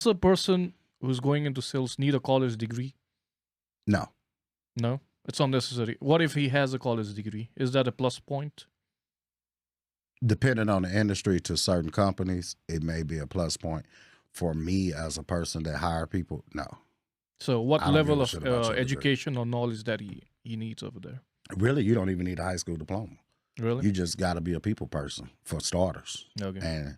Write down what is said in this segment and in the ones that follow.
Does a person who's going into sales need a college degree? No. No, it's unnecessary. What if he has a college degree? Is that a plus point? Depending on the industry, to certain companies, it may be a plus point. For me, as a person that hire people, no. So what I don't give level a of shit about your degree. education or knowledge that he needs over there? Really, you don't even need a high school diploma. Really? You just got to be a people person for starters, Okay. and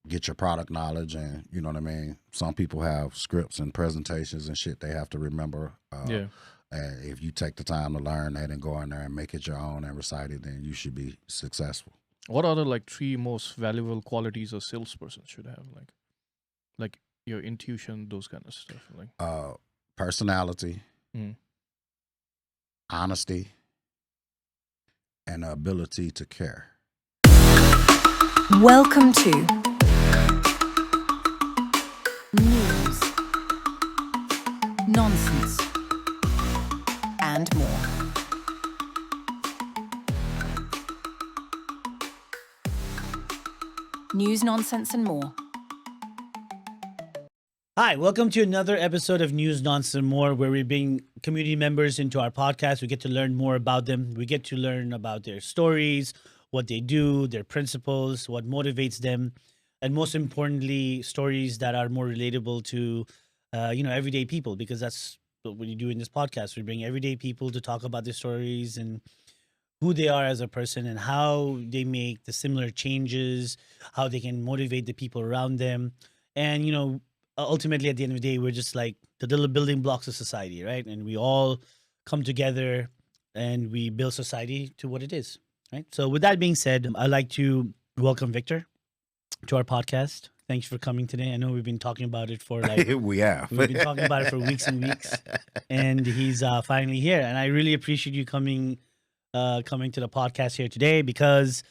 get your product knowledge. And you know what I mean. Some people have scripts and presentations and shit they have to remember. Yeah. And if you take the time to learn that and go in there and make it your own and recite it, then you should be successful. What are the like 3 most valuable qualities a salesperson should have? Like your intuition, those kind of stuff. Like Personality, Mm. honesty, and the ability to care. Welcome to News, Nonsense, and more. News, Nonsense, and more. Hi, welcome to another episode of News, Nonsense, and More, where we bring community members into our podcast. We get to learn more about them. We get to learn about their stories, what they do, their principles, what motivates them, and most importantly, stories that are more relatable to, everyday people, because that's what we do in this podcast. We bring everyday people to talk about their stories and who they are as a person and how they make the similar changes, how they can motivate the people around them. And, ultimately at the end of the day, we're just like the little building blocks of society, right? And we all come together and we build society to what it is, right? So with that being said, I'd like to welcome Victor to our podcast. Thanks for coming today. I know we've been talking about it for like We've been talking about it for weeks and weeks, and he's finally here. And I really appreciate you coming to the podcast here today because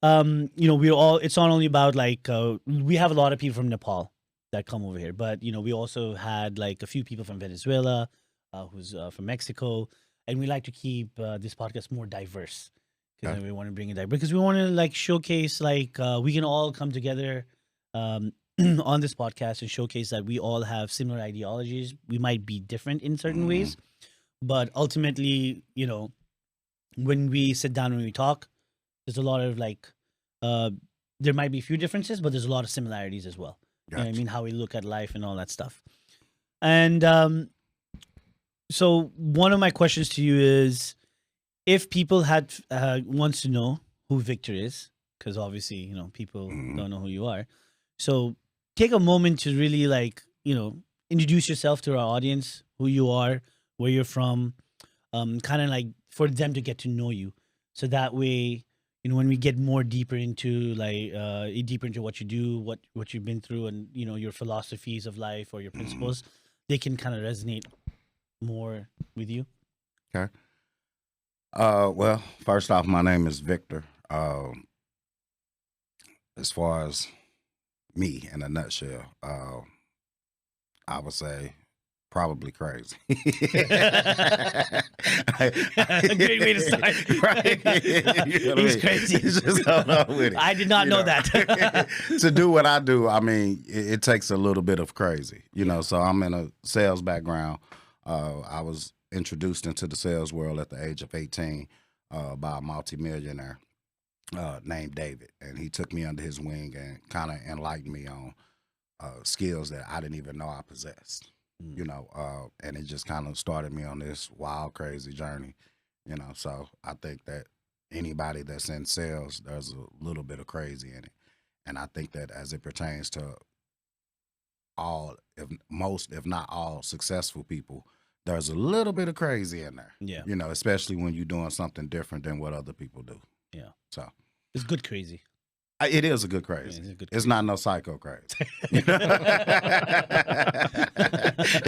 it's not only about like we have a lot of people from Nepal that come over here, but we also had like a few people from Venezuela, who's from Mexico, and we like to keep this podcast more diverse because we want to bring it diverse because we want to like showcase like we can all come together on this podcast and showcase that we all have similar ideologies. We might be different in certain ways, but ultimately, when we sit down and we talk, there's a lot of like there might be a few differences, but there's a lot of similarities as well. You know what I mean? How we look at life and all that stuff. And so one of my questions to you is, if people had wants to know who Victor is, because obviously, people don't know who you are. So take a moment to really like, introduce yourself to our audience, who you are, where you're from, kind of like for them to get to know you. So that way, when we get more deeper into like what you do, what you've been through, and your philosophies of life or your principles, they can kind of resonate more with you. Okay. Well, first off, my name is Victor. As far as me in a nutshell, I would say probably crazy. Great way to start. Right? He's crazy. Just hold on with it. I did not know that. To do what I do, I mean, it takes a little bit of crazy, So I'm in a sales background. I was introduced into the sales world at the age of 18 by a multimillionaire named David, and he took me under his wing and kind of enlightened me on skills that I didn't even know I possessed. And it just kind of started me on this wild, crazy journey, so I think that anybody that's in sales, there's a little bit of crazy in it. And I think that as it pertains to all, if not all successful people, there's a little bit of crazy in there, especially when you're doing something different than what other people do. Yeah. So it's good crazy. It is a good crazy. Yeah, it's not no psycho crazy.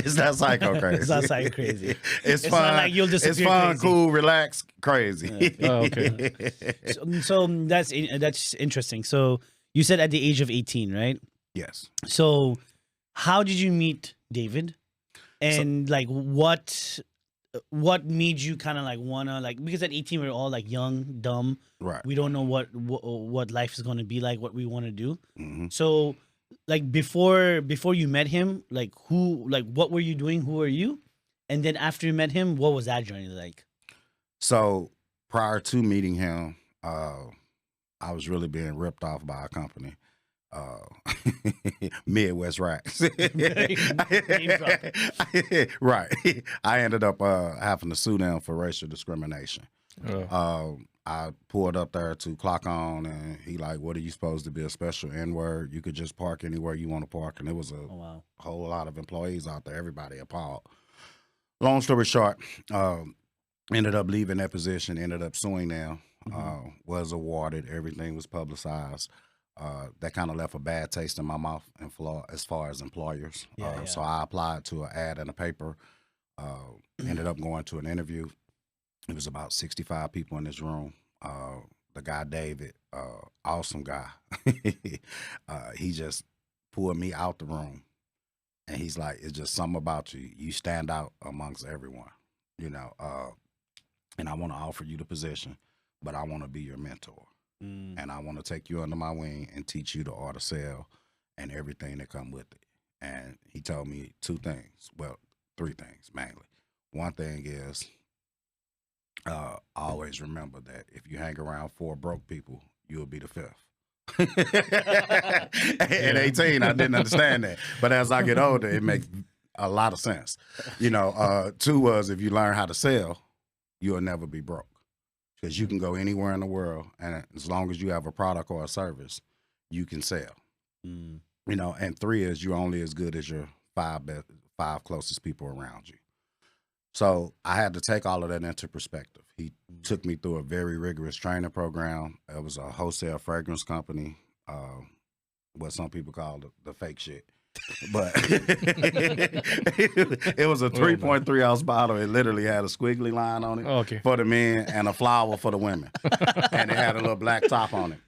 It's not psycho crazy. It's not psycho crazy. It's fun. Not like you'll disappear. It's fun, crazy. cool, relaxed, crazy. Yeah. Oh, okay. So that's interesting. So you said at the age of 18, right? Yes. So how did you meet David? And like what made you kind of like wanna like, because at 18 we're all like young, dumb, Right. We don't know what life is going to be like, what we want to do. Mm-hmm. So like before you met him, like what were you doing? Who are you? And then after you met him, what was that journey like? So prior to meeting him, I was really being ripped off by a company. Midwest Racks. Right. I ended up having to sue them for racial discrimination. I pulled up there to clock on, and he like, "What are you supposed to be, a special N-word? You could just park anywhere you want to park." And there was a whole lot of employees out there. Everybody appalled. Long story short, ended up leaving that position. Ended up suing them. Was awarded. Everything was publicized. That kind of left a bad taste in my mouth as far as employers. So I applied to an ad in a paper. Ended up going to an interview. It was about 65 people in this room. The guy, David, awesome guy. He just pulled me out the room. And he's like, "It's just something about you. You stand out amongst everyone, you know. And I want to offer you the position, but I want to be your mentor. And I want to take you under my wing and teach you the art of sale and everything that come with it." And he told me three things mainly. One thing is, always remember that if you hang around 4 broke people, you'll be the 5th. At 18, I didn't understand that. But as I get older, it makes a lot of sense. 2 was, if you learn how to sell, you'll never be broke. Because you can go anywhere in the world, and as long as you have a product or a service, you can sell. And 3 is, you're only as good as your 5 closest people around you. So I had to take all of that into perspective. He took me through a very rigorous training program. It was a wholesale fragrance company, what some people call the fake shit. But it was a 3.3 ounce bottle. It literally had a squiggly line on it for the men and a flower for the women. And it had a little black top on it.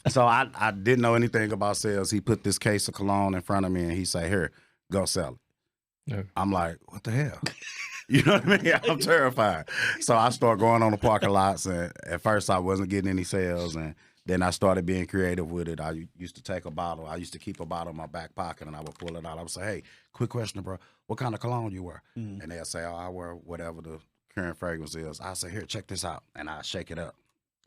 So I didn't know anything about sales. He put this case of cologne in front of me and he said, "Here, go sell it." I'm like, what the hell? You know what I mean? I'm terrified. So I started going on the parking lots, and at first I wasn't getting any sales, and then I started being creative with it. I used to take a bottle. I used to keep a bottle in my back pocket, and I would pull it out. I would say, "Hey, quick question, bro. What kind of cologne you wear?" And they'll say, "Oh, I wear whatever the current fragrance is." I say, "Here, check this out." And I shake it up.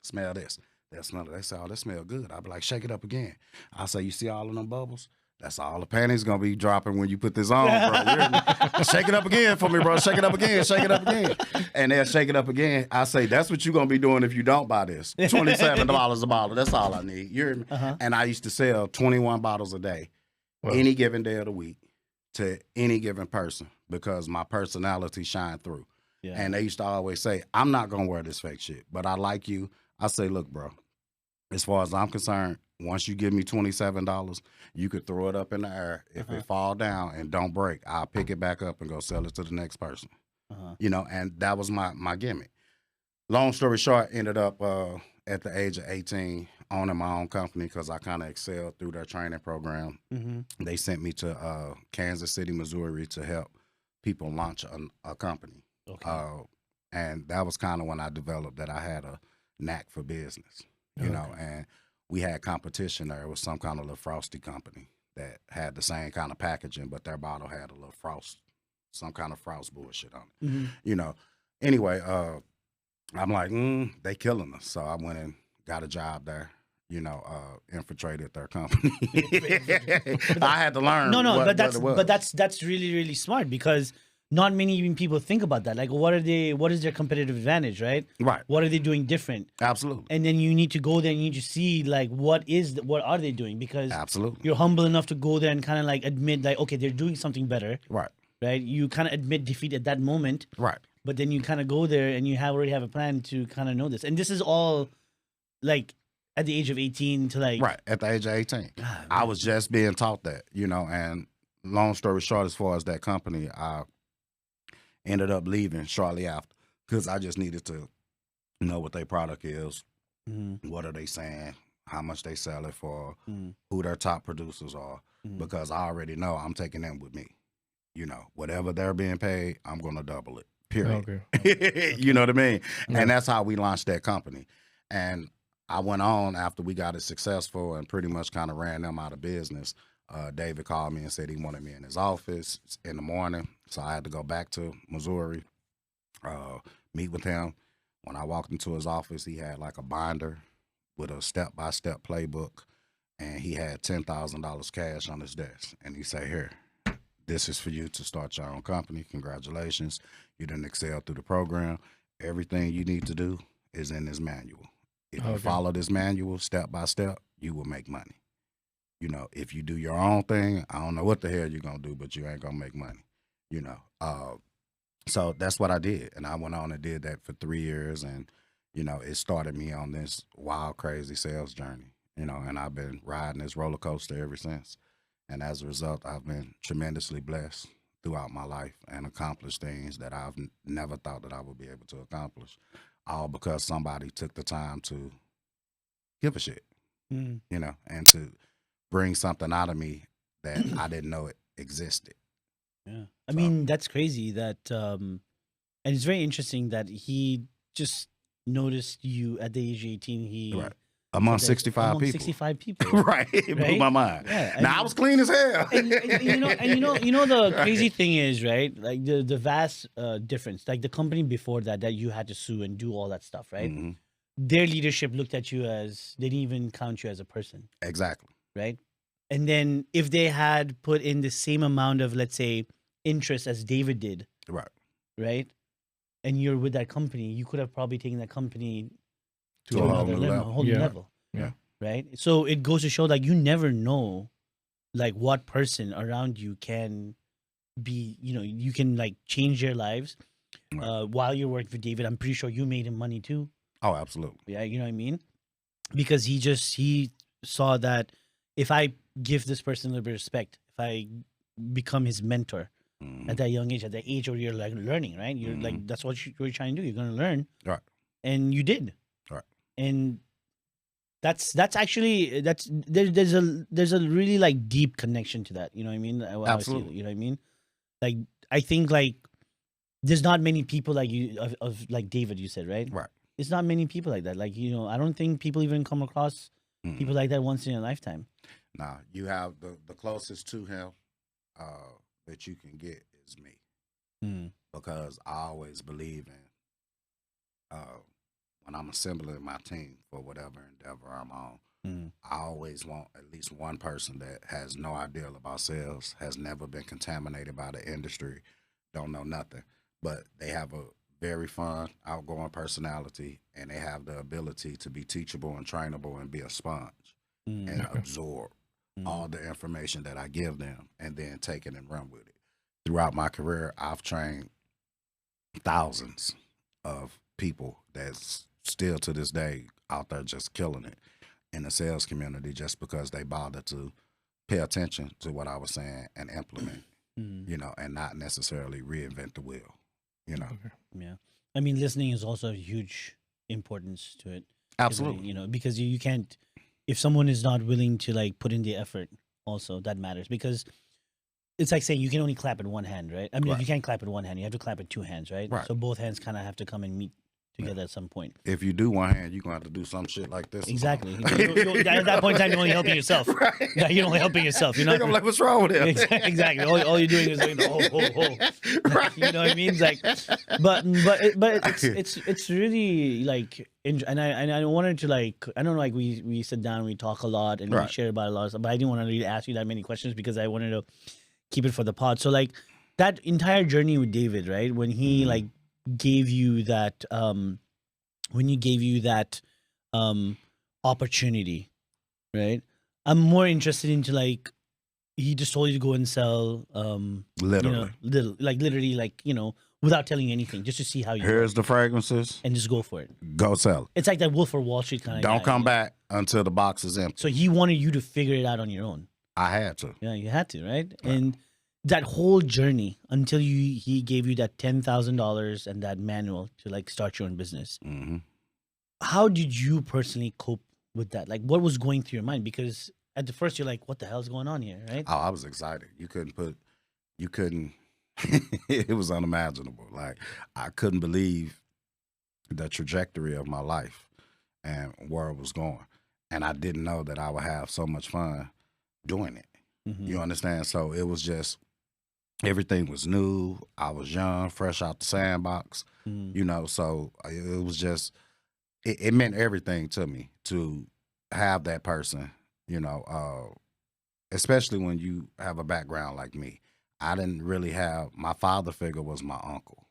"Smell this." They'll smell it. They say, "Oh, that smells good." I'll be like, "Shake it up again." I say, "You see all of them bubbles? That's all the panties gonna be dropping when you put this on, bro. Shake it up again for me, bro. Shake it up again. Shake it up again." And they'll shake it up again. I say, "That's what you're gonna be doing if you don't buy this. $27 a bottle. That's all I need." You hear me? And I used to sell 21 bottles a day, any given day of the week, to any given person, because my personality shined through. And they used to always say, "I'm not gonna wear this fake shit, but I like you." I say, "Look, bro, as far as I'm concerned, once you give me $27, you could throw it up in the air. If it fall down and don't break, I'll pick it back up and go sell it to the next person." And that was my gimmick. Long story short, ended up at the age of 18 owning my own company because I kind of excelled through their training program. They sent me to Kansas City, Missouri to help people launch a company. And that was kind of when I developed that I had a knack for business, you know, and we had competition there. It was some kind of little frosty company that had the same kind of packaging, but their bottle had a little frost, some kind of frost bullshit on it. Anyway, I'm like, they killing us. So I went and got a job there, infiltrated their company. I had to learn. But that's really, really smart, because not many even people think about that. Like, what is their competitive advantage, right? Right. What are they doing different? Absolutely. And then you need to go there and you need to see, like, what are they doing? Because absolutely, you're humble enough to go there and kind of like admit, like, okay, they're doing something better. Right. Right. You kind of admit defeat at that moment. Right. But then you kind of go there and you already have a plan to kind of know this. And this is all, like, at the age of 18 to like... Right, at the age of 18. God, I was just being taught that, and long story short, as far as that company, I ended up leaving shortly after because I just needed to know what their product is, what are they saying, how much they sell it for, who their top producers are, because I already know I'm taking them with me. Whatever they're being paid, I'm going to double it, period. Okay. You know what I mean? Yeah. And that's how we launched that company. And I went on after we got it successful and pretty much kind of ran them out of business. David called me and said he wanted me in his office in the morning. So I had to go back to Missouri, meet with him. When I walked into his office, he had like a binder with a step-by-step playbook, and he had $10,000 cash on his desk. And he said, here, this is for you to start your own company. Congratulations. You didn't excel through the program. Everything you need to do is in this manual. If you follow this manual step by step, you will make money. You know, if you do your own thing, I don't know what the hell you're going to do, but you ain't going to make money, you know. So that's what I did. And I went on and did that for 3 years. And, you know, it started me on this wild, crazy sales journey, you know, and I've been riding this roller coaster ever since. And as a result, I've been tremendously blessed throughout my life and accomplished things that I've never thought that I would be able to accomplish, all because somebody took the time to give a shit, you know, and to bring something out of me that I didn't know it existed. Yeah. I mean, that's crazy that, and it's very interesting that he just noticed you at the age of 18. He Right. Among 65 people. 65 people. Right. It blew my mind. Yeah. Now I was clean as hell. and you know the crazy thing is, right? Like the vast difference. Like the company before that you had to sue and do all that stuff, right? Mhm. Their leadership looked at you as, they didn't even count you as a person, Exactly. right? And then if they had put in the same amount of, let's say, interest as David did, Right. right? And you're with that company, you could have probably taken that company To a whole new level. a whole new Yeah. level. Yeah. Right. So it goes to show like you never know like what person around you can be, you know, you can like change their lives. Right. While you're working for David, I'm pretty sure you made him money too. Oh, absolutely. Yeah, you know what I mean? Because he saw that if I give this person a little bit of respect, if I become his mentor at that young age, at the age where you're like learning, right? You're like, that's what you're trying to do. You're going to learn. Right. And you did. Right. And that's actually, there's a really like deep connection to that. You know what I mean? Absolutely. You know what I mean? Like, I think like there's not many people like you of like David, you said, right? Right. It's not many people like that. Like, you know, I don't think people even come across people like that once in a lifetime. Nah, you have the closest to him that you can get is me. Because I always believe in when I'm assembling my team for whatever endeavor I'm on, I always want at least one person that has no idea about sales, has never been contaminated by the industry, don't know nothing, but they have a very fun, outgoing personality, and they have the ability to be teachable and trainable and be a sponge and absorb all the information that I give them and then take it and run with it. Throughout my career, I've trained thousands of people that's still to this day out there just killing it in the sales community just because they bothered to pay attention to what I was saying and implement, you know, and not necessarily reinvent the wheel, you know. Yeah. I mean, listening is also a huge importance to it. Absolutely. You know, because you can't, if someone is not willing to like put in the effort, also that matters, because it's like saying you can only clap in one hand, right? I mean, you can't clap in one hand, you have to clap in two hands, right? Right. So both hands kind of have to come and meet together at some point. If you do one hand, you're going to have to do some shit like this. Exactly. At that point in time, you're only helping yourself. Right. Yeah, you're only helping yourself. You're not. They're like, what's wrong with him? Exactly. All you're doing is like, Right. you know what I mean? It's like, but it's really like, and I wanted to like, I don't know, like we sit down, we talk a lot, and we share about a lot of stuff, but I didn't want to really ask you that many questions because I wanted to keep it for the pod. So like that entire journey with David, right? When he like gave you that, opportunity, right? I'm more interested into like, he just told you to go and sell, Literally. literally, like, you know, without telling you anything, just to see how you Here's the fragrances. and just go for it. Go sell it. It's like that Wolf of Wall Street kind of. Don't come back until the box is empty. So he wanted you to figure it out on your own. I had to. Yeah, you had to, right? And that whole journey until he gave you that $10,000 and that manual to like start your own business. How did you personally cope with that? Like, what was going through your mind? Because at the first you're like, what the hell's going on here, right? Oh, I was excited. You couldn't, it was unimaginable. Like, I couldn't believe the trajectory of my life and where it was going. And I didn't know that I would have so much fun doing it. You understand? So it was just everything was new. I was young, fresh out the sandbox. You know, so it was just it meant everything to me to have that person. You know, especially when you have a background like me. I didn't really have my father figure was my uncle,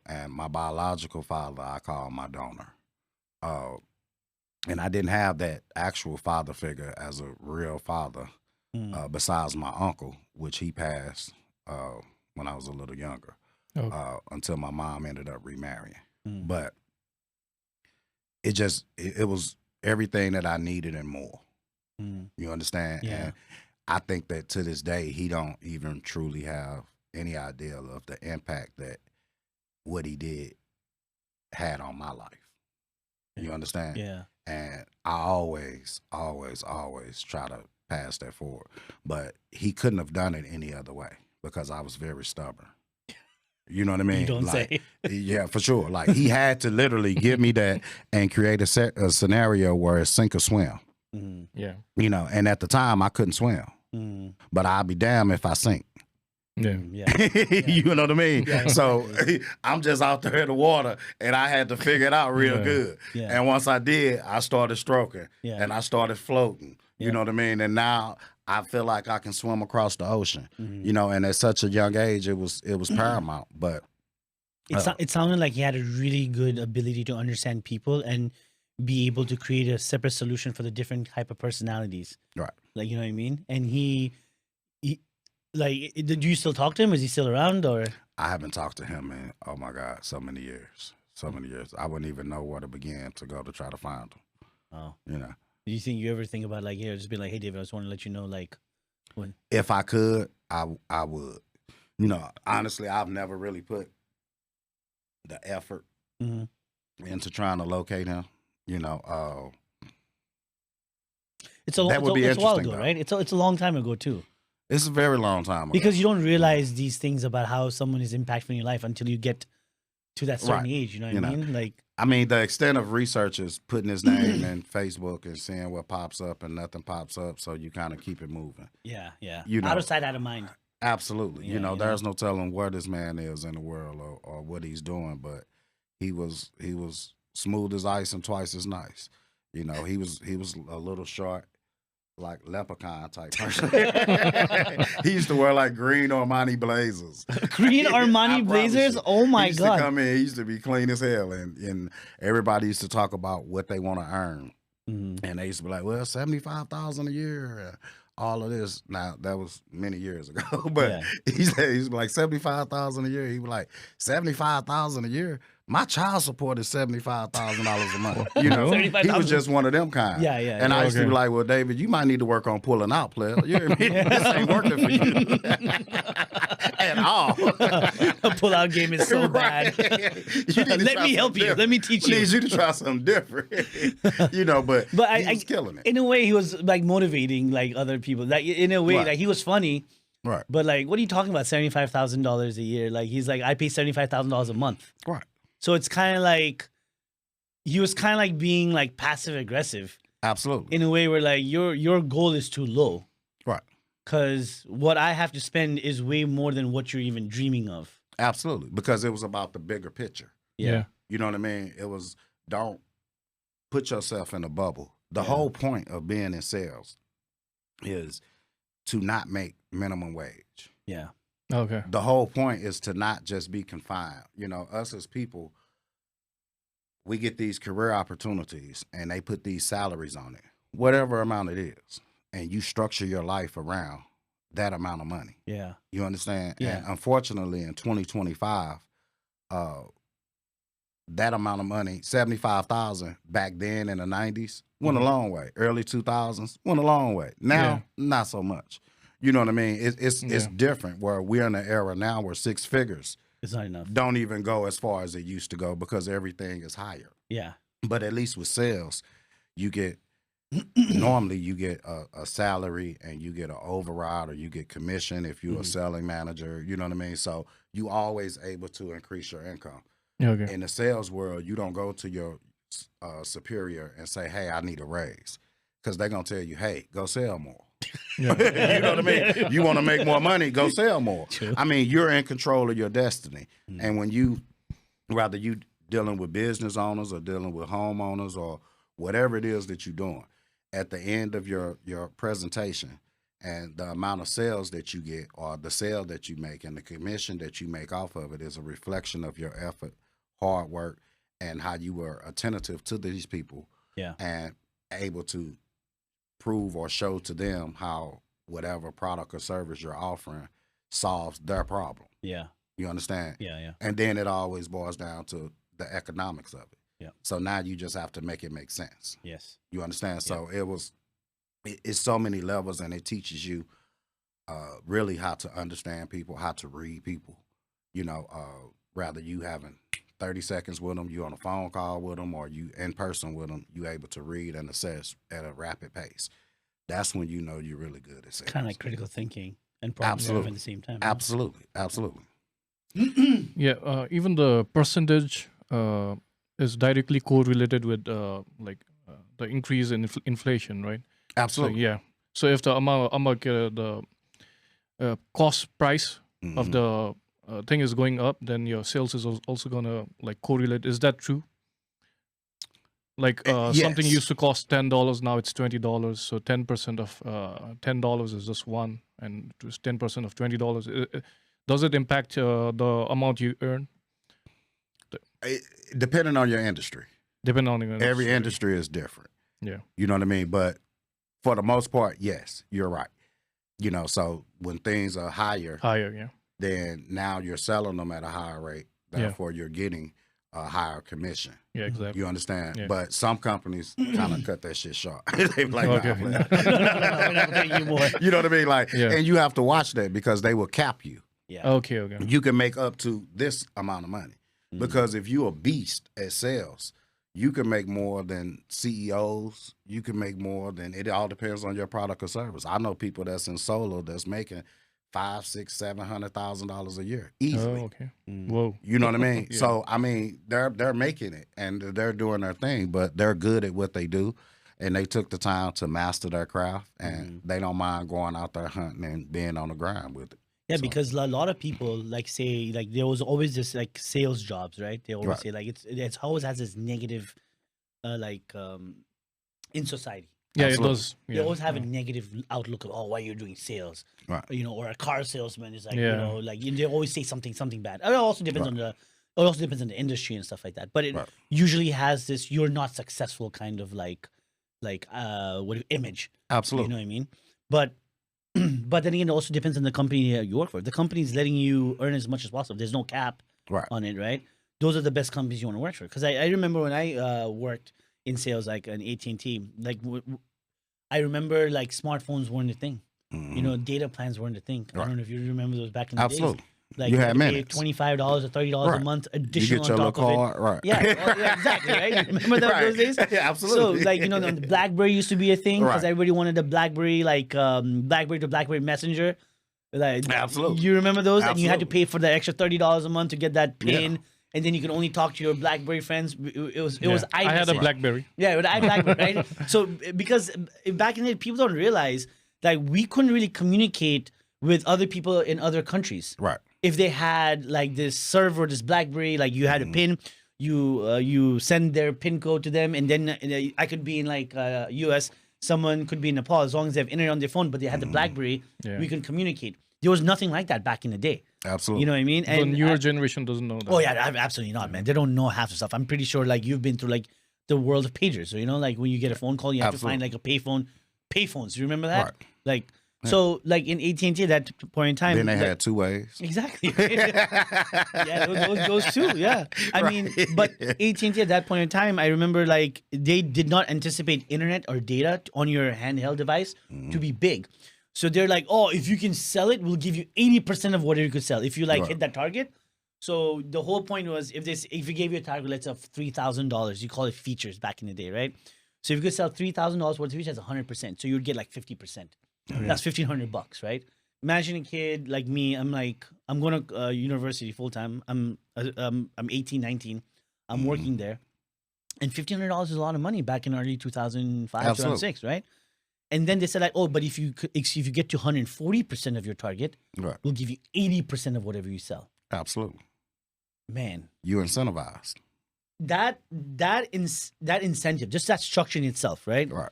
and my biological father I call my donor. And I didn't have that actual father figure as a real father, besides my uncle, which he passed when I was a little younger, until my mom ended up remarrying. But it was everything that I needed and more. You understand? Yeah. And I think that to this day, he don't even truly have any idea of the impact that what he did had on my life. You understand? Yeah. And I always try to pass that forward. But he couldn't have done it any other way because I was very stubborn. You know what I mean? You don't like, say. Yeah, for sure. Like he had to literally give me that and create a scenario where it's sink or swim. Yeah. You know, and at the time I couldn't swim, but I'd be damned if I sink. Yeah. You know what I mean? Yeah, so I'm just out there in the water and I had to figure it out real good. Yeah. And once I did, I started stroking Yeah. and I started floating. You Yeah. know what I mean? And now I feel like I can swim across the ocean. You know, and at such a young age, it was paramount. But It sounded like he had a really good ability to understand people and be able to create a separate solution for the different type of personalities. right. Like, you know what I mean? And he like, do you still talk to him? Is he still around or? I haven't talked to him in, oh my God, so many years. So many years. I wouldn't even know where to begin to go to try to find him. Oh, You know, do you think you ever think about like, here, just be like, hey, David, I just want to let you know, like, when. if I could, I would. You know, honestly, I've never really put the effort into trying to locate him. You know, It's a That would be it's a while interesting, ago, though. right? It's a long time ago too. it's a very long time ago. Because you don't realize these things about how someone is impactful in your life until you get to that certain Right. age. You know what You I know. mean? Like, I mean, the extent of research is putting his name in Facebook and seeing what pops up and nothing pops up, so you kind of keep it moving. yeah. You Out know. of sight, out of mind. Absolutely. Yeah, you know, you know. there's no telling where this man is in the world or what he's doing, but he was smooth as ice and twice as nice. You know, he was a little short, like leprechaun type person. He used to wear like green Armani blazers. Green I Armani promise blazers? you. Oh my he used God. to come in, he used to be clean as hell, and everybody used to talk about what they want to earn. And they used to be like, well, 75,000 a year, all of this. Now that was many years ago, but Yeah. he's like 75,000 a year. He was like 75,000 a year. My child support is $75,000 a month. You know, he 75,000. was just one of them kind. Yeah, yeah, And yeah. I used to be Okay. like, well, David, you might need to work on pulling out, player. You know what I mean? This ain't working for you at all. Pull out game is so bad. You need to Let try me help something you. Let me teach different. you. Need you to try something different. You know, but But he was killing it. in a way, he was like motivating like other people. Like in a way, Right. like he was funny. Right. But like, what are you talking about? $75,000 a year? Like he's like, I pay $75,000 a month. Right. So it's kind of like he was kind of like being like passive aggressive Absolutely. in a way where like your goal is too low. Right. Because what I have to spend is way more than what you're even dreaming of. Absolutely. Because it was about the bigger picture. Yeah. You know what I mean? It was, don't put yourself in a bubble. The whole point of being in sales is to not make minimum wage. Yeah. Okay. The whole point is to not just be confined. You know, us as people, we get these career opportunities and they put these salaries on it, whatever amount it is, and you structure your life around that amount of money. Yeah. You understand? Yeah. And unfortunately, in 2025, that amount of money, 75,000 back then in the 90s, went a long way. Early 2000s went a long way. Now, not so much. You know what I mean? It's different where we're in an era now where six figures It's not enough. don't even go as far as it used to go because everything is higher. Yeah. But at least with sales, you get normally you get a salary and you get an override or you get commission if you're a selling manager. You know what I mean? So you always able to increase your income. Okay. In the sales world, you don't go to your superior and say, "Hey, I need a raise," because they're gonna tell you, "Hey, go sell more." Yeah. You know what I mean? You want to make more money, go sell more. True. I mean, you're in control of your destiny. And when you, whether you dealing with business owners or dealing with homeowners or whatever it is that you're doing, at the end of your presentation and the amount of sales that you get or the sale that you make and the commission that you make off of it is a reflection of your effort, hard work, and how you were attentive to these people Yeah. and able to prove or show to them how whatever product or service you're offering solves their problem. Yeah. You understand? Yeah. Yeah. And then it always boils down to the economics of it. Yeah. So now you just have to make it make sense. Yes. You understand? So it's so many levels, and it teaches you really how to understand people, how to read people. You know, rather you having 30 seconds with them, you on a phone call with them, or you in person with them, you able to read and assess at a rapid pace. That's when you know you're really good at sales. Kind of like critical thinking and problem solving at the same time. Absolutely. Absolutely. Yeah, even the percentage is directly correlated with the increase in inflation, right? So Absolutely. yeah, so if the the cost price of the thing is going up, then your sales is also gonna like correlate. Is that true? Like something Yes. used to cost $10, now it's $20. So 10% of $10 is just one, and just 10% of $20. Does it impact the amount you earn? Depending on your industry. Depending on the Every industry is different. Yeah. You know what I mean? But for the most part, yes, you're right. You know, so when things are higher, Yeah. then now you're selling them at a higher rate. Yeah. Therefore, you're getting a higher commission. Yeah, exactly. You understand? Yeah. But some companies kind of cut that shit short. They be like, nah, Okay. I'm playing. We're not paying you more. You know what I mean? Like, Yeah. and you have to watch that because they will cap you. Yeah. Okay. You can make up to this amount of money. Because if you're a beast at sales, you can make more than CEOs. You can make more than, it all depends on your product or service. I know people that's in solo that's making $500,000, $600,000, $700,000 a year easily. Oh, okay. Whoa. You know what I mean? Yeah. So I mean, they're making it and they're doing their thing, but they're good at what they do, and they took the time to master their craft, and they don't mind going out there hunting and being on the grind with it. Yeah, So- because a lot of people like say like there was always this like sales jobs, right? They always Right. say like it's always has this negative, in society. Yeah, Absolutely. it does. They Yeah. always have a negative outlook of why you're doing sales, Right. you know, or a car salesman is like you Yeah. know like they always say something bad. It also depends on the industry and stuff like that. But it Right. usually has this you're not successful kind of like image. Absolutely. You know what I mean? But but then again, it also depends on the company you work for. If the company's letting you earn as much as possible, there's no cap Right. on it, right? Those are the best companies you want to work for. Because I remember when I worked in sales, like an AT&T, like I remember like smartphones weren't a thing. You know, data plans weren't a thing. I Right. don't know if you remember those back in the Absolutely. days. Like You had to pay minutes. $25 or $30 a Right. month You additional get your on little top of it. card, right? Yeah, yeah, exactly, right? Remember that, Right. those days? Yeah, absolutely. So, like, you know, the BlackBerry used to be a thing because Right. everybody wanted a BlackBerry, like BlackBerry to BlackBerry Messenger. Like, Absolutely. You remember those? And you had to Absolutely. pay for the extra $30 a month to get that Yeah. pin, and then you could only talk to your BlackBerry friends. It was Yeah. I had a iMessage. BlackBerry. Yeah, but I BlackBerry, right? So because back in the day, people don't realize that we couldn't really communicate with other people in other countries. Right. If they had like this server, this BlackBerry, like you had a pin, you send their pin code to them, and then I could be in like US, someone could be in Nepal. As long as they have internet on their phone, but they had the BlackBerry, Yeah. we can communicate. There was nothing like that back in the day. Absolutely. You know what I mean? The newer I- generation doesn't know that. Oh yeah, absolutely not, man. They don't know half the stuff. I'm pretty sure like you've been through like the world of pagers. So you know, like when you get a phone call, you have to find like a payphone. Payphones, you remember that? Right. Like so, like in AT&T at that point in time. Then they like- had two ways. exactly. Yeah, those two. Yeah, I mean, but AT&T at that point in time, I remember like they did not anticipate internet or data on your handheld device to be big. So they're like, oh, if you can sell it, we'll give you 80% of whatever you could sell if you like Right. hit that target. So the whole point was if you gave you a target, let's say of $3,000, you call it features back in the day, right? So if you could sell $3,000 worth of features, that's 100%. So you'd get like 50%. That's $1,500, right? Imagine a kid like me. I'm going to university full time. I'm 18, 19. I'm working there, and $1,500 is a lot of money back in early 2005, Absolutely. 2006, right? And then they said like, oh, but if you get to 140% of your target, Right. we'll give you 80% of whatever you sell. Absolutely. Man, You incentivized. that incentive, just that structure in itself, right? Right.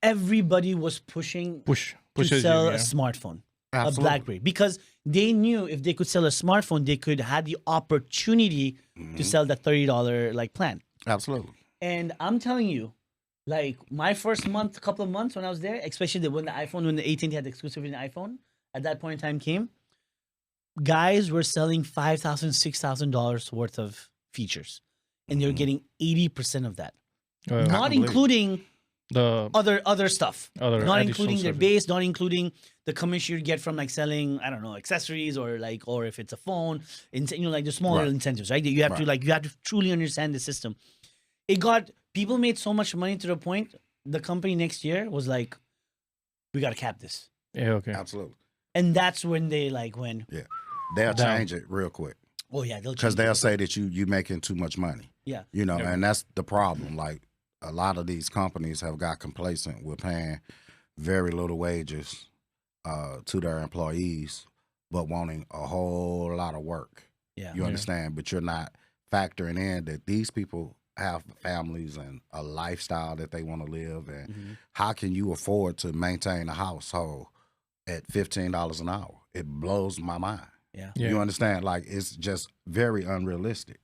Everybody was pushing to pushes sell you, a yeah. smartphone, Absolutely. a BlackBerry, because they knew if they could sell a smartphone, they could have the opportunity to sell that $30 like plan. Absolutely. And I'm telling you, like my first couple of months when I was there, especially when the 18 had exclusivity in the iPhone, at that point in time came, guys were selling $5,000, $6,000 worth of features, and they're getting 80% of that, not can believe it. including The other stuff, other not additional including their stuff. base, not including the commission you get from like selling, I don't know, accessories or if it's a phone, like the smaller Right. incentives, right? You have to Right. you have to truly understand the system. People made so much money to the point the company next year was like, we got to cap this, Yeah, okay. Absolutely. and that's when they went, They'll Down. change it real quick oh yeah, they'll because change they'll it. say that you making too much money. Yeah. Yeah. And that's the problem. Like a lot of these companies have got complacent with paying very little wages to their employees, but wanting a whole lot of work. Yeah. You understand? But you're not factoring in that these people have families and a lifestyle that they want to live. And Mhm. how can you afford to maintain a household at $15 an hour? It blows my mind. Yeah. Yeah. You understand? Like it's just very unrealistic.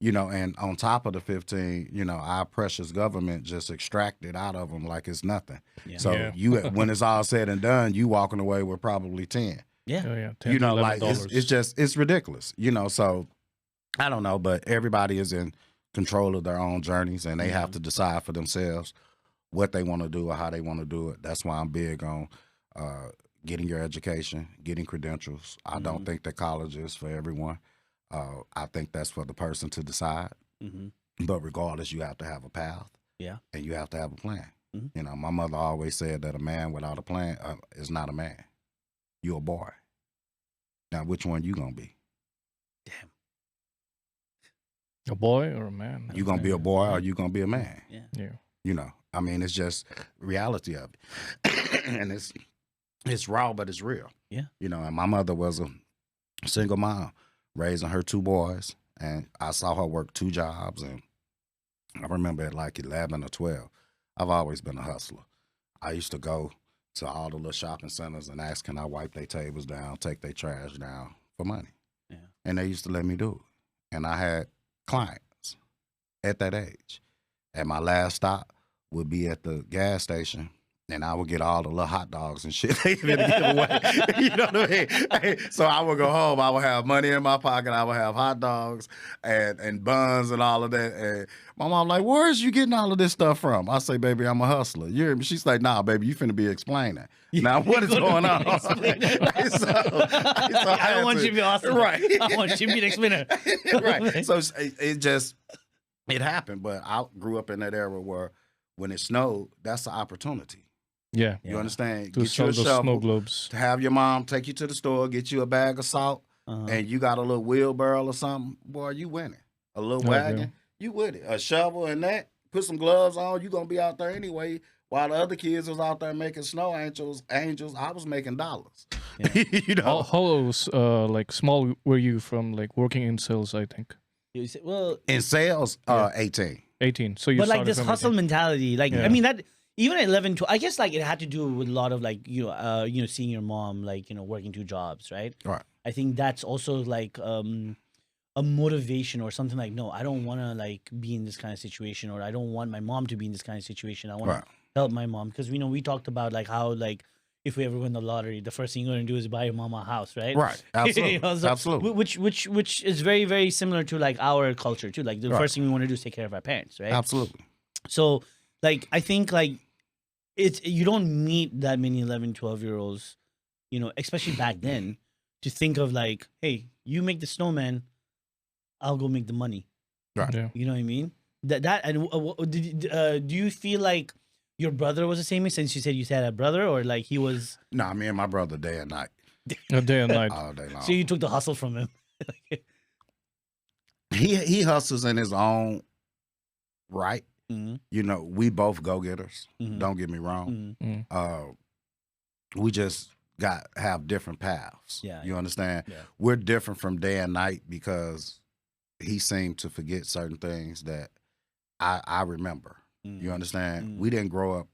And on top of the 15, our precious government just extracted out of them like it's nothing. Yeah. So Yeah. when it's all said and done, you walking away with probably 10. Yeah. Oh, yeah. $10 to Like $11. it's ridiculous. So I don't know, but everybody is in control of their own journeys and they have to decide for themselves what they want to do or how they want to do it. That's why I'm big on getting your education, getting credentials. I don't think that college is for everyone. I think that's for the person to decide. Mhm. But regardless, you have to have a path. Yeah. And you have to have a plan. Mhm. My mother always said that a man without a plan is not a man. You're a boy. Now, which one you gonna be? Damn. A boy or a man? You gonna be a boy or you gonna be a man? Yeah. Yeah. It's just reality of it, and it's raw, but it's real. Yeah. And my mother was a single mom, raising her 2 boys, and I saw her work 2 jobs, and I remember at like 11 or 12, I've always been a hustler. I used to go to all the little shopping centers and ask, can I wipe their tables down, take their trash down for money? Yeah. And they used to let me do it. And I had clients at that age. And my last stop would be at the gas station, and I would get all the little hot dogs and shit they gonna give away. You know what I mean? So I would go home. I would have money in my pocket. I would have hot dogs and buns and all of that. And my mom like, where's you getting all of this stuff from? I say, baby, I'm a hustler. You hear me? She's like, nah, baby, you finna be explaining. Now, what is going on? I don't want you to be awesome. Right. I want you to be the explainer. Right. So it happened. But I grew up in that era where when it snowed, that's an opportunity. Yeah. You understand? To Get you sell a those snow shovel, globes. to have your mom take you to the store, get you a bag of salt, and you got a little wheelbarrow or something, boy, you winning. A little Okay. wagon, you with it. A shovel and that, put some gloves on, you going to be out there anyway. While the other kids was out there making snow angels, I was making dollars. How like small were you from like working in sales? I think You say, well, In sales, 18. 18. So you but like started this from hustle 18. mentality, like Yeah. I mean that even at 11, 12, I guess like it had to do with a lot of like seeing your mom like working 2 jobs, right? Right. I think that's also like a motivation or something like, no, I don't want to like be in this kind of situation, or I don't want my mom to be in this kind of situation. I want Right. to help my mom, because we talked about like how like if we ever win the lottery, the first thing you're gonna do is buy your mom a house, right? Right. Absolutely. So Absolutely. Which is very, very similar to like our culture too. Like the Right. first thing we want to do is take care of our parents, right? Absolutely. So like I think like you don't meet that many 11, 12-year-olds, especially back then, to think of like, hey, you make the snowman, I'll go make the money. Right. Yeah. You know what I mean? Do you feel like your brother was the same age, since you said a brother, or like he was? Nah, me and my brother day and night, A day and night. all day long. So you took the hustle from him. He hustles in his own right, Mhm. You know, we both go-getters. Mhm. Don't get me wrong. Mhm. We just have different paths. Yeah, You understand? Yeah. We're different from day and night because he seemed to forget certain things that I remember. You Mhm. understand? Mhm. We didn't grow up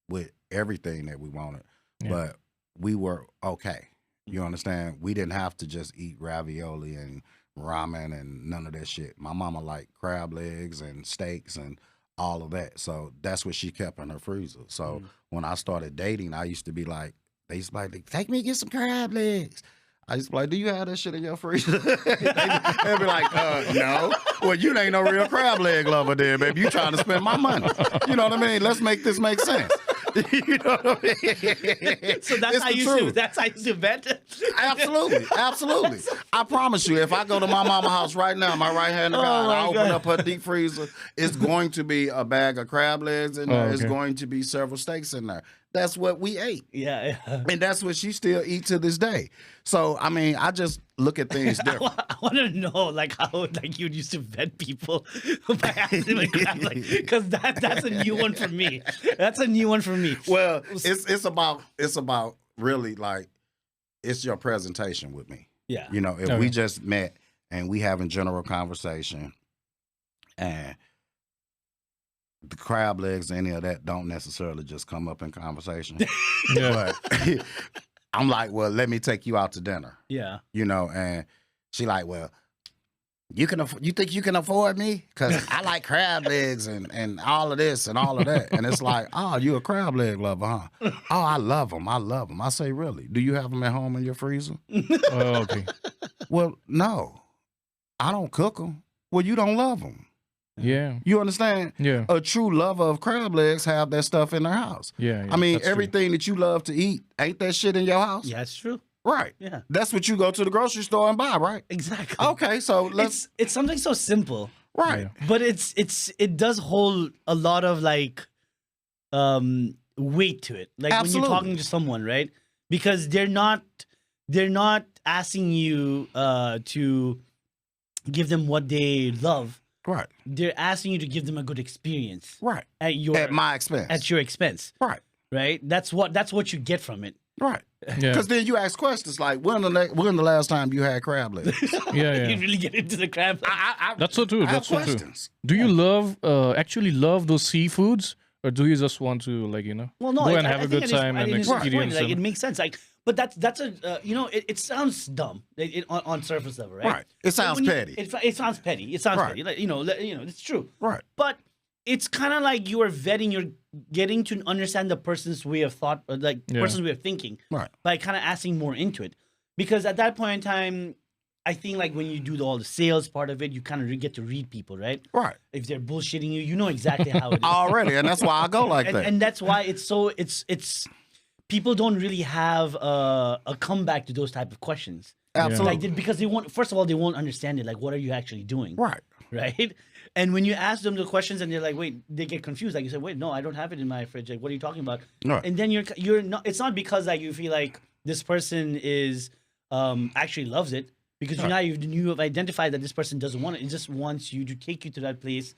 with everything that we wanted, Yeah. but we were okay. You understand? We didn't have to just eat ravioli and ramen and none of that shit. My mama liked crab legs and steaks and all of that. So that's what she kept in her freezer. So when I started dating, I used to be like, they used to be like, take me to get some crab legs. I used to be like, do you have that shit in your freezer? They'd be like, no. Well, you ain't no real crab leg lover then, baby. You trying to spend my money. You know what I mean? Let's make this make sense. You know what I mean? So that's It's how the you truth. that's how you used to vet. Absolutely, absolutely. I promise you, if I go to my mama house right now, my right hand Oh, guy, my I open God. up her deep freezer, it's going to be a bag of crab legs in there. Oh, It's okay. going to be several steaks in there. That's what we ate. Yeah. And that's what she still eat to this day. So, I mean, I just look at things different. I want to know like how like you used to vet people by asking them because that's a new one for me. That's a new one for me. Well, it's about really like it's your presentation with me. Yeah. You know, if Okay. we just met and we having general conversation and the crab legs, any of that don't necessarily just come up in conversation. Yeah. But I'm like, well, let me take you out to dinner. Yeah. You know, and she like, well, you think you can afford me? Because I like crab legs and all of this and all of that. And it's like, oh, you a crab leg lover, huh? Oh, I love them. I love them. I say, really? Do you have them at home in your freezer? Oh, okay. Well, no. I don't cook them. Well, you don't love them. Yeah. You understand? Yeah. A true lover of crab legs have that stuff in their house. Yeah. I mean, that's true. everything that you love to eat, ain't that shit in your house? Yeah, it's true. Right. Yeah. That's what you go to the grocery store and buy, right? Exactly. Okay, so let's It's something so simple, right. Yeah. but it does hold a lot of like weight to it. Like when Absolutely. you're talking to someone, right? Because they're not asking you to give them what they love. Right. They're asking you to give them a good experience Right. at your At my expense. at your expense, right. right? That's what you get from it. Right. Yeah. Because then you ask questions like, when the last time you had crab legs? Yeah. You really get into the crab. That's so true. I have That's so true. questions. Do you actually love those seafoods, or do you just want to like Well, no, go I- and have I a think good at time and his point, experience like, them? it makes sense. Like, but that's a it sounds dumb on surface level, right? Right. It sounds When you- petty. It sounds petty. It sounds Right. petty. Like, it's true. Right. But it's kind of like you are vetting. You're getting to understand the person's way of thought, or like Yeah. person's way of thinking, Right. by kind of asking more into it. Because at that point in time, I think like when you do all the sales part of it, you kind of get to read people, right? Right. If they're bullshitting you, you know exactly how it is. Already. And that's why I go like that. And that's why it's people don't really have a comeback to those type of questions. Absolutely. Like because they won't. First of all, they won't understand it. Like, what are you actually doing? Right. Right. And when you ask them the questions and they're like, wait, they get confused. Like you said, wait, no, I don't have it in my fridge. Like, what are you talking about? Right. And then you're not. It's not because like you feel like this person is actually loves it, because you have identified that this person doesn't want it. It just wants you to take you to that place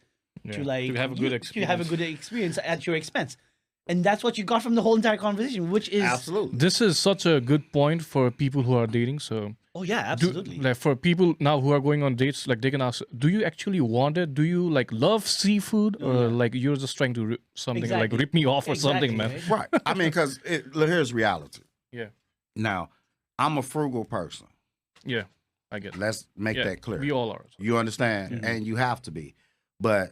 to like have a good experience. to have a good experience at your expense. And that's what you got from the whole entire conversation, which is Absolutely. This is such a good point for people who are dating. So, oh yeah, absolutely. like for people now who are going on dates, like they can ask, "Do you actually want it? Do you like love seafood, or like you're just trying to something like Exactly. rip me off or Exactly, something, man?" right? Right. I mean, because here's reality. Yeah, Now, I'm a frugal person. yeah, I get. It. Let's make Yeah, that clear. we all are. You understand? And you have to be. But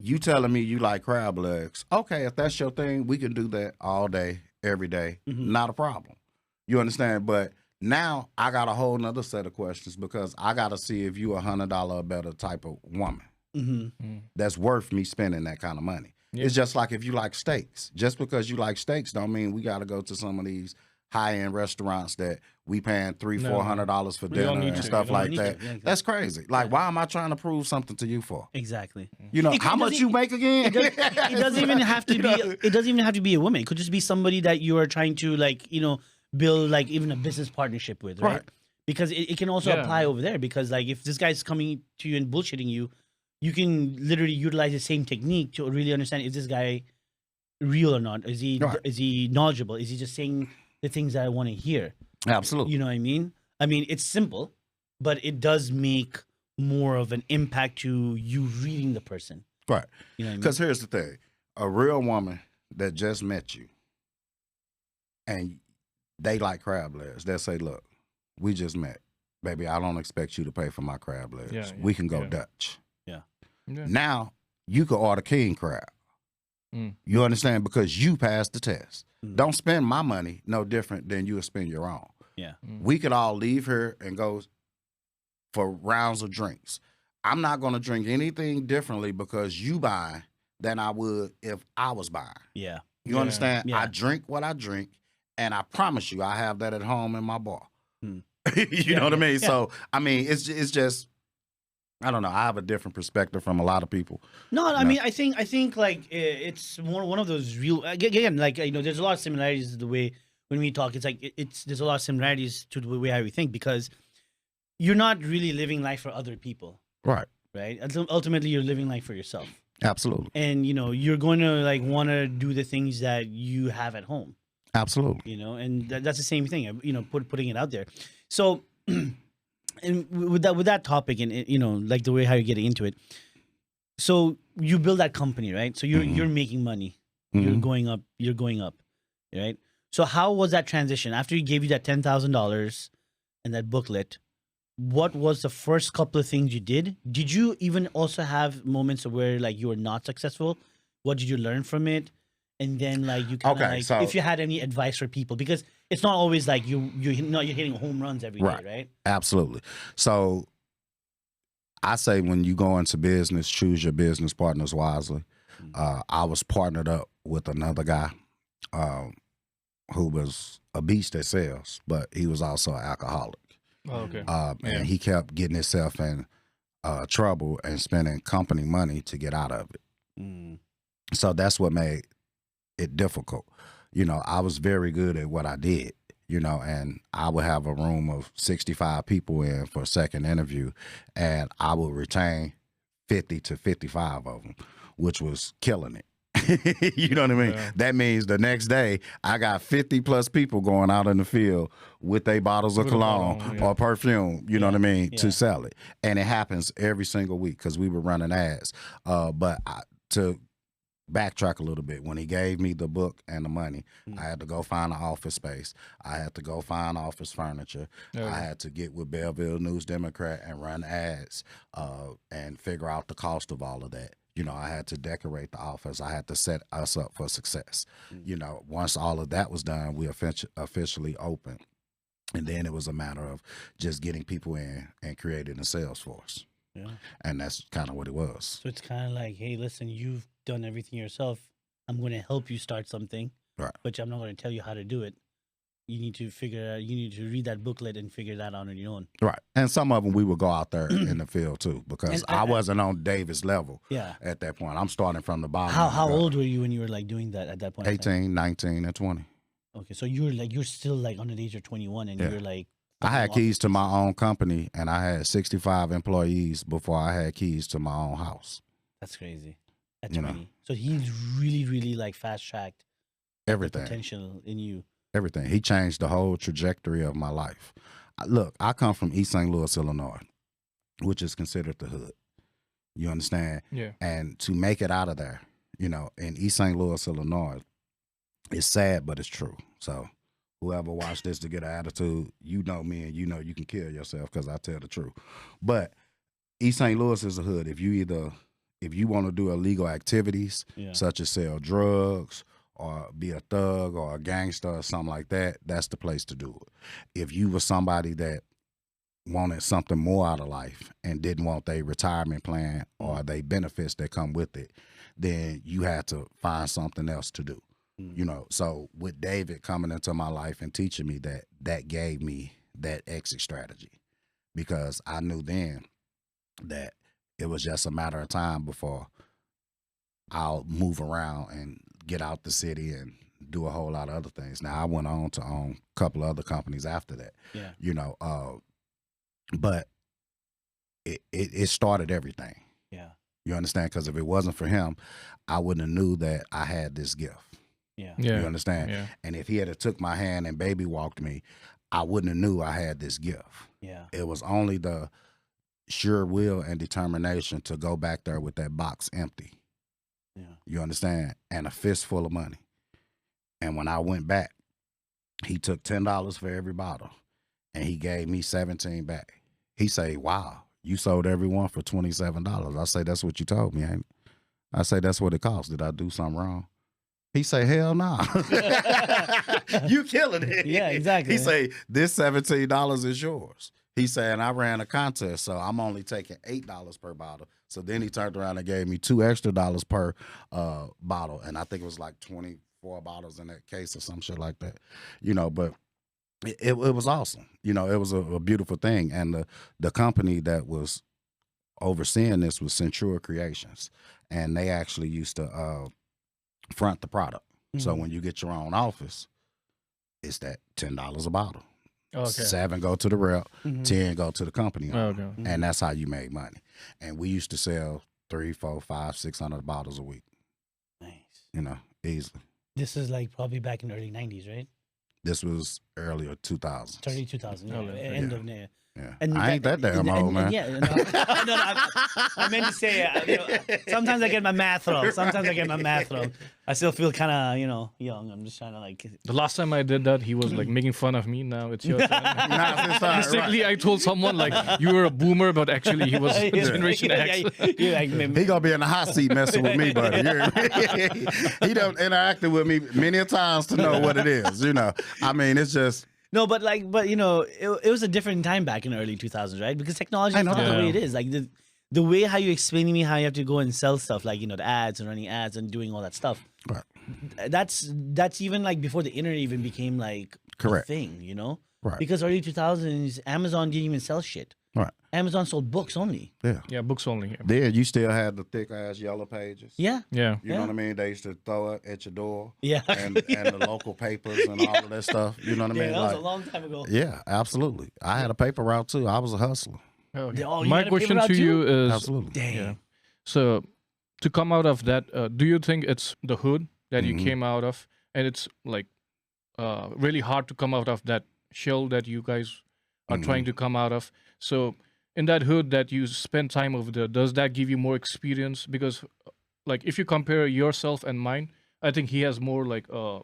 you telling me you like crab legs. Okay, if that's your thing, we can do that all day, every day. Not a problem. You understand? But now I got a whole nother set of questions, because I got to see if you $100 or better type of woman that's worth me spending that kind of money. Yeah. It's just like if you like steaks. Just because you like steaks don't mean we got to go to some of these high-end restaurants that we paying $300-$400 for We don't dinner need and to. stuff We don't like need that. to. Yeah, exactly. That's crazy. Like, why am I trying to prove something to you for? Exactly. You know, It how much doesn't- you make again? It doesn't even have to be. It doesn't even have to be a woman. It could just be somebody that you are trying to build like even a business partnership with, right? Right. Because it can also Yeah. apply over there. Because like if this guy's coming to you and bullshitting you, you can literally utilize the same technique to really understand, is this guy real or not? Is Right. he knowledgeable? Is he just saying the things that I want to hear? Absolutely. You know what I mean? I mean, it's simple, but it does make more of an impact to you reading the person. Right. You know what I mean? Because here's the thing. A real woman that just met you and they like crab legs, they'll say, look, we just met. Baby, I don't expect you to pay for my crab legs. Yeah, we can go yeah. Dutch. Yeah. Now, you could order king crab. Mm. You understand? Because you passed the test. Mm. Don't spend my money no different than you would spend your own. Yeah. Mm. We could all leave here and go for rounds of drinks. I'm not going to drink anything differently because you buy than I would if I was buying. Yeah. You Yeah. understand? Yeah. I drink what I drink, and I promise you, I have that at home in my bar. Hmm. You know what I mean? Yeah. So, I mean, it's just, I don't know. I have a different perspective from a lot of people. No, I No. mean, I think like it's one of those real, again, like, you know, there's a lot of similarities to the way when we talk. It's like there's a lot of similarities to the way how we think, because you're not really living life for other people, Right. right? Ultimately, you're living life for yourself, Absolutely. and you know, you're going to like want to do the things that you have at home. Absolutely. You know, and that's the same thing. You know, putting it out there. So, and with that topic, and you know, like the way how you're getting into it. So you build that company, right? So you're making money. You're Mhm. going up. You're going up, right? So how was that transition after he gave you that $10,000 and that booklet? What was the first couple of things you did? Did you even also have moments where like you were not successful? What did you learn from it? And then like you kind of Okay, like, so- if you had any advice for people, because it's not always like you're hitting home runs every day, Right. right? Absolutely. So I say when you go into business, choose your business partners wisely. I was partnered up with another guy who was a beast at sales, but he was also an alcoholic. Oh, okay. Yeah. And he kept getting himself in trouble and spending company money to get out of it. Mm. So that's what made it difficult. You know, I was very good at what I did, you know, and I would have a room of 65 people in for a second interview, and I would retain 50 to 55 of them, which was killing it. You know what I mean? Yeah. That means the next day I got 50 plus people going out in the field with their bottles of With a cologne bottle, yeah. or perfume, you know what I mean, Yeah. to sell it. And it happens every single week because we were running ads. But to backtrack a little bit, when he gave me the book and the money, I had to go find an office space. I had to go find office furniture. Yeah. I had to get with Belleville News Democrat and run ads and figure out the cost of all of that. You know, I had to decorate the office. I had to set us up for success. You know, once all of that was done, we officially opened. And then it was a matter of just getting people in and creating a sales force. Yeah. And that's kind of what it was. So it's kind of like, hey, listen, you've done everything yourself. I'm going to help you start something, Right. but I'm not going to tell you how to do it. You need to figure out, you need to read that booklet and figure that out on your own. Right. And some of them we would go out there in the field too, because And I wasn't on Davis level Yeah. at that point. I'm starting from the bottom. How old were you when you were like doing that at that point? in time? 18, 19, and 20. Okay, so you're still like under the age of 21, and Yeah. you're like. I had fucking keys to my own company, and I had 65 employees before I had keys to my own house. That's crazy. At You 20. know. So he's really like fast tracked the Everything. potential in you. Everything. He changed the whole trajectory of my life. Look, I come from East St. Louis, Illinois, which is considered the hood. You understand? Yeah. And to make it out of there, you know, in East St. Louis, Illinois, it's sad, but it's true. So whoever watched this to get an attitude, you know me and you know you can kill yourself because I tell the truth. But East St. Louis is a hood. If you want to do illegal activities, Yeah. such as sell drugs or be a thug or a gangster or something like that, that's the place to do it. If you were somebody that wanted something more out of life and didn't want their retirement plan or their benefits that come with it, then you had to find something else to do. You know, so with David coming into my life and teaching me that gave me that exit strategy, because I knew then that it was just a matter of time before I'll move around and get out the city and do a whole lot of other things. Now, I went on to own a couple of other companies after that, Yeah. you know, but it started everything. Yeah. You understand? Because if it wasn't for him, I wouldn't have knew that I had this gift. Yeah. Yeah. You understand? Yeah. And if he had took my hand and baby walked me, I wouldn't have knew I had this gift. Yeah. It was only the sure will and determination to go back there with that box empty. Yeah. You understand? And a fistful of money. And when I went back, he took $10 for every bottle and he gave me 17 back. He say, wow, you sold everyone for $27. I say, that's what you told me, ain't it? I say, that's what it cost. Did I do something wrong? He say, hell no. You killing it. Yeah, exactly. He say, this $17 is yours. He said, and I ran a contest, so I'm only taking $8 per bottle. So then he turned around and gave me $2 extra per bottle. And I think it was like 24 bottles in that case or some shit like that. You know, but it was awesome. You know, it was a beautiful thing. And the company that was overseeing this was Centura Creations. And they actually used to front the product. So when you get your own office, it's that $10 a bottle. Okay. 7 go to the rep, 10 go to the company owner. Okay. And that's how you made money. And we used to sell 3, 4, 5, 600 bottles a week. Nice. You know, easily. This is like probably back in the early 90s, right? This was earlier 2000s. Early 2000s. Yeah. Oh, yeah. End of yeah. Yeah. And I ain't that damn old, man. Yeah, no, I meant to say, you know, sometimes I get my math wrong. I still feel kind of, you know, young. I'm just trying to like. The last time I did that, he was like making fun of me. Now it's your turn. Nah, it's all right, Mistakenly, I told someone like you were a boomer, but actually he was Generation X. He gonna be in the hot seat messing with me, buddy. He done interacted with me many a times to know what it is. You know, I mean, it's just. No, but you know, it was a different time back in the early 2000s, right? Because technology is not the way it is. Like the way how you explain to me how you have to go and sell stuff, like, you know, the ads and running ads and doing all that stuff. Right. That's even like before the internet even became like Correct. a thing, you know? Right. Because early 2000s, Amazon didn't even sell shit. Right. Amazon sold books only. Yeah. Yeah, books only. Yeah. Then you still had the thick ass yellow pages. Yeah. Yeah. You know what I mean? They used to throw it at your door. Yeah. And the local papers and all of that stuff. You know what I mean? That was Like, a long time ago. yeah, absolutely. I had a paper route too. I was a hustler. Okay. Oh, you My had a question paper to route you is: Absolutely. Dang. Yeah. So, to come out of that, do you think it's the hood that you came out of, and it's like really hard to come out of that shell that you guys are trying to come out of? So, in that hood that you spend time over there, does that give you more experience? Because, like, if you compare yourself and mine, I think he has more like harder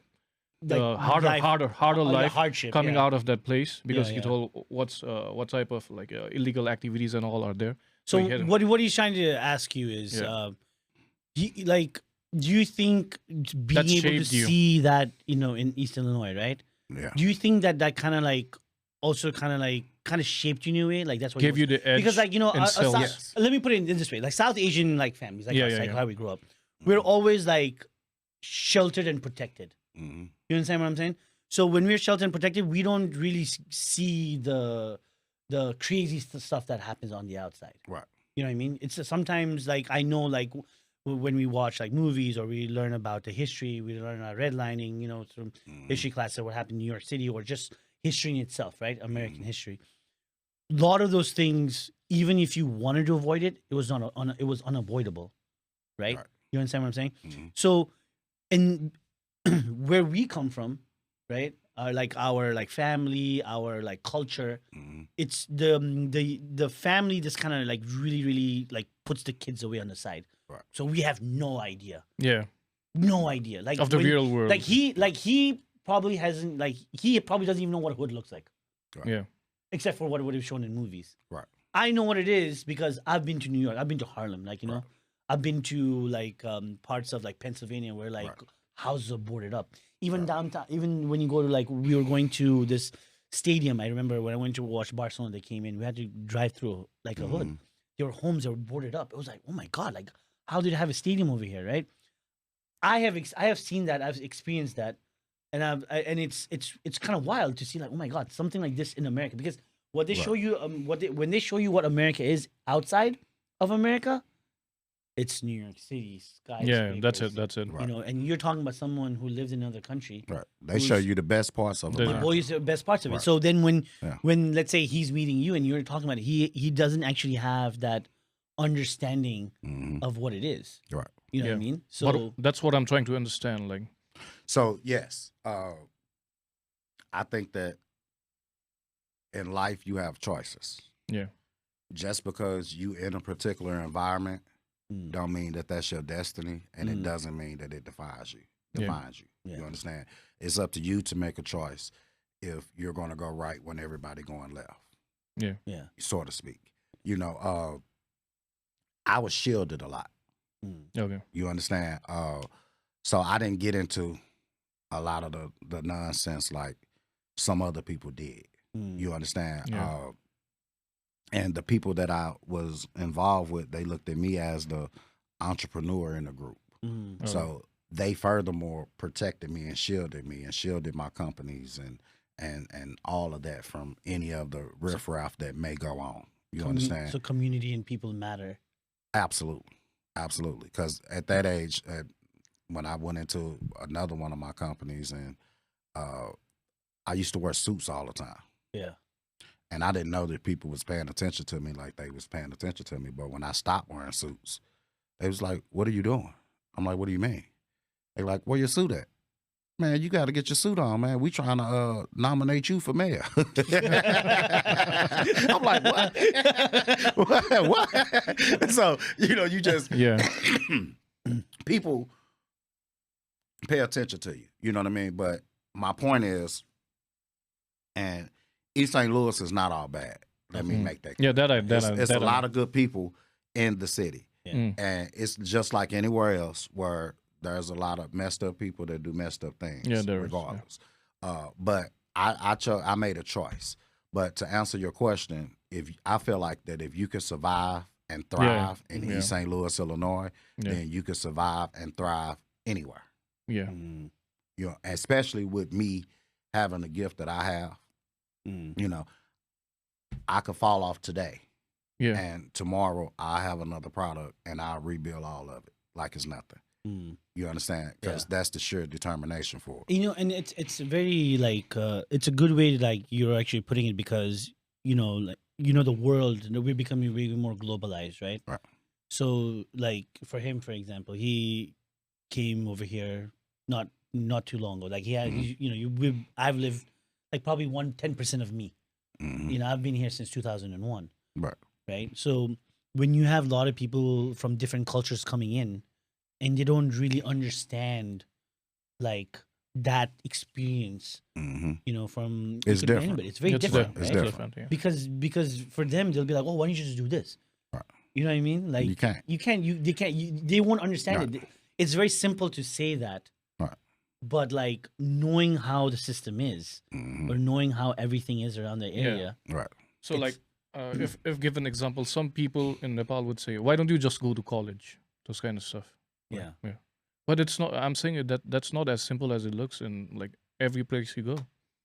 life hardship, coming yeah. out of that place because Yeah, he yeah. told what type of like illegal activities and all are there. So he had- what he's trying to ask you is, Yeah. do you think being That able to shaped you. see that, you know, in East Illinois, right? Yeah. Do you think that kind of like also kind of shaped you in a way? Like that's what gave you the edge because like, you know, in sales. Yes. let me put it in this way, like South Asian like families, like Yeah, us, yeah, like yeah. how we grew up, we're always like sheltered and protected. Mhm. You understand what I'm saying? So when we're sheltered and protected, we don't really see the crazy stuff that happens on the outside. Right. You know what I mean? It's sometimes like I know like when we watch like movies or we learn about the history, we learn about redlining, you know, from history class or what happened in New York City or just history in itself, right? American history. A lot of those things, even if you wanted to avoid it, it was not it was unavoidable, right? Right. You understand what I'm saying? Mhm. So, in where we come from, right? Like our like family, our like culture, Mhm. it's the family just kind of like really like puts the kids away on the side. Right. So we have no idea, Yeah, like of the real world. Like he probably hasn't like he probably doesn't even know what a hood looks like, Yeah, except for what is shown in movies. Right. I know what it is because I've been to New York. I've been to Harlem. Like, you know, Right. I've been to like parts of like Pennsylvania where like Right. houses are boarded up. Even downtown, even when you go to like, we were going to this stadium. I remember when I went to watch Barcelona, they came in. We had to drive through like a hood. There were homes that were boarded up. It was like, oh my God, like how did they have a stadium over here, right? I have seen that. I've experienced that, and it's kind of wild to see like, oh my God, something like this in America, because what they show you, when they show you what America is outside of America, it's New York City, yeah, that's skyscrapers, it. That's it. You know, and you're talking about someone who lived in another country. Right. They show Who's- you the best parts of The- America. The boys are the best parts of it. Right. So then Yeah. when let's say he's meeting you and you're talking about it, he doesn't actually have that understanding Mhm. of what it is. Right. You know what I Yeah. mean? So But that's what I'm trying to understand. Like, So yes, I think that in life you have choices. yeah, Just because you in a particular environment Mm. don't mean that that's your destiny, and it Mm. doesn't mean that it defines you. Yeah. Yeah. You understand? It's up to you to make a choice if you're going to go right when everybody going left, yeah, yeah. so to speak. You know, I was shielded a lot. Mm. okay, You understand? So I didn't get into a lot of the nonsense like some other people did. Mm. You understand? Yeah. And the people that I was involved with, they looked at me as the entrepreneur in the group. Mm. okay. So they furthermore protected me and shielded my companies and all of that from any of the riffraff that may go on. You understand? So community and people matter. Absolutely. Absolutely. Because at that age, when I went into another one of my companies, and I used to wear suits all the time. Yeah. And I didn't know that people was paying attention to me like they was paying attention to me. But when I stopped wearing suits, they was like, "What are you doing?" I'm like, "What do you mean?" They like, "Where your suit at?" "Man, you got to get your suit on, man. We trying to nominate you for mayor." I'm like, "What?" What? So, you just, Yeah, people pay attention to you. You know what I mean? But my point is, and East St. Louis is not all bad. Let me make that clear. yeah. It's a lot of good people in the city. Yeah. Mm. And it's just like anywhere else where there's a lot of messed up people that do messed up things. Yeah, there is, regardless. But I made a choice. But to answer your question, I feel like that if you can survive and thrive in Yeah. East St. Louis, Illinois, Yeah. then you can survive and thrive anywhere. Yeah, Mm. Especially with me having the gift that I have. Mm. I could fall off today, yeah, and tomorrow I have another product, and I'll rebuild all of it like it's nothing. Mm. You understand? Because that's the sheer determination for it. And it's very like it's a good way to like you're actually putting it because the world we're becoming way more globalized, right? Right. So like for him, for example, he came over here not too long ago. Like he had, I've lived like probably 10% of me. Mhm. I've been here since 2001. Right. Right. So when you have a lot of people from different cultures coming in, and they don't really understand like that experience, Mhm. from It's it could be different. anybody. It's very it's different, It's right? different. Yeah. Because for them they'll be like, oh, why don't you just do this? Right. You know what I mean? Like You can't. they won't understand Right. it. It's very simple to say that, Right. but like knowing how the system is Mhm. or knowing how everything is around the area. Right. So It's- like, if given example, some people in Nepal would say, "Why don't you just go to college?" Those kind of stuff. Yeah. Yeah. But it's not. I'm saying that's not as simple as it looks in like every place you go.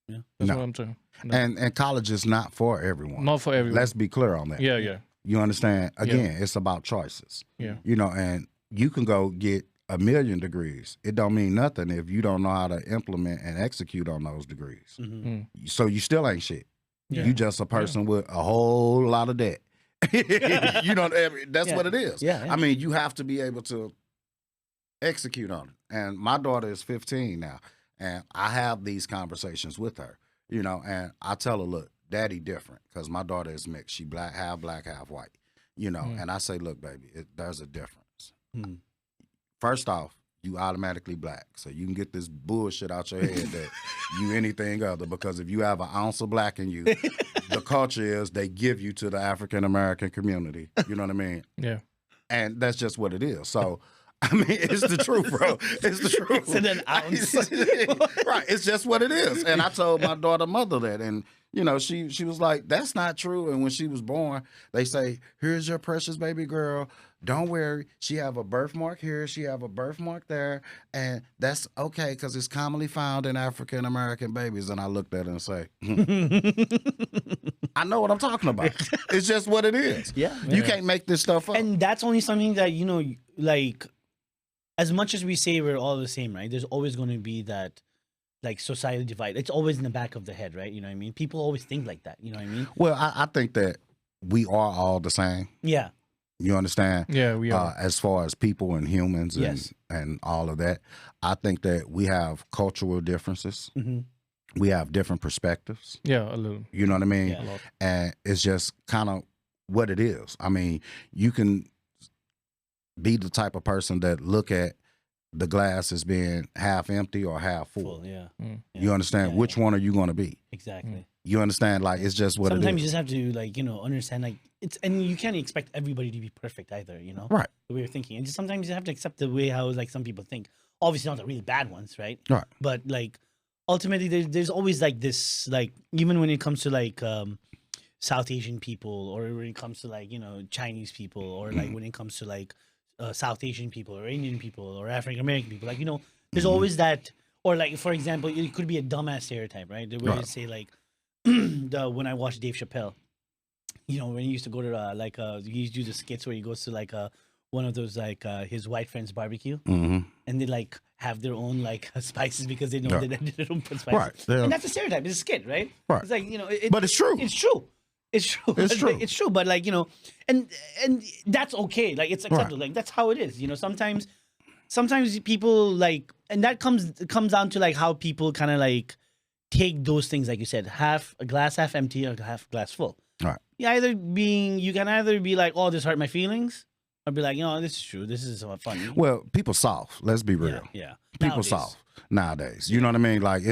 Yeah. That's No. what I'm saying. No. And college is not for everyone. Not for everyone. Let's be clear on that. Yeah, yeah, You understand? Again, it's about choices. yeah, And you can go get 1,000,000 degrees. It don't mean nothing if you don't know how to implement and execute on those degrees. Mhm. So you still ain't shit. Yeah. You just a person with a whole lot of debt. That's Yeah. what it is. Yeah. I mean, you have to be able to execute on it. And my daughter is 15 now, and I have these conversations with her, and I tell her, look, daddy different, because my daughter is mixed. She half black, half white, and I say, look, baby, there's a difference. Mm. First off, you automatically black. So you can get this bullshit out your head that you anything other, because if you have an ounce of black in you, the culture is they give you to the African-American community. You know what I mean? yeah. And that's just what it is. So, I mean, it's the truth, bro. It's the truth. So then ounce. Right. It's just what it is. And I told my daughter mother that. And, she was like, that's not true. And when she was born, they say, here's your precious baby girl. Don't worry. She have a birthmark here. She have a birthmark there. And that's okay because it's commonly found in African-American babies. And I looked at her and say, I know what I'm talking about. It's just what it is. Yeah. You can't make this stuff up. And that's only something that, like, as much as we say we're all the same, right? There's always going to be that, like, society divide. It's always in the back of the head, right? You know what I mean? People always think like that. You know what I mean? Well, I think that we are all the same. Yeah. You understand? Yeah, we are. As far as people and humans and, Yes. and all of that, I think that we have cultural differences. Mm-hmm. We have different perspectives. Yeah, a little. You know what I mean? Yeah. A lot. And it's just kind of what it is. I mean, you can be the type of person that look at the glass as being half empty or half full. Full, yeah. Mm. You understand? Yeah, Which one are you going to be? Exactly. You understand? Like, it's just what Sometimes it you is. just have to like, understand like it's, and you can't expect everybody to be perfect either, Right. the way you're thinking. And just sometimes you have to accept the way how like some people think. Obviously not the really bad ones, right? Right. But like ultimately there's always like this, like even when it comes to like South Asian people, or when it comes to like, Chinese people, or like when it comes to like South Asian people or Indian people or African American people, like, there's always that, or like, for example, it could be a dumbass stereotype, right? The way you Right. say like, when I watched Dave Chappelle, when he used to go to he used to do the skits where he goes to like one of those like his white friends barbecue, Mm-hmm. and they like have their own like spices because they know Right. that they don't put spices. Right. Yeah. And that's a stereotype. It's a skit, right? Right. It's like But it's true. It's true. It's true. It's But, true. It's true. But like and that's okay. Like it's acceptable. Like that's how it is. Sometimes people like, and that comes down to like how people kind of like take those things, like you said, half a glass half empty or half glass full. Right. You can either be like, oh, this hurt my feelings, or be like, this is true. This is funny. Well, people soft. Let's be real. Yeah. People Nowadays. soft nowadays. You know what I mean? Like,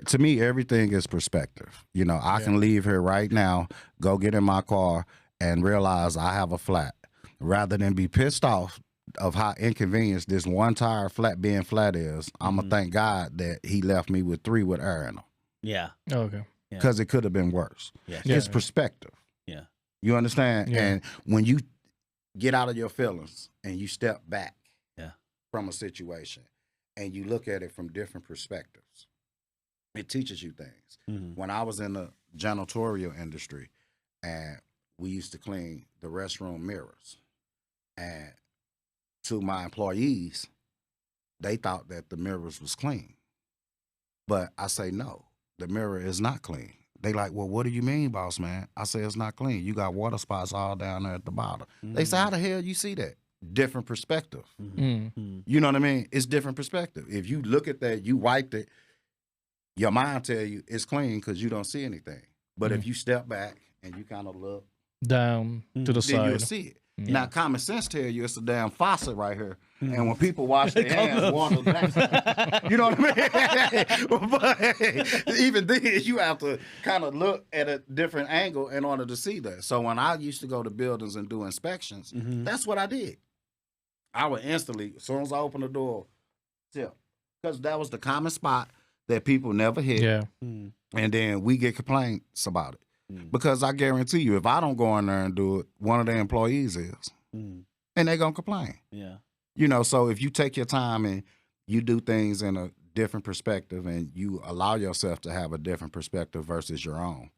to me, everything is perspective. I can leave here right now, go get in my car, and realize I have a flat, rather than be pissed off of how inconvenienced this one tire being flat is. I'm gonna thank God that he left me with 3 with air in them, Yeah. Oh, okay. because it could have been worse. Yeah. Yeah. It's perspective. Yeah. You understand? Yeah. And when you get out of your feelings and you step back Yeah. from a situation and you look at it from different perspectives, it teaches you things. Mhm. When I was in the janitorial industry, and we used to clean the restroom mirrors, and to my employees, they thought that the mirrors was clean. But I say, no, the mirror is not clean. They like, well, what do you mean, boss man? I say, it's not clean. You got water spots all down there at the bottom. They say, how the hell you see that? Different perspective. Mm. You know what I mean? It's different perspective. If you look at that, you wiped it, your mind tell you it's clean because you don't see anything. But if you step back and you kind of look, Down to the then you'll side. see it. Now, common sense tell you it's a damn faucet right here. And when people wash their hands, water's back. You know what I mean? But even then, you have to kind of look at a different angle in order to see that. So when I used to go to buildings and do inspections, that's what I did. I would instantly, as soon as I opened the door, tip. Because that was the common spot that people never hit. Yeah. And then we get complaints about it. Because I guarantee you, if I don't go in there and do it, one of the employees is. And they're going to complain. Yeah. So if you take your time and you do things in a different perspective and you allow yourself to have a different perspective versus your own,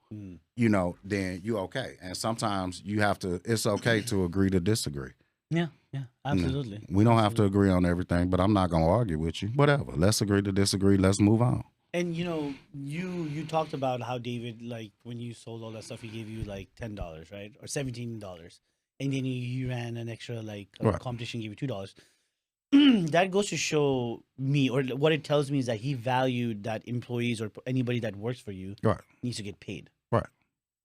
then you're okay. And sometimes it's okay to agree to disagree. Yeah. Yeah. Absolutely. We don't have to agree on everything, but I'm not going to argue with you. Whatever. Let's agree to disagree. Let's move on. And you talked about how David, like when you sold all that stuff, he gave you like $10, right, or $17, and then you ran an extra like Right. competition, gave you $2. That goes to show me, or what it tells me is that he valued that employees or anybody that works for you Right. needs to get paid. Right.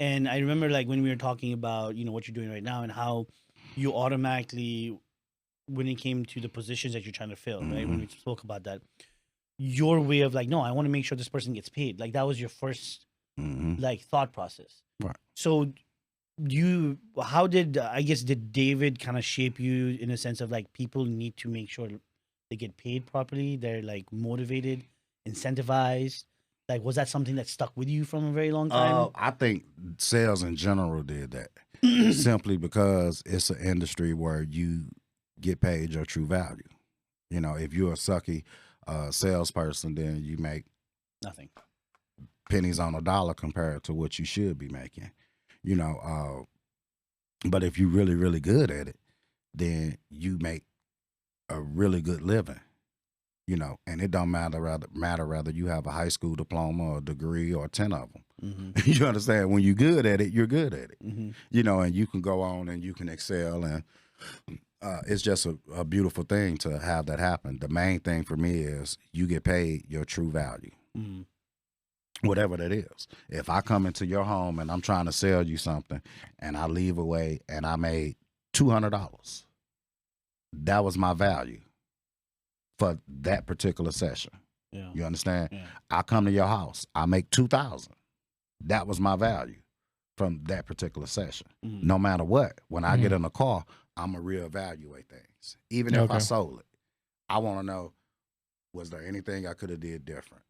And I remember like when we were talking about what you're doing right now and how you automatically, when it came to the positions that you're trying to fill, right? When we spoke about that, your way of like, no, I want to make sure this person gets paid. Like that was your first like thought process. Right. So did David kind of shape you in a sense of like people need to make sure they get paid properly? They're like motivated, incentivized. Like, was that something that stuck with you from a very long time? I think sales in general did that simply because it's an industry where you get paid your true value. If you're a sucky salesperson, then you make Nothing. pennies on a dollar compared to what you should be making. But if you're really, really good at it, then you make a really good living. you know, and it don't matter whether you have a high school diploma or a degree or 10 of them. Mm-hmm. You understand? When you're good at it, you're good at it. Mm-hmm. You know, and you can go on and you can excel, and it's just a beautiful thing to have that happen. The main thing for me is you get paid your true value. Mm-hmm. Whatever that is. If I come into your home and I'm trying to sell you something and I leave away and I made $200, that was my value for that particular session. Yeah. You understand? Yeah. I come to your house, I make $2,000. That was my value from that particular session. Mm-hmm. No matter what, when I get in the car, I'm going to reevaluate things. Even if I sold it, I want to know, was there anything I could have did different?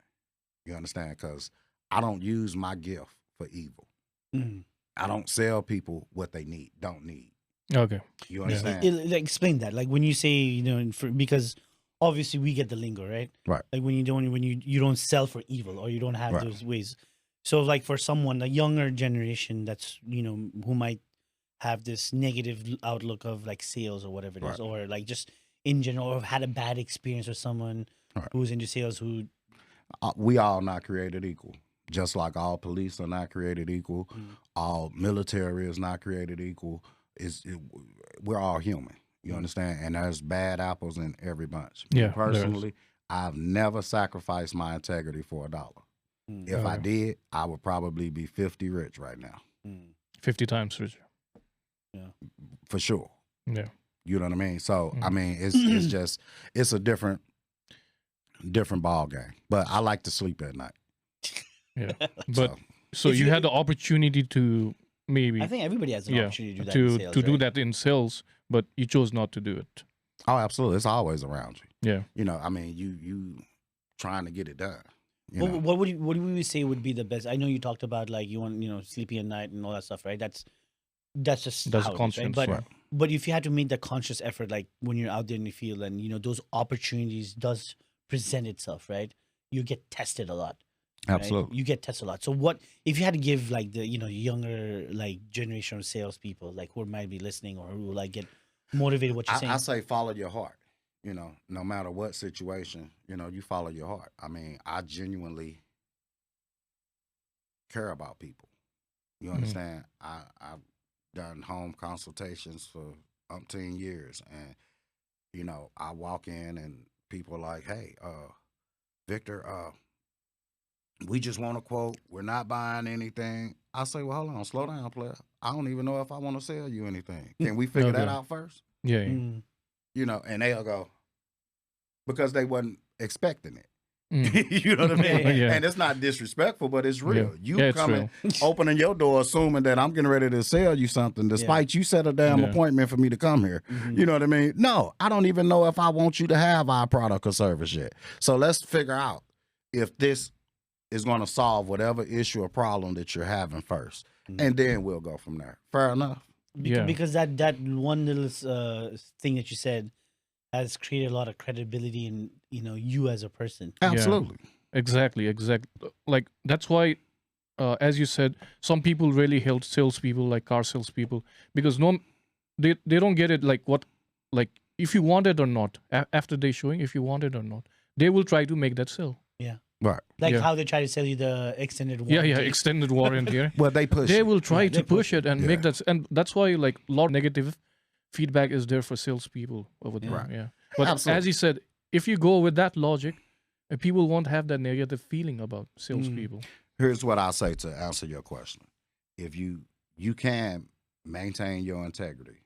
You understand? Because I don't use my gift for evil. Mm-hmm. I don't sell people what they don't need. Okay. You understand? Like, explain that. Like when you say, you know, because obviously we get the lingo, right? Right. Like when you don't sell for evil, or you don't have Right. those ways. So like for someone, a younger generation that's, you know, who might have this negative outlook of like sales or whatever it is, Right. or like just in general, or have had a bad experience with someone Right. who's into sales who. We all not created equal. Just like all police are not created equal, all military is not created equal. We're all human. You understand? And there's bad apples in every bunch. Yeah, Personally, I've never sacrificed my integrity for $1. If I did, I would probably be 50 rich right now. 50 times richer. Yeah. For sure. Yeah. You know what I mean? So I mean, it's just it's a different ball game. But I like to sleep at night. Yeah. But so you had the opportunity to maybe I think everybody has an opportunity to do that. to in sales, do right? that in sales, but you chose not to do it. Oh, absolutely. It's always around you. Yeah. You know, I mean, you trying to get it done. You What, know? what would you say would be the best? I know you talked about like you want, you know, sleeping at night and all that stuff, right? That's just That's how it is, conscience, right? right. But if you had to make the conscious effort, like when you're out there in the field and you know those opportunities does present itself, right? You get tested a lot. Right? Absolutely. You get tested a lot. So what if you had to give like the, you know, younger like generation of salespeople, like who might be listening or who like get motivated what you're saying? I say follow your heart. You know, no matter what situation, you know, you follow your heart. I mean, I genuinely care about people. You understand? I've done home consultations for umpteen years, and you know, I walk in and people are like, "Hey, Victor, we just want a quote. We're not buying anything." I say, "Well, hold on, slow down, player. I don't even know if I want to sell you anything. Can we figure that Okay. out first?" Yeah. Yeah. Mm. You know, and they'll go because they wasn't expecting it. Mm. You know what I mean? Yeah. And it's not disrespectful, but it's real. Yeah. You Yeah, it's coming, real. opening your door, assuming that I'm getting ready to sell you something, despite you set a damn Yeah. appointment for me to come here. Mhm. You know what I mean? No, I don't even know if I want you to have our product or service yet. So let's figure out if this is going to solve whatever issue or problem that you're having first, and then we'll go from there. Fair enough. Yeah. Because that one little thing that you said has created a lot of credibility in, you know, you as a person. Absolutely. Exactly. Like that's why, as you said, some people really hate salespeople, like car salespeople, because they don't get it. Like if you want it or not, after they showing, if you want it or not, they will try to make that sell. Yeah. Right. Like Yeah. how they try to sell you the extended warranty. Yeah. Extended warranty. Well, they push. They it. will try to they push it and make Yeah. that, and that's why like a lot of negative feedback is there for salespeople over there. Right. Yeah, but Absolutely. as you said, if you go with that logic, people won't have that negative feeling about salespeople. Here's what I'll say to answer your question. If you can maintain your integrity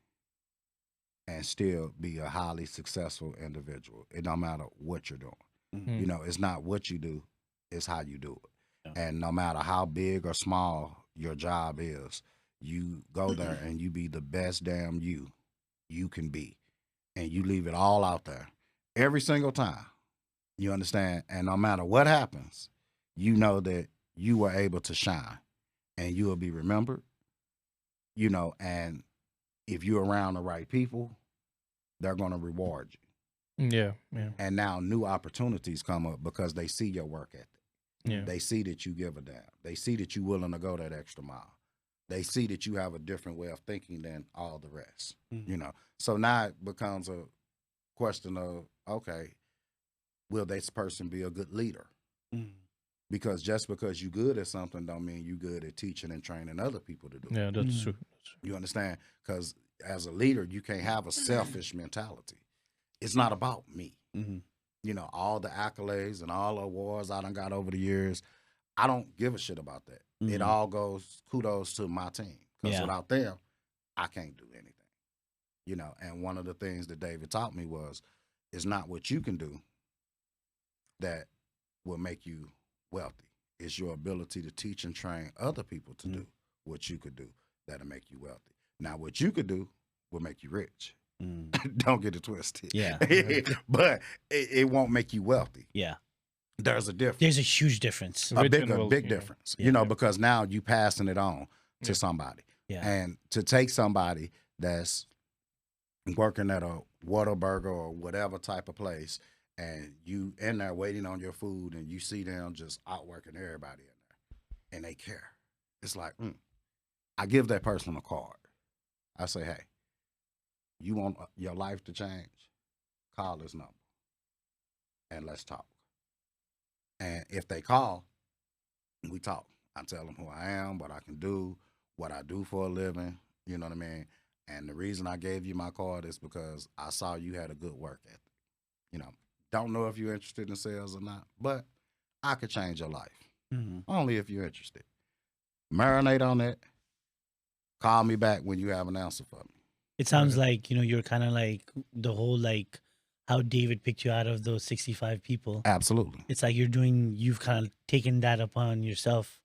and still be a highly successful individual, it don't matter what you're doing. Mm. You know, it's not what you do, it's how you do it. Yeah. And no matter how big or small your job is, you go there and you be the best damn you can be. And you leave it all out there every single time. You understand? And no matter what happens, you know that you were able to shine and you will be remembered, you know, and if you're around the right people, they're going to reward you. Yeah. And now new opportunities come up because they see your work ethic. Yeah. They see that you give a damn. They see that you're willing to go that extra mile. They see that you have a different way of thinking than all the rest, you know. So now it becomes a question of, okay, will this person be a good leader? Mm. Because just because you good at something don't mean you good at teaching and training other people to do it. Yeah, that's Mm. true. That's true. You understand? Because as a leader, you can't have a selfish mentality. It's not about me. Mhm. You know, all the accolades and all the awards I done got over the years, I don't give a shit about that. It Mhm. all goes kudos to my team. Because Yeah. without them, I can't do anything. You know, and one of the things that David taught me was, it's not what you can do that will make you wealthy. It's your ability to teach and train other people to do what you could do that'll make you wealthy. Now, what you could do will make you rich. Mm. Don't get it twisted. Yeah. But it won't make you wealthy. Yeah. There's a difference. There's a huge difference. A Rich big, and wealthy, big yeah. difference. Yeah. You know, because now you passing it on to Yeah. somebody. Yeah. And to take somebody that's working at a Whataburger or whatever type of place, and you in there waiting on your food, and you see them just outworking everybody in there, and they care. It's like, I give that person a card. I say, hey, you want your life to change? Call this number, and let's talk. And if they call, we talk. I tell them who I am, what I can do, what I do for a living. You know what I mean? And the reason I gave you my card is because I saw you had a good work ethic. You know, don't know if you're interested in sales or not, but I could change your life. Mhm. Only if you're interested. Marinate on that. Call me back when you have an answer for me. It sounds like, you're kind of like the whole, like, how David picked you out of those 65 people. Absolutely. It's like you've kind of taken that upon yourself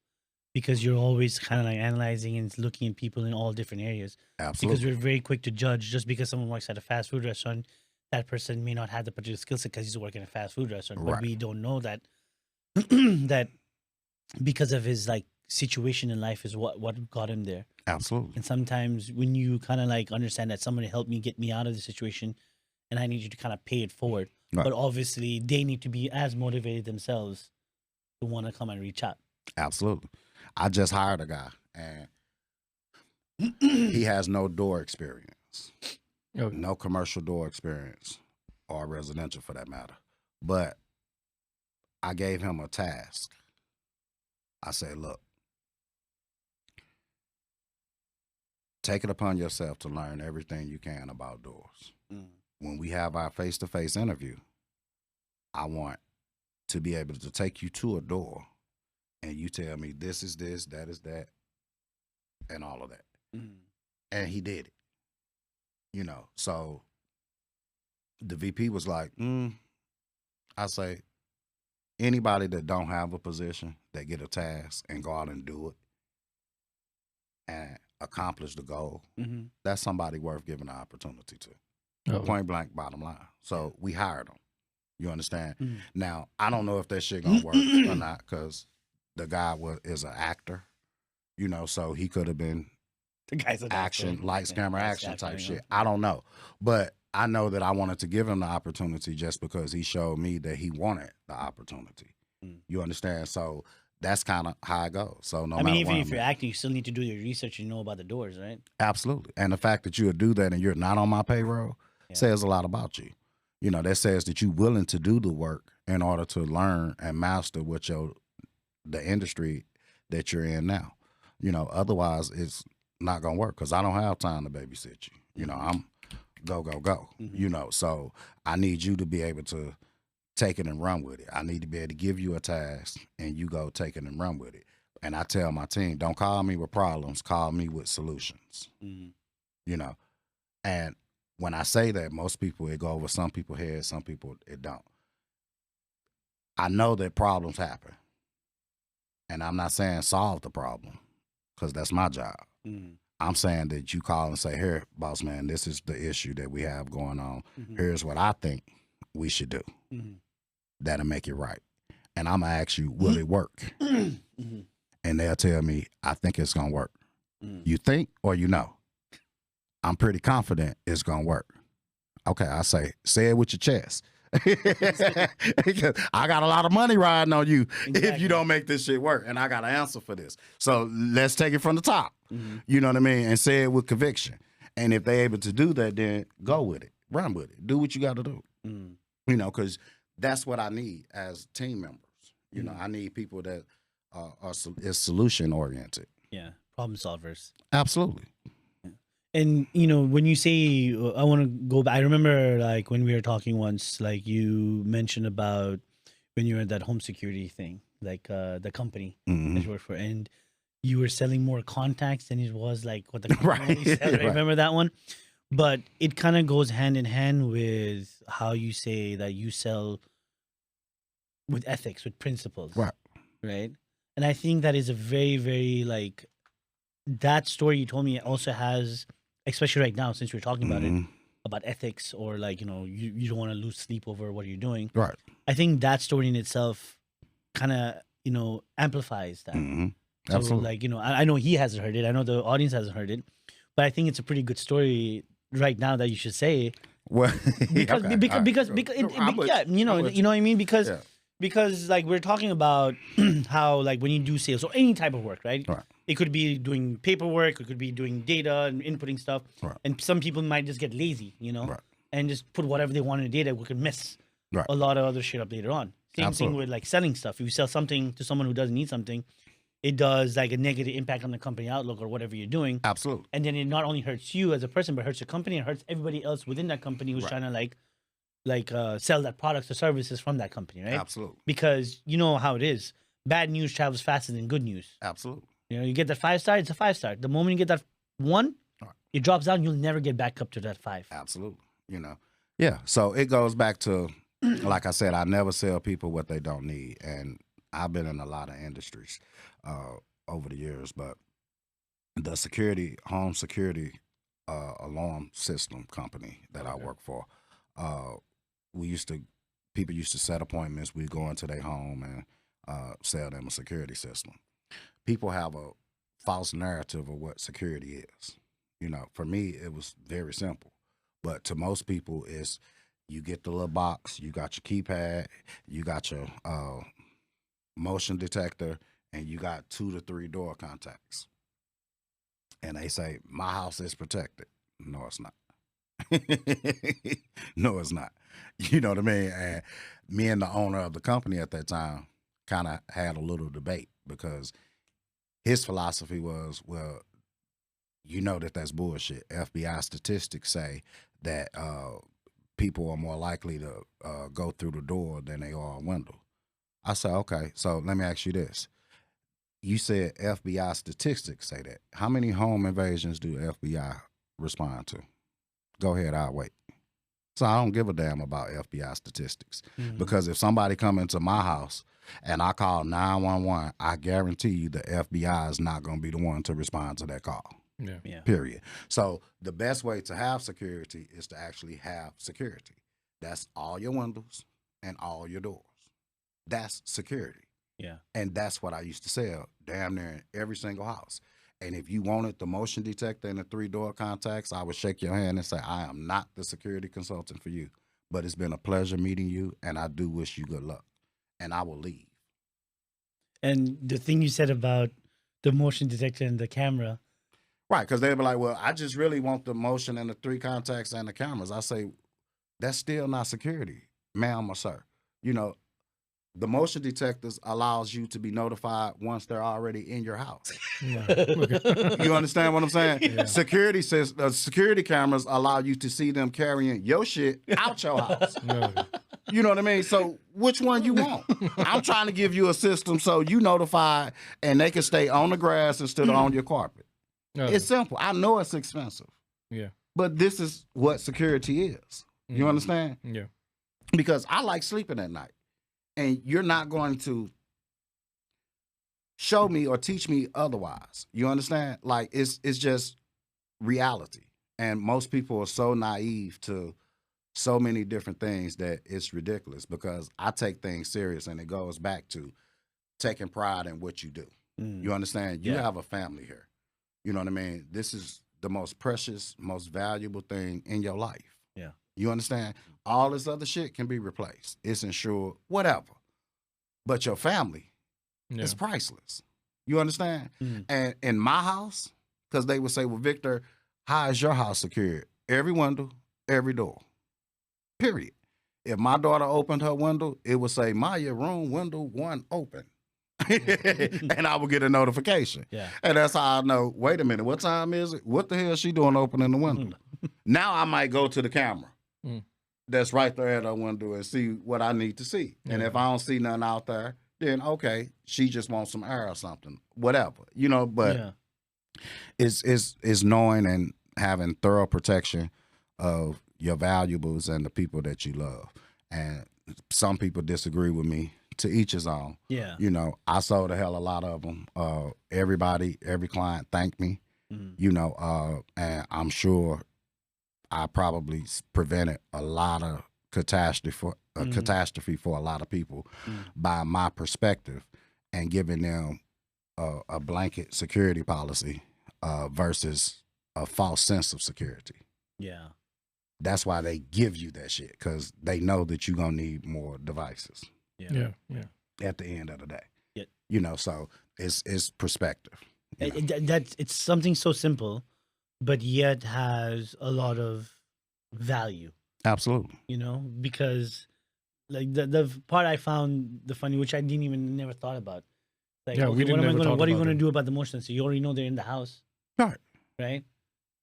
because you're always kind of like analyzing and looking at people in all different areas. Absolutely. Because we're very quick to judge just because someone works at a fast food restaurant, that person may not have the particular skill set because he's working at a fast food restaurant. But Right. we don't know that that because of his like situation in life is what got him there. Absolutely. And sometimes when you kind of like understand that somebody helped me get me out of the situation and I need you to kind of pay it forward. Right. But obviously they need to be as motivated themselves to want to come and reach out. Absolutely. I just hired a guy, and he has no door experience, Okay. no commercial door experience, or residential for that matter. But I gave him a task. I said, look, take it upon yourself to learn everything you can about doors. When we have our face-to-face interview, I want to be able to take you to a door and you tell me this is this, that is that, and all of that. And he did it. You know, so the VP was like, I say, anybody that don't have a position, that get a task and go out and do it and accomplish the goal, that's somebody worth giving an opportunity to. Okay. Point blank, bottom line. So we hired him. You understand? Now, I don't know if that shit gonna work or not, because the guy is an actor, you know, so he could have been The guy's an action, actor. lights, Yeah, camera, lights, action camera, type yeah. shit. I don't know. But I know that I wanted to give him the opportunity just because he showed me that he wanted the opportunity. You understand? So that's kind of how I go. So no I matter mean, even what if I'm you're at. acting, you still need to do your research and know about the doors, right? Absolutely. And the fact that you would do that and you're not on my payroll says a lot about you. You know, that says that you're willing to do the work in order to learn and master what the industry that you're in now. You know, otherwise it's not going to work because I don't have time to babysit you. You know, I'm go. You know, so I need you to be able to take it and run with it. I need to be able to give you a task and you go take it and run with it. And I tell my team, don't call me with problems, call me with solutions. You know, and when I say that, most people, it go over some people's heads, some people, it don't. I know that problems happen. And I'm not saying solve the problem, because that's my job. I'm saying that you call and say, here, boss man, this is the issue that we have going on. Here's what I think we should do. That'll make it right. And I'm going to ask you, will it work? And they'll tell me, I think it's going to work. You think or you know? I'm pretty confident it's going to work. Okay, I say it with your chest. I got a lot of money riding on you if you don't make this shit work. And I got an answer for this. So let's take it from the top. You know what I mean? And say it with conviction. And if they're able to do that, then go with it. Run with it. Do what you got to do. You know, because that's what I need as team members. You know, I need people that is solution oriented. Yeah, problem solvers. Absolutely. And when you say I want to go back, I remember like when we were talking once, like you mentioned about when you were at that home security thing, like the company that you worked for, and you were selling more contacts than it was like what the company Right. said. Right? Right. Remember that one? But it kind of goes hand in hand with how you say that you sell with ethics, with principles, Right. right? And I think that is a very, very like that story you told me also has, especially right now since we're talking about it, about ethics or like you don't want to lose sleep over what you're doing. Right. I think that story in itself kind of amplifies that. So Absolutely. like I know he hasn't heard it. I know the audience hasn't heard it, but I think it's a pretty good story right now that you should say Well, because okay, because all right. because, Go. because it, I'm with yeah you. I'm with you know what I mean because Yeah. because like we're talking about how like when you do sales or any type of work, right? Right. It could be doing paperwork, it could be doing data and inputting stuff, Right. and some people might just get lazy, Right. and just put whatever they want in the data. We could miss Right. a lot of other shit up later on. Same Absolutely. thing with like selling stuff. If you sell something to someone who doesn't need something, it does like a negative impact on the company outlook or whatever you're doing. Absolutely. And then it not only hurts you as a person, but hurts the company and hurts everybody else within that company who's Right. trying to sell that products or services from that company, right? Absolutely. Because you know how it is. Bad news travels faster than good news. Absolutely. You get that 5-star, it's a 5-star. The moment you get that 1, Right. it drops down. You'll never get back up to that 5. Absolutely. Yeah. So it goes back to, like I said, I never sell people what they don't need, and I've been in a lot of industries over the years, but the home security alarm system company that I work for, people used to set appointments. We go into their home and sell them a security system. People have a false narrative of what security is. For me, it was very simple. But to most people, it's you get the little box, you got your keypad, you got your motion detector, and you got 2 to 3 door contacts. And they say, my house is protected. No, it's not. No, it's not. You know what I mean? And me and the owner of the company at that time kind of had a little debate because his philosophy was, well, that's bullshit. FBI statistics say that people are more likely to go through the door than they are a window. I said, okay, so let me ask you this. You said FBI statistics say that. How many home invasions do FBI respond to? Go ahead, I'll wait. So I don't give a damn about FBI statistics because if somebody come into my house and I call 911, I guarantee you the FBI is not going to be the one to respond to that call. Yeah. Period. So the best way to have security is to actually have security. That's all your windows and all your doors. That's security. Yeah. And that's what I used to sell damn near in every single house. And if you wanted the motion detector and the 3 door contacts, I would shake your hand and say, I am not the security consultant for you, but it's been a pleasure meeting you, and I do wish you good luck. And I will leave. And the thing you said about the motion detector and the camera. Right, because they'll be like, well, I just really want the motion and the 3 contacts and the cameras. I say, that's still not security, ma'am or sir. The motion detectors allows you to be notified once they're already in your house. You understand what I'm saying? Yeah. Security says security cameras allow you to see them carrying your shit out your house. No. You know what I mean? So which one you want? I'm trying to give you a system so you notified and they can stay on the grass instead of on your carpet. No. It's simple. I know it's expensive, Yeah. but this is what security is. You understand? Yeah. Because I like sleeping at night. And you're not going to show me or teach me otherwise. You understand? Like it's just reality. And most people are so naive to so many different things that it's ridiculous because I take things serious and it goes back to taking pride in what you do. You understand? You have a family here. You know what I mean? This is the most precious, most valuable thing in your life. Yeah. You understand? All this other shit can be replaced. It's insured, whatever. But your family is priceless. You understand? And in my house, because they would say, well, Victor, how is your house secured? Every window, every door. Period. if my daughter opened her window, it would say, Maya, room window 1 open. And I would get a notification. Yeah. And that's how I know, wait a minute, what time is it? What the hell is she doing opening the window? Now I might go to the camera that's right there at her window and see what I need to see. And if I don't see nothing out there, then okay, she just wants some air or something, whatever, you know. But it's knowing and having thorough protection of your valuables and the people that you love. And some people disagree with me. To each his own. Yeah. You know, I sold a hell of a lot of them. Every client thanked me. You know, and I'm sure I probably prevented a lot of catastrophe for a lot of people by my perspective and giving them a blanket security policy versus a false sense of security. Yeah. That's why they give you that shit, because they know that you're gonna need more devices. Yeah. At the end of the day. Yeah. You know, so it's perspective. You know? It's something so simple, but yet has a lot of value. Absolutely. You know, because like the part I found the funny, which I didn't even never thought about. Like, Yeah, okay, we didn't what never are you thought gonna about do about the motion sensor? You already know they're in the house, Right. right?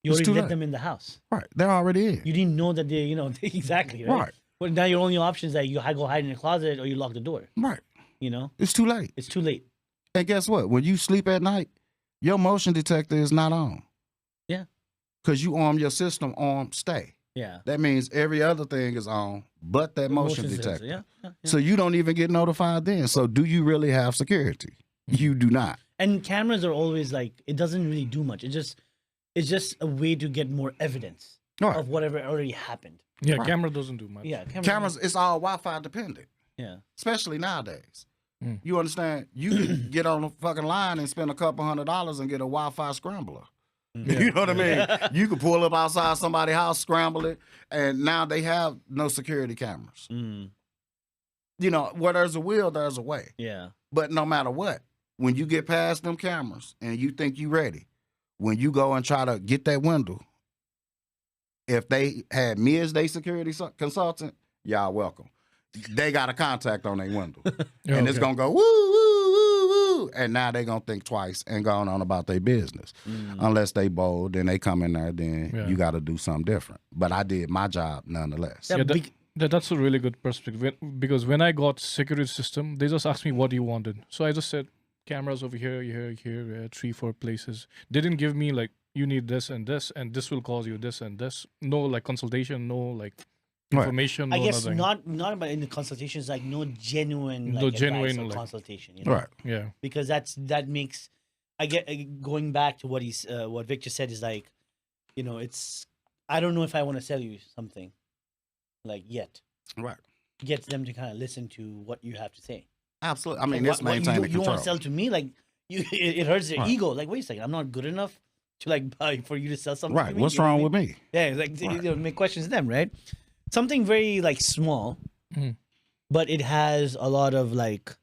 You It's already too let late. them in the house. Right. They're already in. You didn't know that they, you know, exactly, right? Right. Well, now your only option is that you go hide in the closet or you lock the door. Right. You know, It's too late. it's too late. And guess what? When you sleep at night, your motion detector is not on. Yeah. Because you arm your system stay. Yeah. That means every other thing is on but that The motion sensor, detector. yeah. So you don't even get notified then. So do you really have security? You do not. And cameras are always like, it doesn't really do much. It's just a way to get more evidence Right. of whatever already happened. Yeah, Right. camera doesn't do much. Yeah. Cameras, it's all Wi-Fi dependent, Yeah. especially nowadays. Mm. You understand? You can get on a fucking line and spend a couple $100 and get a Wi-Fi scrambler. You know what I mean? You can pull up outside somebody's house, scramble it, and now they have no security cameras. Mm. You know, where there's a will, there's a way. Yeah. But no matter what, when you get past them cameras and you think you ready, when you go and try to get that window, if they had me as their security consultant, y'all welcome. They got a contact on their window. Yeah, And it's okay. going to go, woo, woo, woo, woo. And now they're going to think twice and go on about their business. Unless they bold, then they come in there, then you got to do something different. But I did my job nonetheless. Yeah, Yeah, that's a really good perspective. Because when I got security system, they just asked me what you wanted. So I just said, cameras over here, 3-4 places. They didn't give me like, you need this, and this will cause you this and this. No like consultation, no like information. I no guess nothing. not about in the consultations, like no genuine like No advice genuine, or like- consultation. You know? Right. Yeah. Because that makes going back to what Victor said is like, you know, it's I don't know if I want to sell you something like yet. Right. Get them to kind of listen to what you have to say. Absolutely. I mean, Like, it's what maintaining you want control. to sell to me, like it hurts their Right. ego. Like, wait a second, I'm not good enough to like buy for you to sell something. Right. To me? What's You know what I wrong mean? with me? Yeah, it's like Right. you know, make questions them, right? Something very like small, Mhm. but it has a lot of like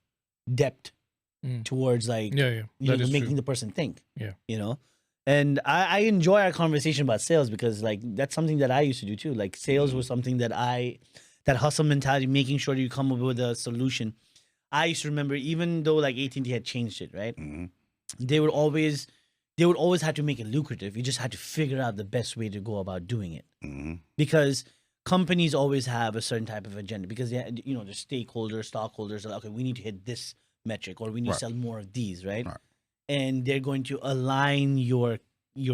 depth Mm. towards like Yeah. you That know, is making true. the person think. Yeah. You know? And I enjoy our conversation about sales because like that's something that I used to do too. Like sales was something that that hustle mentality, making sure you come up with a solution. I used to remember, even though like AT&T had changed it, right? Mhm. They would always have to make it lucrative. You just had to figure out the best way to go about doing it. Mhm. Because companies always have a certain type of agenda because they, you know, the stakeholders, stockholders are like, okay, we need to hit this metric or we need Right. to sell more of these, right? Right. And they're going to align your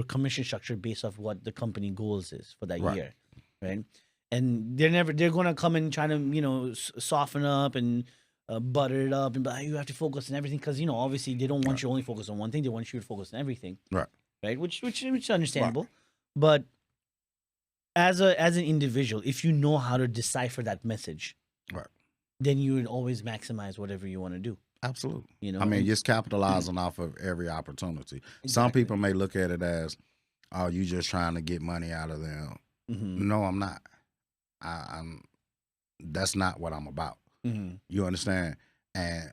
commission structure based off what the company goals is for that Right. year, right? And they're going to come and try to, you know, soften up and butter it up and be like, you have to focus on everything because, you know, obviously they don't want you to only focus on one thing. They want you to focus on everything. Right. Right. Which is understandable. But as an individual, if you know how to decipher that message, Right. then you would always maximize whatever you want to do. Absolutely. You know, I mean, and- just capitalizing off of every opportunity. Some Exactly. people may look at it as, oh, you just trying to get money out of them. Mhm. No, I'm not. I'm. That's not what I'm about. Mhm. You understand? And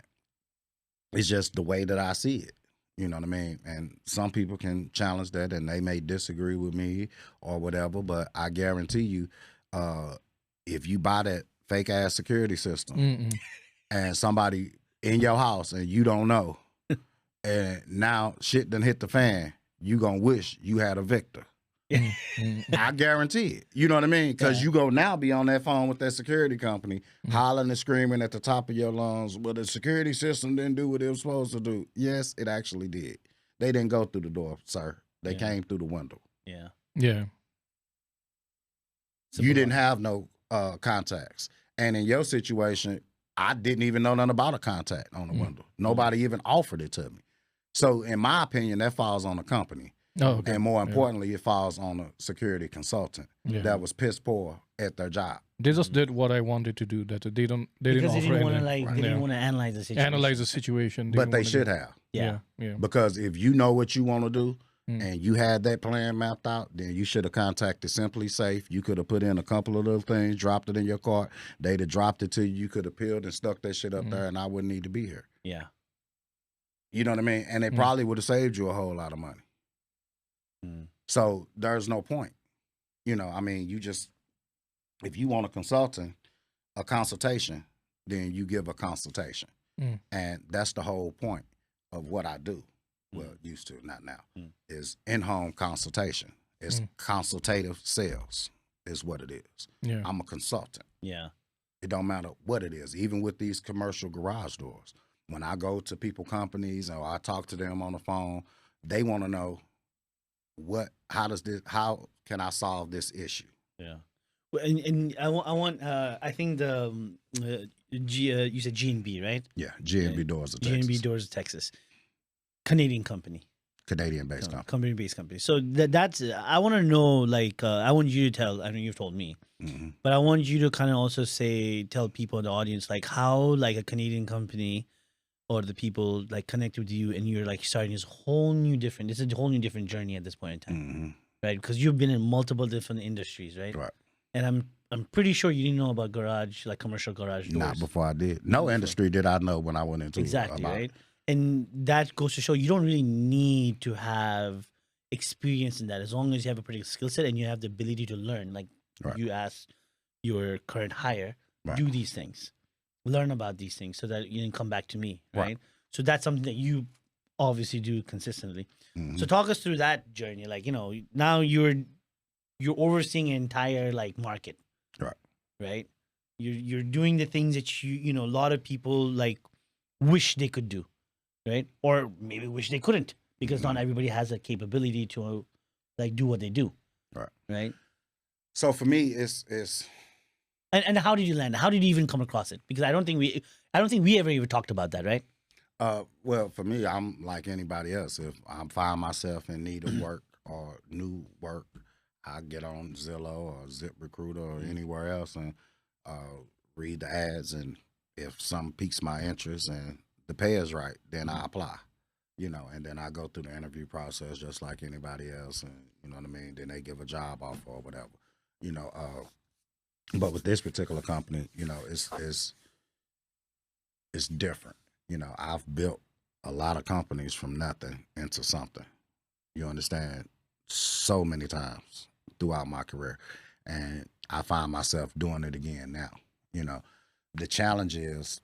it's just the way that I see it. You know what I mean? And some people can challenge that and they may disagree with me or whatever, but I guarantee you, if you buy that fake ass security system, Mm-mm. and somebody in your house and you don't know, and now shit done hit the fan, you gonna wish you had a Victor. Mm-mm. I guarantee it. You know what I mean? Because Yeah. you go now be on that phone with that security company, hollering and screaming at the top of your lungs, well, the security system didn't do what it was supposed to do. Yes, it actually did. They didn't go through the door, sir. They Yeah. came through the window. Yeah. Yeah. You didn't have no contacts. And in your situation, I didn't even know nothing about a contact on the window. Nobody even offered it to me. So in my opinion, that falls on the company. Oh, okay. And more importantly, it falls on a security consultant Yeah. that was piss poor at their job. They just did what I wanted to do. That they didn't Because offer they didn't want to anything. they didn't want to analyze the situation. Analyze the situation. But didn't they wanna should do- have. Yeah. Yeah. Because if you know what you want to do and you had that plan mapped out, then you should have contacted Simply Safe. You could have put in a couple of little things, dropped it in your cart. They'd have dropped it to you. You could have peeled and stuck that shit up there, and I wouldn't need to be here. Yeah. You know what I mean? And it probably would have saved you a whole lot of money. Mm. So there's no point. You know, I mean, you just, if you want a consultation, then you give a consultation. And that's the whole point of what I do. Well, used to, not now, is in-home consultation. It's consultative sales is what it is. Yeah. I'm a consultant. Yeah. It don't matter what it is. Even with these commercial garage doors, when I go to people companies or I talk to them on the phone, they want to know how can I solve this issue? Yeah. Well, and I think you said G&B, right? Yeah, G&B Doors of Texas. G&B Doors of Texas. Canadian company. Canadian-based company. Company-based company. So that's, I want to know, like, I want you to tell, I know you've told me, but I want you to kind of also tell people in the audience, like, how, like, a Canadian company or the people, like, connect with you and you're, like, starting this whole new different journey at this point in time, right? Because you've been in multiple different industries, right? Right. And I'm pretty sure you didn't know about garage, like, commercial garage doors. Not before I did. No industry did I know when I went into Exactly, it. right? And that goes to show you don't really need to have experience in that as long as you have a particular skill set and you have the ability to learn. Like you ask your current hire, do these things, learn about these things so that you can come back to me, right? So that's something that you obviously do consistently. So talk us through that journey. Like, you know, now you're overseeing an entire like market, right? You're doing the things that you know a lot of people like wish they could do. Right? Or maybe wish they couldn't because not everybody has a capability to like do what they do. Right? So for me, it's and how did you land? How did you even come across it? Because I don't think we ever even talked about that, right? well, for me, I'm like anybody else. If I find myself in need of work or new work, I get on Zillow or ZipRecruiter or anywhere else and read the ads, and if something piques my interest and the pay is right, then I apply, you know, and then I go through the interview process just like anybody else, and you know what I mean. Then they give a job offer or whatever, you know. But with this particular company, you know, it's different. You know, I've built a lot of companies from nothing into something. You understand? So many times throughout my career, and I find myself doing it again now. You know, the challenge is.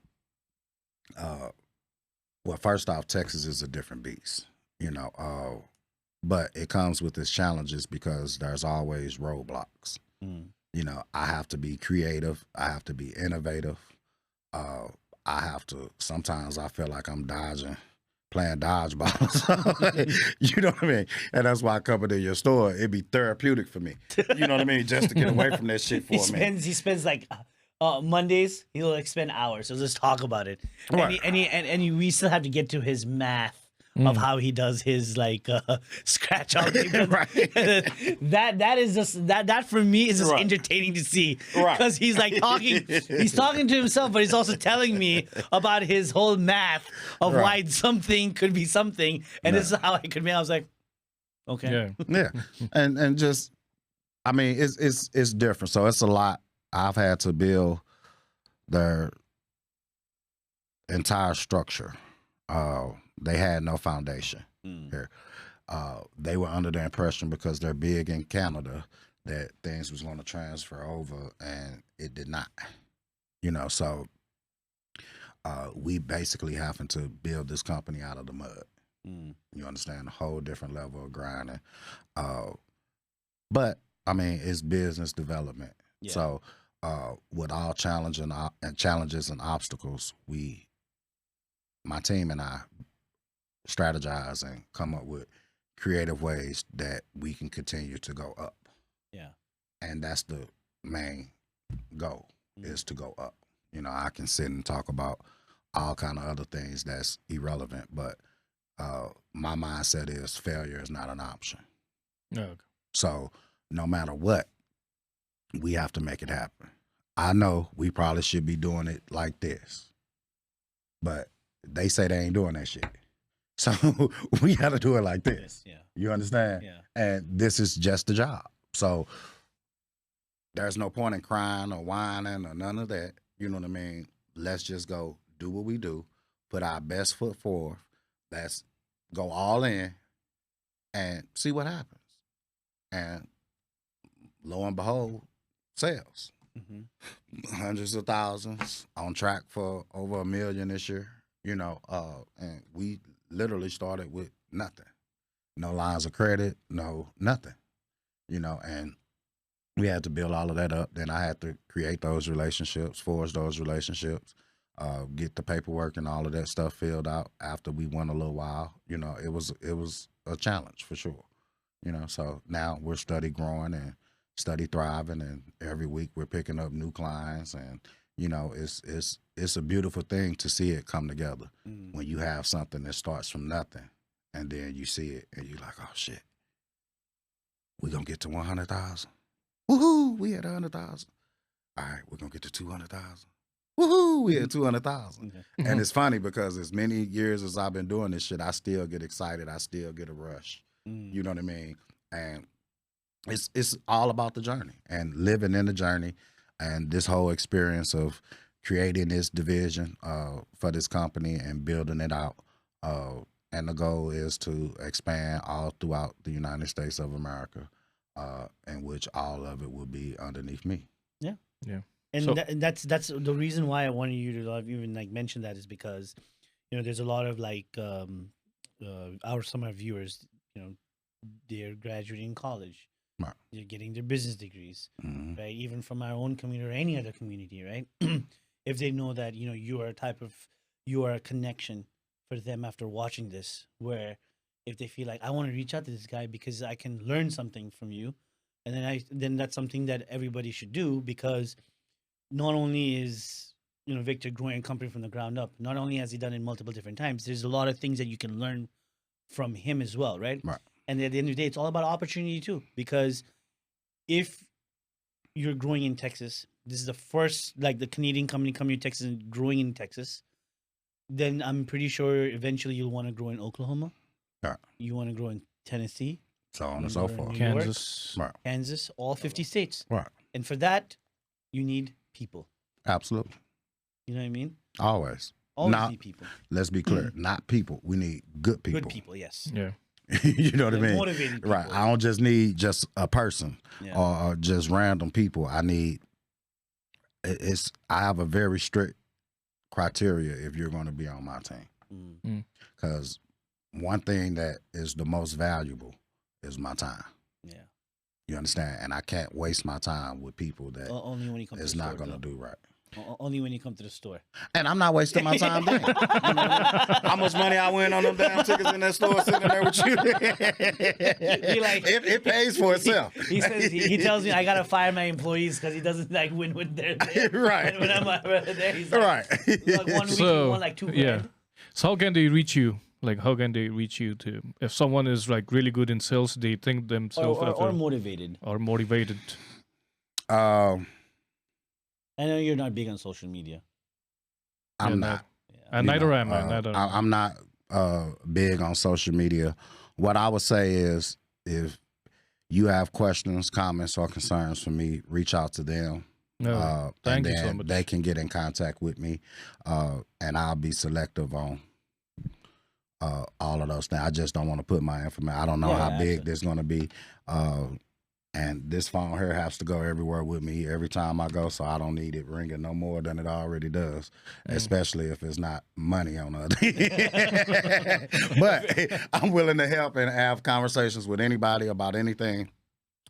Well, first off, Texas is a different beast, you know, but it comes with its challenges because there's always roadblocks. You know, I have to be creative. I have to be innovative. I have to, sometimes I feel like I'm playing dodgeball. You know what I mean? And that's why I come into your store. It'd be therapeutic for me. You know what I mean? Just to get away from that shit for a minute. He spends like Mondays, he'll like spend hours. So let's talk about it. Right. And we still have to get to his math of how he does his like scratch out. Right. that is just that for me is just entertaining to see. Right. Because he's like he's talking to himself, but he's also telling me about his whole math of why something could be something. And this is how it could be. I was like, okay. Yeah. And just, I mean, it's different. So it's a lot. I've had to build their entire structure. They had no foundation here. They were under the impression because they're big in Canada that things was going to transfer over, and it did not. You know, so we basically having to build this company out of the mud. You understand? A whole different level of grinding. But I mean, it's business development. Yeah. So with all challenges and obstacles, my team and I strategize and come up with creative ways that we can continue to go up. Yeah. And that's the main goal, is to go up. You know, I can sit and talk about all kind of other things that's irrelevant, but my mindset is failure is not an option. Okay. So no matter what, we have to make it happen. I know we probably should be doing it like this, but they say they ain't doing that shit. So we got to do it like this. Yeah. You understand? Yeah. And this is just the job. So there's no point in crying or whining or none of that. You know what I mean? Let's just go do what we do, put our best foot forward. Let's go all in and see what happens. And lo and behold, sales. Hundreds of thousands, on track for over 1 million this year. You know, and we literally started with nothing. No lines of credit, no nothing. You know, and we had to build all of that up. Then I had to create those relationships, forge those relationships, get the paperwork and all of that stuff filled out after we went a little while. You know, it was a challenge for sure. You know, so now we're steady growing and steady thriving, and every week we're picking up new clients, and you know, it's a beautiful thing to see it come together when you have something that starts from nothing, and then you see it and you're like, oh shit, we're gonna get to 100,000. Woohoo! We had 100,000. All right, we're gonna get to 200,000. Woohoo! We had 200,000. And it's funny because as many years as I've been doing this shit, I still get excited. I still get a rush. You know what I mean? And it's all about the journey and living in the journey, and this whole experience of creating this division for this company and building it out. And the goal is to expand all throughout the United States of America, in which all of it will be underneath me. Yeah. And So- that's the reason why I wanted you to even like mention that is because, you know, there's a lot of like some of our viewers, you know, they're graduating college, Right. they're getting their business degrees, Mhm. right? Even from our own community or any other community, right? If they know that, you know, you are a connection for them after watching this, where if they feel like I want to reach out to this guy because I can learn something from you, and then that's something that everybody should do, because not only is, you know, Victor growing a company from the ground up, not only has he done it multiple different times, there's a lot of things that you can learn from him as well, right? Right. And at the end of the day, it's all about opportunity too, because if you're growing in Texas, this is the first, like the Canadian company coming to Texas and growing in Texas, then I'm pretty sure eventually you'll want to grow in Oklahoma. Right. You want to grow in Tennessee, So on and New so York, forth. New York. Kansas. Right. Kansas, all 50 states. Right. And for that, you need people. Absolutely. You know what I mean? Always. Always Now, need people. let's be clear. Not people. We need good people. Good people, yes. Yeah. You know what I Yeah, mean? motivated people. Right. I don't just need just a person Yeah. or just random people. I need I have a very strict criteria if you're going to be on my team. Mm. Because one thing that is the most valuable is my time. Yeah. You understand? And I can't waste my time with people that Only when you come to is the not store. going to though. do right. Only when you come to the store. And I'm not wasting my time then. You know what I mean? How much money I win on them damn tickets in that store sitting there with you? Be like- it pays for itself. He says he tells me I gotta fire my employees because he doesn't like win when they're there. Right. When I'm there, he's like, Right. like 1 week So, he won like $2 yeah. grand. So how can they reach you? Like, how can they reach you to? If someone is like really good in sales, they think themselves Or motivated. or motivated. I know you're not big on social media. I'm Yeah, not. And You neither know, am I. Neither. I'm not big on social media. What I would say is, if you have questions, comments, or concerns for me, reach out to them. No, thank and you so then much. they can get in contact with me, and I'll be selective on all of those things. I just don't want to put my information. I don't know Yeah, how yeah, big absolutely. this going to be. And this phone here has to go everywhere with me every time I go, so I don't need it ringing no more than it already does, especially if it's not money on the other. But I'm willing to help and have conversations with anybody about anything.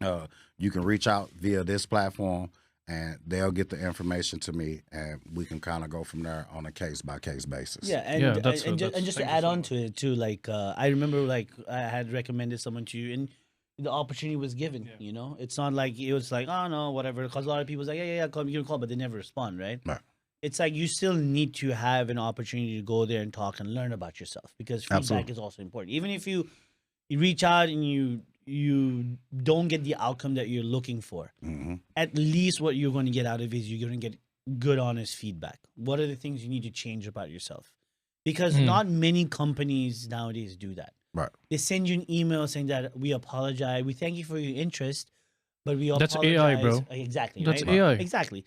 You can reach out via this platform, and they'll get the information to me, and we can kind of go from there on a case-by-case basis. Yeah, and Yeah, and, that's- and, ju- that's- and just to thank you add so on much. to it too, like I remember, like I had recommended someone to you, and the opportunity was given. Yeah. You know, it's not like it was like, oh no, whatever. Because a lot of people was like, yeah, call me, you can call, but they never respond, right? Right. It's like you still need to have an opportunity to go there and talk and learn about yourself, because feedback Absolutely. is also important. Even if you reach out and you don't get the outcome that you're looking for, Hmm. at least what you're going to get out of it is you're going to get good, honest feedback. What are the things you need to change about yourself? Because Hmm. not many companies nowadays do that. Right. They send you an email saying that we apologize, we thank you for your interest, but we That's apologize. AI, bro. Exactly. That's right? AI. Exactly.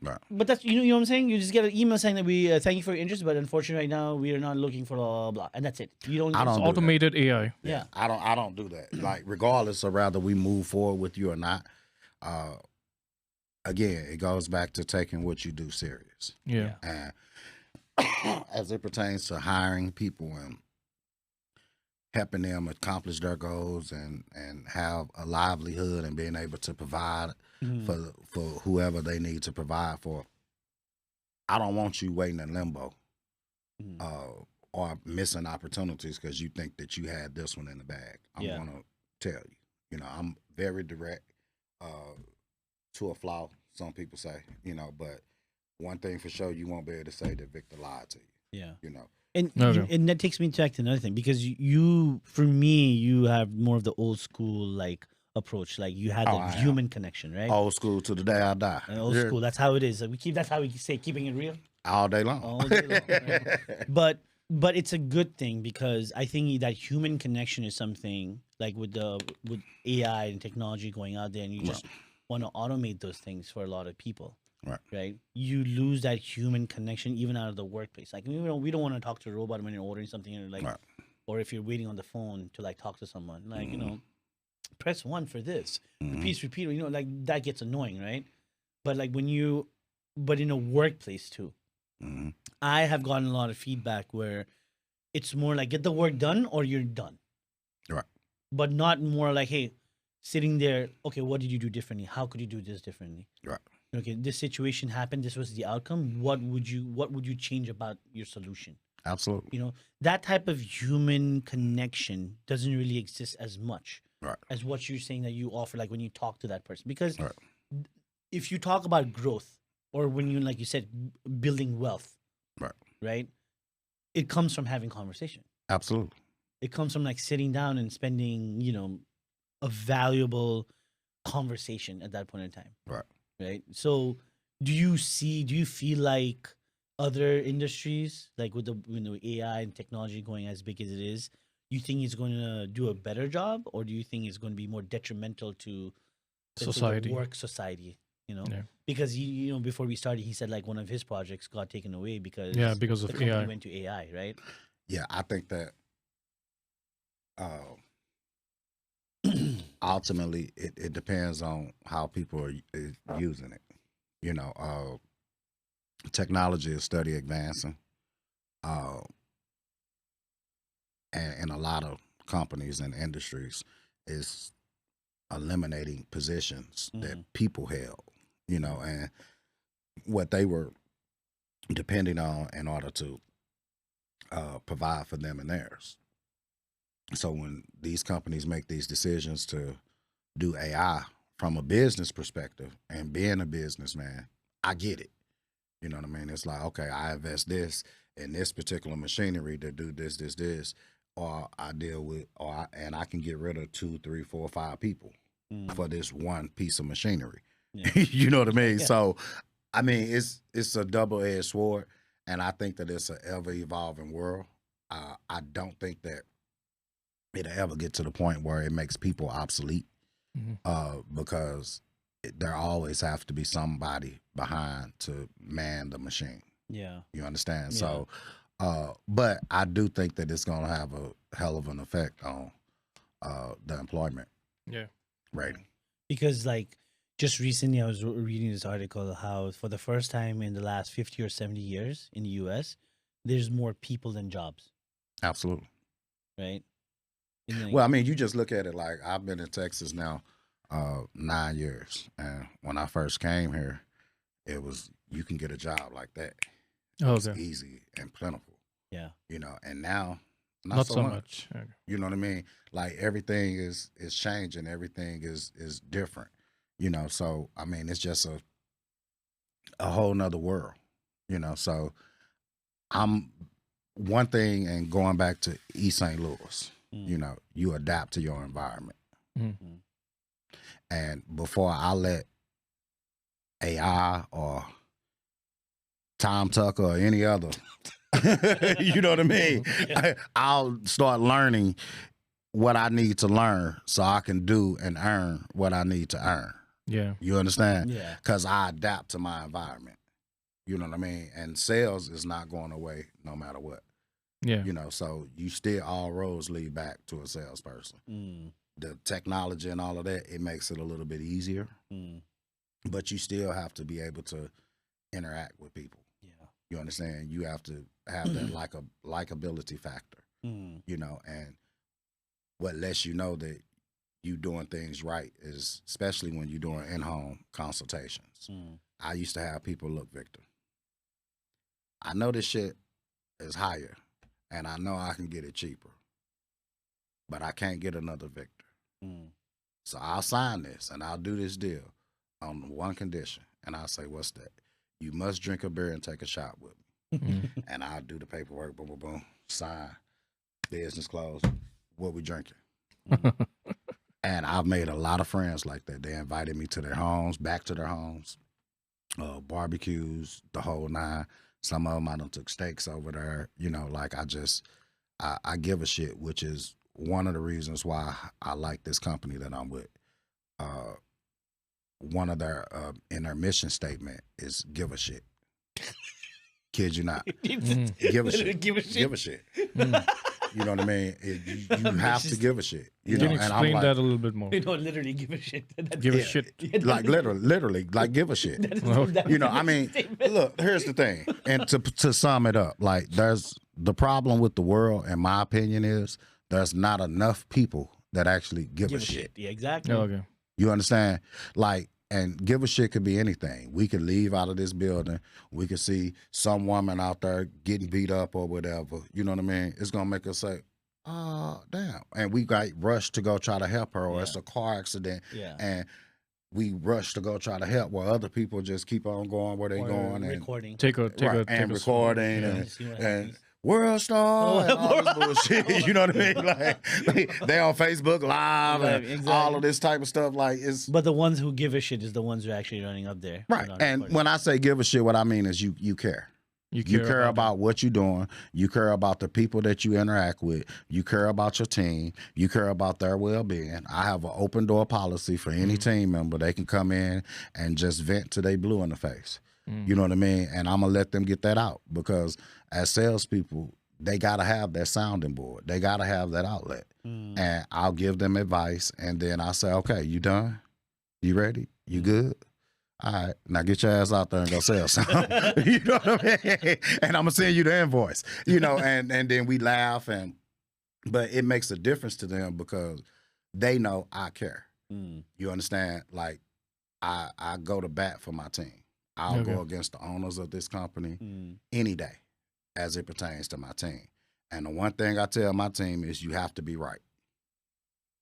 Right. But that's you know what I'm saying. You just get an email saying that we thank you for your interest, but unfortunately right now we are not looking for blah blah blah, and that's it. You don't. I don't It's do that. automated AI. Yeah. I don't do that. Like, regardless of whether we move forward with you or not. Again, it goes back to taking what you do serious. Yeah. And as it pertains to hiring people and helping them accomplish their goals and have a livelihood and being able to provide Mhm. for whoever they need to provide for, I don't want you waiting in limbo Mhm. or missing opportunities because you think that you had this one in the bag. I'm Yeah. gonna tell you. You know, I'm very direct to a flaw, some people say, you know, but one thing for sure, you won't be able to say that Victor lied to you, Yeah. you know. And Okay. and that takes me back to another thing, because you, for me, you have more of the old school like approach. Like you had Oh, that I am. human connection, right? Old school to the day I die. And old Yeah. school. That's how it is. Like, that's how we say keeping it real. All day long. All day long, right? But it's a good thing, because I think that human connection is something like with AI and technology going out there, and you just want to automate those things for a lot of people. Right. You lose that human connection even out of the workplace. Like, we don't want to talk to a robot when you're ordering something, or like, Right. or if you're waiting on the phone to like talk to someone. Like, Mhm. press 1 for this. Mhm. Repeat. Like that gets annoying, right? But like but in a workplace too, Mhm. I have gotten a lot of feedback where it's more like get the work done or you're done. Right. But not more like, hey, sitting there, okay, what did you do differently? How could you do this differently? Right. Okay, this situation happened, this was the outcome. What would you change about your solution? Absolutely. That type of human connection doesn't really exist as much Right. as what you're saying that you offer, like when you talk to that person. Because Right. if you talk about growth, or when you, like you said, building wealth, right? It comes from having conversation. Absolutely. It comes from like sitting down and spending, a valuable conversation at that point in time. Right. So do you feel like other industries, like with the AI and technology going as big as it is, you think it's going to do a better job, or do you think it's going to be more detrimental to let's say, the Society. work society? Yeah. Because before we started, he said like one of his projects got taken away because Because the of company AI. went to AI, right? Yeah, I think that ultimately it depends on how people are using it. Technology is steady advancing, and a lot of companies and industries is eliminating positions that people held, and what they were depending on in order to provide for them and theirs. So when these companies make these decisions to do AI from a business perspective, and being a businessman, I get it. You know what I mean? It's like, okay, I invest this in this particular machinery to do this, or I deal with, and I can get rid of 2, 3, 4, 5 people for this one piece of machinery. Yeah. You know what I mean? Yeah. So, I mean, it's a double-edged sword, and I think that it's an ever-evolving world. I don't think that it'll ever get to the point where it makes people obsolete, because there always have to be somebody behind to man the machine. Yeah. You understand? Yeah. So, but I do think that it's going to have a hell of an effect on the employment. Yeah. rating. Because like just recently I was reading this article how for the first time in the last 50 or 70 years in the US, there's more people than jobs, Absolutely. right? And like, Well, I mean, you just look at it like I've been in Texas now 9 years, and when I first came here, it was you can get a job like that. It's Okay. easy and plentiful, yeah. and now Not so much. Okay. You know what I mean? Like everything is changing, everything is different, so I mean it's just a whole nother world, so I'm one thing, and going back to East St. Louis, you adapt to your environment. Mhm. And before I let AI or Tom Tucker or any other, you know what I mean? I'll start learning what I need to learn so I can do and earn what I need to earn. Yeah. You understand? Yeah. Because I adapt to my environment. You know what I mean? And sales is not going away no matter what. Yeah. So you still, all roads lead back to a salesperson. Mm. The technology and all of that, it makes it a little bit easier, Mm. but you still have to be able to interact with people. Yeah. You understand? You have to have that likability factor, Mm. and what lets you know that you doing things right is, especially when you're doing in-home consultations. Mm. I used to have people, look, Victor, I know this shit is higher, and I know I can get it cheaper, but I can't get another Victor. Mm. So I'll sign this, and I'll do this deal on one condition. And I'll say, what's that? You must drink a beer and take a shot with me. Mhm. And I'll do the paperwork, boom, boom, boom, sign, business close, what we drinking. And I've made a lot of friends like that. They invited me to their homes, back to their homes, barbecues, the whole nine. Some of them I done took steaks over there. Like I give a shit, which is one of the reasons why I like this company that I'm with. One of their in their mission statement is give a shit. Kid you not. Mhm. Give a shit. Give a shit. Give a shit. Mm. You know what I mean? You have to give a shit. Can And you I'm explain like, that a little bit more? You know, literally give a shit. That's Give a Yeah. shit. like literally, like give a shit. I mean, look, here's the thing. And to sum it up, like there's the problem with the world, in my opinion, is there's not enough people that actually give a shit. Yeah, exactly. Oh, okay. You understand? Like, and give a shit could be anything. We could leave out of this building. We could see some woman out there getting beat up or whatever. You know what I mean? It's gonna make us say, "Oh, damn!" And we got rushed to go try to help her, or Yeah. it's a car accident, Yeah. and we rush to go try to help, while other people just keep on going where they Or going and recording. Take a recording Yeah. See what and happens. world star and all this bullshit. You know what I mean? Like they on Facebook Live Right, and exactly. all of this type of stuff. Like it's But the ones who give a shit is the ones who are actually running up there. right. Not And recording. when I say give a shit, what I mean is you care. You care about what you're doing. You care about the people that you interact with. You care about your team. You care about their well-being. I have an open door policy for any team member. They can come in and just vent till they blue in the face. You know what I mean? And I'm going to let them get that out, because as salespeople, they got to have that sounding board. They got to have that outlet. And I'll give them advice. And then I say, okay, you done? You ready? You good? All right, now get your ass out there and go sell something. You know what I mean? And I'm gonna send you the invoice. And then we laugh, but it makes a difference to them because they know I care. You understand? Like I go to bat for my team. I'll go against the owners of this company any day as it pertains to my team. And the one thing I tell my team is you have to be right.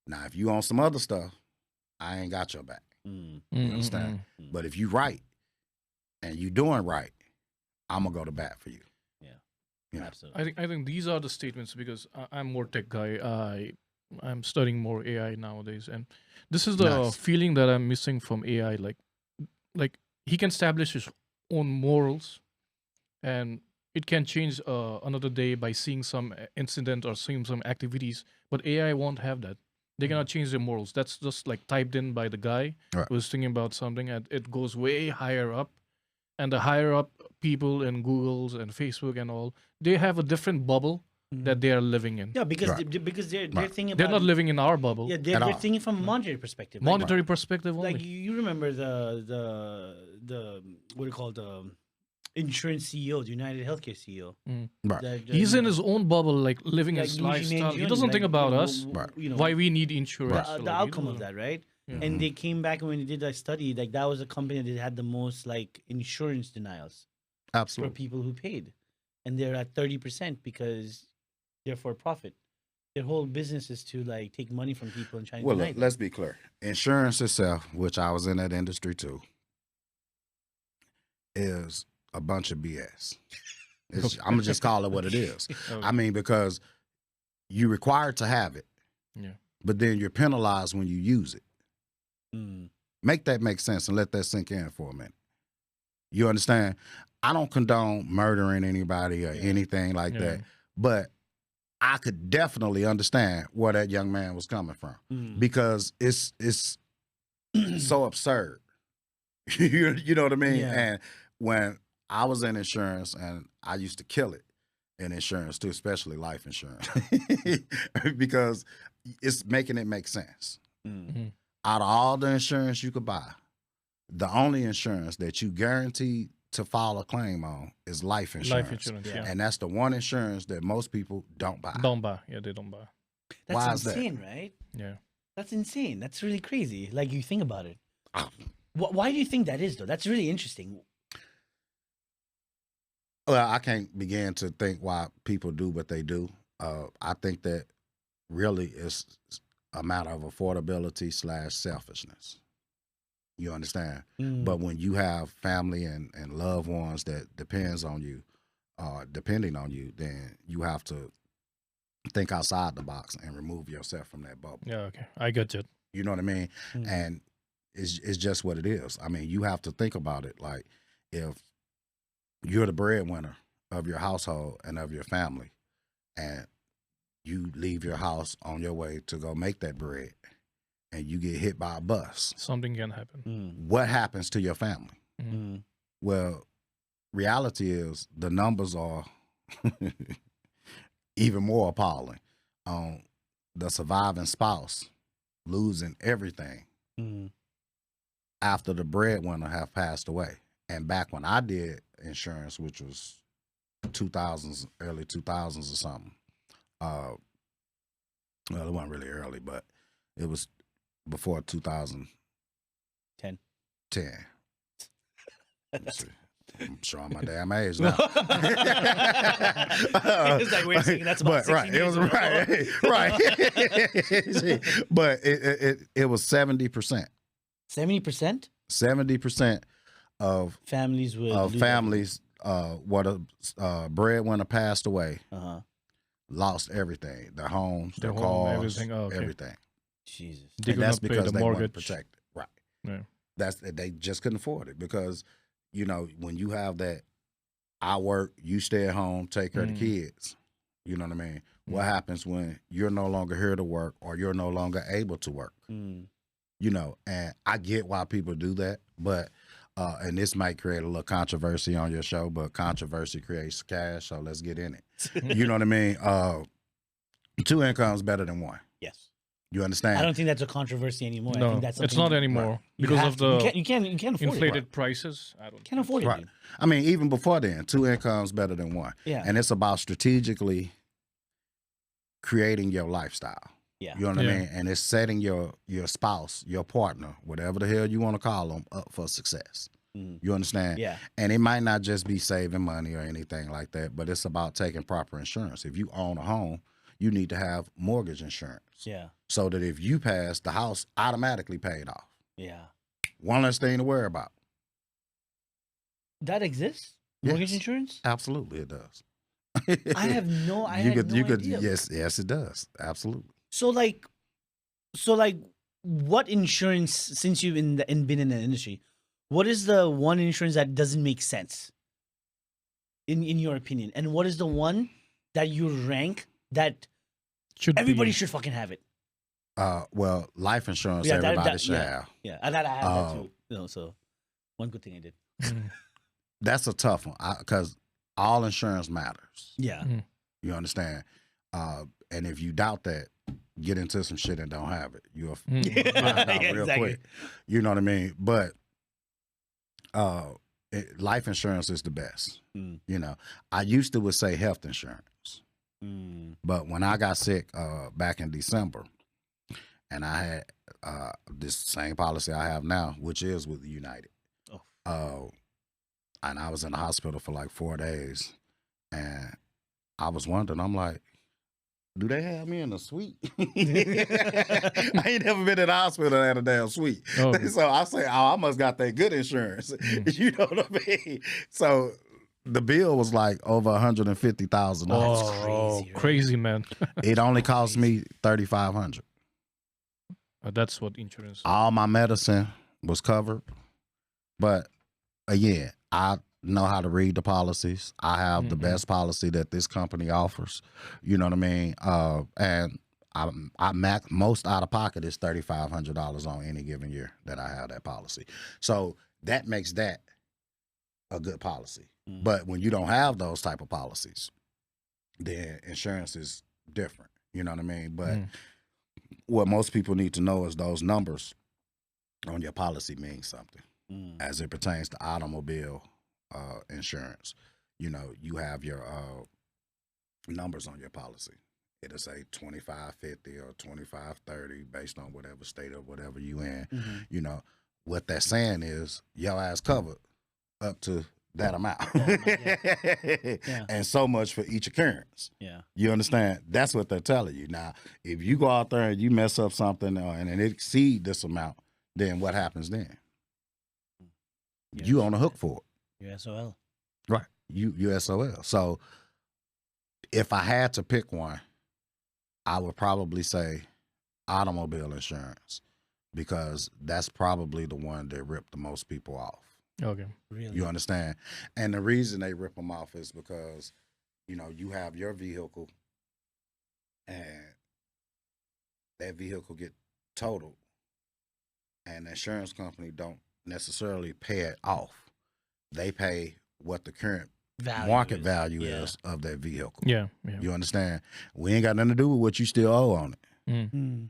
Now, if you on some other stuff, I ain't got your back. You understand? But if you right and you doing right, I'm gonna go to bat for you. Yeah. Absolutely. I think these are the statements, because I'm more tech guy. I'm studying more AI nowadays, and this is the Nice. feeling that I'm missing from AI. Like he can establish his own morals, and it can change another day by seeing some incident or seeing some activities. But AI won't have that. They cannot change their morals. That's just like typed in by the guy Right. who's thinking about something, and it goes way higher up. And the higher up people in Google's and Facebook and all, they have a different bubble that they are living in. Yeah, because Right. because they're Right. thinking about They're not living in our bubble. Yeah, At they're all. thinking from a monetary perspective. Like, Monetary perspective only. like you remember the what do you call the insurance CEO, the United Healthcare CEO. Right. He's you in know, his own bubble, like living like his Luigi lifestyle. He Mangione, doesn't like, think about us. Right. Why we need insurance? the Like, he outcome of doesn't- that, right? Yeah. And they came back and when they did that study, like that was a company that had the most like insurance denials for Absolutely. people who paid, and they're at 30% because they're for profit. Their whole business is to like take money from people and try to Well, deny look, them. let's be clear. Insurance itself, which I was in that industry too, is a bunch of BS. I'm gonna just call it what it is. Okay. I mean, because you're required to have it, Yeah. but then you're penalized when you use it. Mm. Make that make sense and let that sink in for a minute. You understand? I don't condone murdering anybody or anything like Yeah. that, but I could definitely understand where that young man was coming from Mm. because it's so absurd. you know what I mean? Yeah. And when I was in insurance, and I used to kill it in insurance too, especially life insurance, because it's making it make sense. Mm. Out of all the insurance you could buy, the only insurance that you guaranteed to file a claim on is life insurance. Life insurance. Yeah. Yeah. And that's the one insurance that most people don't buy. Don't buy. Yeah, they don't buy. That's Why is that? insane, right? Yeah. That's insane. That's really crazy. Like you think about it. Ah. Why do you think that is though? That's really interesting. Well, I can't begin to think why people do what they do. I think that really it's a matter of affordability / selfishness. You understand? Mm. But when you have family and loved ones that depending on you, then you have to think outside the box and remove yourself from that bubble. Yeah. Okay. I get it. You know what I mean? Mm. And it's just what it is. I mean, you have to think about it. Like if you're the breadwinner of your household and of your family, and you leave your house on your way to go make that bread, and you get hit by a bus, Something can happen. Mm. what happens to your family? Mm. Well, reality is the numbers are even more appalling on the surviving spouse losing everything Mm. after the breadwinner have passed away. And back when I did insurance, which was 2000s, early 2000s or something, well, it wasn't really early, but it was before 2010. 10. Let's see. I'm showing my damn age now. It's like, wait a second, that's about But, right, 16 it was years ago. right. But it was 70%. 70% 70% of families would lose families, what a breadwinner passed away, everything. Uh-huh. lost everything, their homes, their Their home, cars, everything. Oh, okay. everything. Jesus. They And could that's not pay because the they weren't mortgage. protected. Right. Yeah. They just couldn't afford it because, you know, when you have that, I work, you stay at home, take care of the kids. You know what I mean? What happens when you're no longer here to work or you're no longer able to work? Mm. You know, and I get why people do that, but and this might create a little controversy on your show, but controversy creates cash, so let's get in it. You know what I mean? 2 incomes better than 1. Yes. You understand? I don't think that's a controversy anymore. I No, think that's it's something not anymore you because have of to. the You can't afford inflated it. prices. I don't. Can't afford it. Right. dude. I mean, even before then, 2 incomes better than 1. Yeah. And it's about strategically creating your lifestyle. Yeah. You know what I Yeah. mean? And it's setting your spouse, your partner, whatever the hell you want to call them, up for success. Mm. You understand? Yeah. And it might not just be saving money or anything like that, but it's about taking proper insurance. If you own a home, you need to have mortgage insurance Yeah. so that if you pass, the house automatically paid off. Yeah. One less thing to worry about. That exists? Yes. Mortgage insurance? Absolutely, it does. I have no I you had could, no you could, idea. yes, it does. Absolutely. So like what insurance, since you've been in the industry, what is the one insurance that doesn't make sense in your opinion? And what is the one that you rank that Should everybody be, should fucking have it? Well, life insurance, Yeah, everybody should yeah. have. Yeah. And I have that Oh. too. You know, so one good thing I did. Mm. That's a tough one because all insurance matters. Yeah. Mm. You understand? And if you doubt that, get into some shit and don't have it. You'll find out Yeah, real exactly. quick. You know what I mean? But life insurance is the best. Mm. You know, I used to would say health insurance, but when I got sick back in December, and I had this same policy I have now, which is with United. And I was in the hospital for like 4 days, and I was wondering, I'm like, do they have me in a suite? I ain't never been in the hospital and had a damn suite. Oh. So I say, I must got that good insurance. You know what I mean? So the bill was like over $150,000. Oh, crazy, right? crazy, man. It only cost me $3,500. That's what insurance. All my medicine was covered, but again, I know how to read the policies. I have the best policy that this company offers. You know what I mean? And I most out of pocket is $3,500 on any given year that I have that policy. So that makes that a good policy. But when you don't have those type of policies, then insurance is different. You know what I mean? But what most people need to know is those numbers on your policy mean something as it pertains to automobile insurance. You know, you have your numbers on your policy. It'll say 2550 or 2530 based on whatever state or whatever you in. You know, what that's saying is your ass covered up to that amount. And so much for each occurrence. Yeah. You understand? That's what they're telling you. Now, if you go out there and you mess up something and it exceed this amount, then what happens then? You on the hook for it. USOL. Right. You SOL. So if I had to pick one, I would probably say automobile insurance, because that's probably the one that ripped the most people off. Okay. Really? You understand? And the reason they rip them off is because, you know, you have your vehicle and that vehicle get totaled and the insurance company don't necessarily pay it off. They pay what the current market value is of that vehicle. Yeah. You understand? We ain't got nothing to do with what you still owe on it.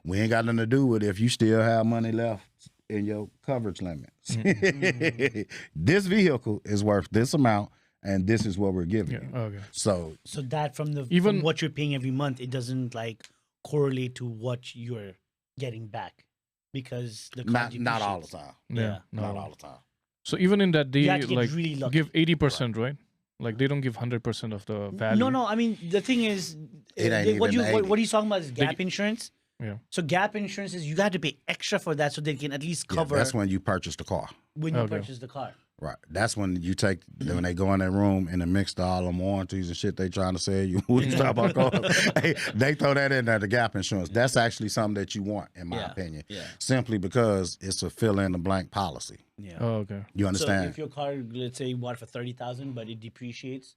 We ain't got nothing to do with if you still have money left in your coverage limits. This vehicle is worth this amount, and this is what we're giving you. Okay. So that from Even- from what you're paying every month, it doesn't like correlate to what you're getting back, because the car not all the depreciates. time. Yeah. Not all the time. So even in that, they You have to get like really lucky. give 80%, right? Like they don't give 100% of the value. No. I mean, the thing is, It ain't what even you 80. what are you talking about is gap insurance. Yeah. So gap insurance is you got to pay extra for that, so they can at least cover That's when you purchase the car. when you Okay. purchase the car. Right. That's when you take, when they go in that room and mix to all them warranties and shit they trying to sell you. We talk about cars. They throw that in there, the gap insurance. That's actually something that you want, in my opinion. Yeah. Simply because it's a fill in the blank policy. Yeah. Oh, okay. You So understand? if your car, let's say, you bought it for 30,000, but it depreciates,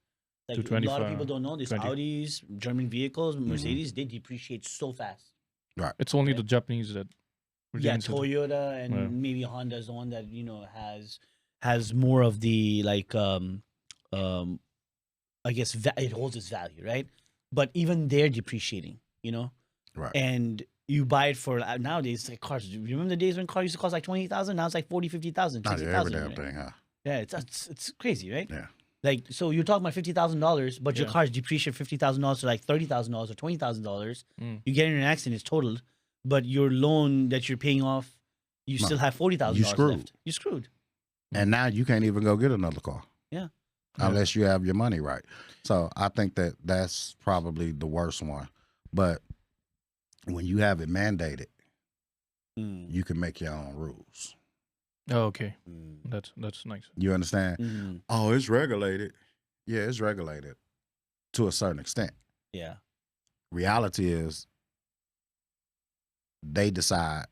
like To a lot 25, of people don't know this. 20. Audis, German vehicles, Mercedes, they depreciate so fast. It's only the Japanese that. Yeah, retains it. Toyota and Yeah. maybe Honda is the one that has more of the like I guess it holds its value, right? But even they're depreciating, Right. And you buy it for nowadays like cars. Do you remember the days when cars used to cost like 20,000? Now it's like 40, 50,000, Not every 60,000. damn right? thing, huh? Yeah, it's crazy, right? Yeah. Like, so you're talking about $50,000, but your Yeah. car's depreciate $50,000 to like $30,000 or $20,000. You get in an accident, it's totaled, but your loan that you're paying off, you No, still have $40,000 you screwed. left. You're screwed. And now you can't even go get another car. Yeah. Unless you have your money right. So I think that's probably the worst one. But when you have it mandated, you can make your own rules. Oh, okay. That's nice. You understand? Oh, it's regulated. Yeah, it's regulated to a certain extent. Yeah. Reality is they decide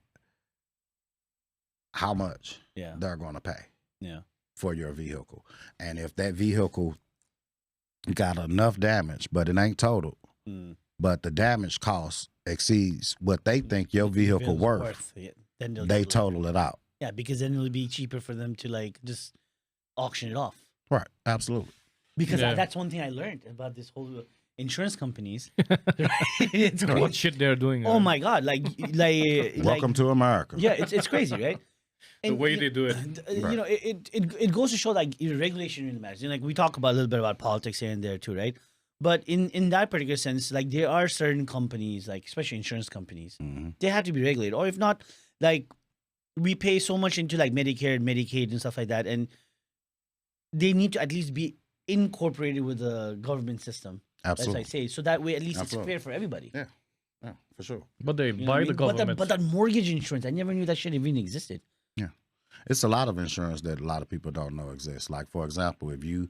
how much Yeah. they're going to pay Yeah. for your vehicle. And if that vehicle got enough damage, but it ain't totaled, but the damage cost exceeds what they think your vehicle worth, Yeah. Then they'll they just- total it out. Yeah, because then it'll be cheaper for them to like just auction it off. Right. Absolutely. Because Yeah. that's one thing I learned about this whole. insurance companies. It's What crazy. shit they're doing. Oh my god! Welcome to America. Yeah, it's crazy, right? The way they do it. You know, it goes to show like regulation really matters. And like we talk about a little bit about politics here and there too, right? But in that particular sense, like there are certain companies, like especially insurance companies, they have to be regulated, or if not, like we pay so much into like Medicare and Medicaid and stuff like that, and they need to at least be incorporated with the government system. Absolutely. As I say, so that way at least Absolutely. it's fair for everybody. Yeah, for sure. But they You know what buy I the mean? government. But that mortgage insurance, I never knew that shit even existed. Yeah. It's a lot of insurance that a lot of people don't know exists. Like, for example, if you,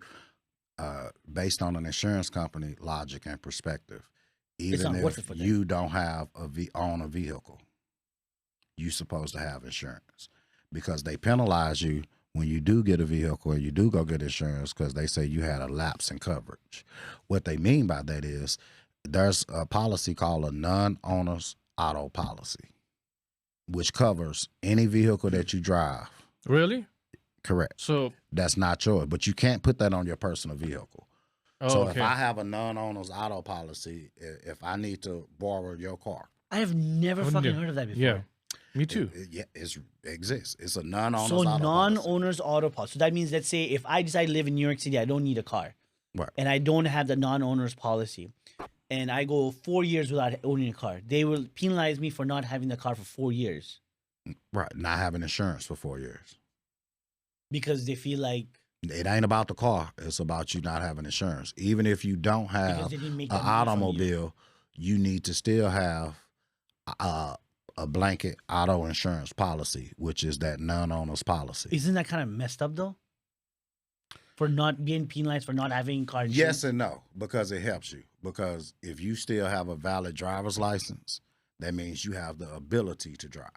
based on an insurance company logic and perspective, even not worth if it for them. you don't have own a vehicle, you're supposed to have insurance because they penalize you when you do get a vehicle or you do go get insurance because they say you had a lapse in coverage. What they mean by that is there's a policy called a non-owner's auto policy, which covers any vehicle that you drive. Really? Correct. So, That's not yours, but you can't put that on your personal vehicle. So okay. if I have a non-owner's auto policy, if I need to borrow your car, I have never Oh, fucking yeah. heard of that before. Yeah. Me too. it exists. It's a non-owner's So auto policy. non-owner's auto policy. So that means, let's say, if I decide to live in New York City, I don't need a car, Right. and I don't have the non-owner's policy, and I go 4 years without owning a car, they will penalize me for not having the car for 4 years Right. Not having insurance for 4 years. because they feel like It ain't about the car. It's about you not having insurance. Even if you don't have because they didn't make an that money from you. automobile, you need to still have a blanket auto insurance policy, which is that non-owner's policy. Isn't that kind of messed up though? For not being penalized for not having car insurance. Yes and no, because it helps you. Because if you still have a valid driver's license, that means you have the ability to drive.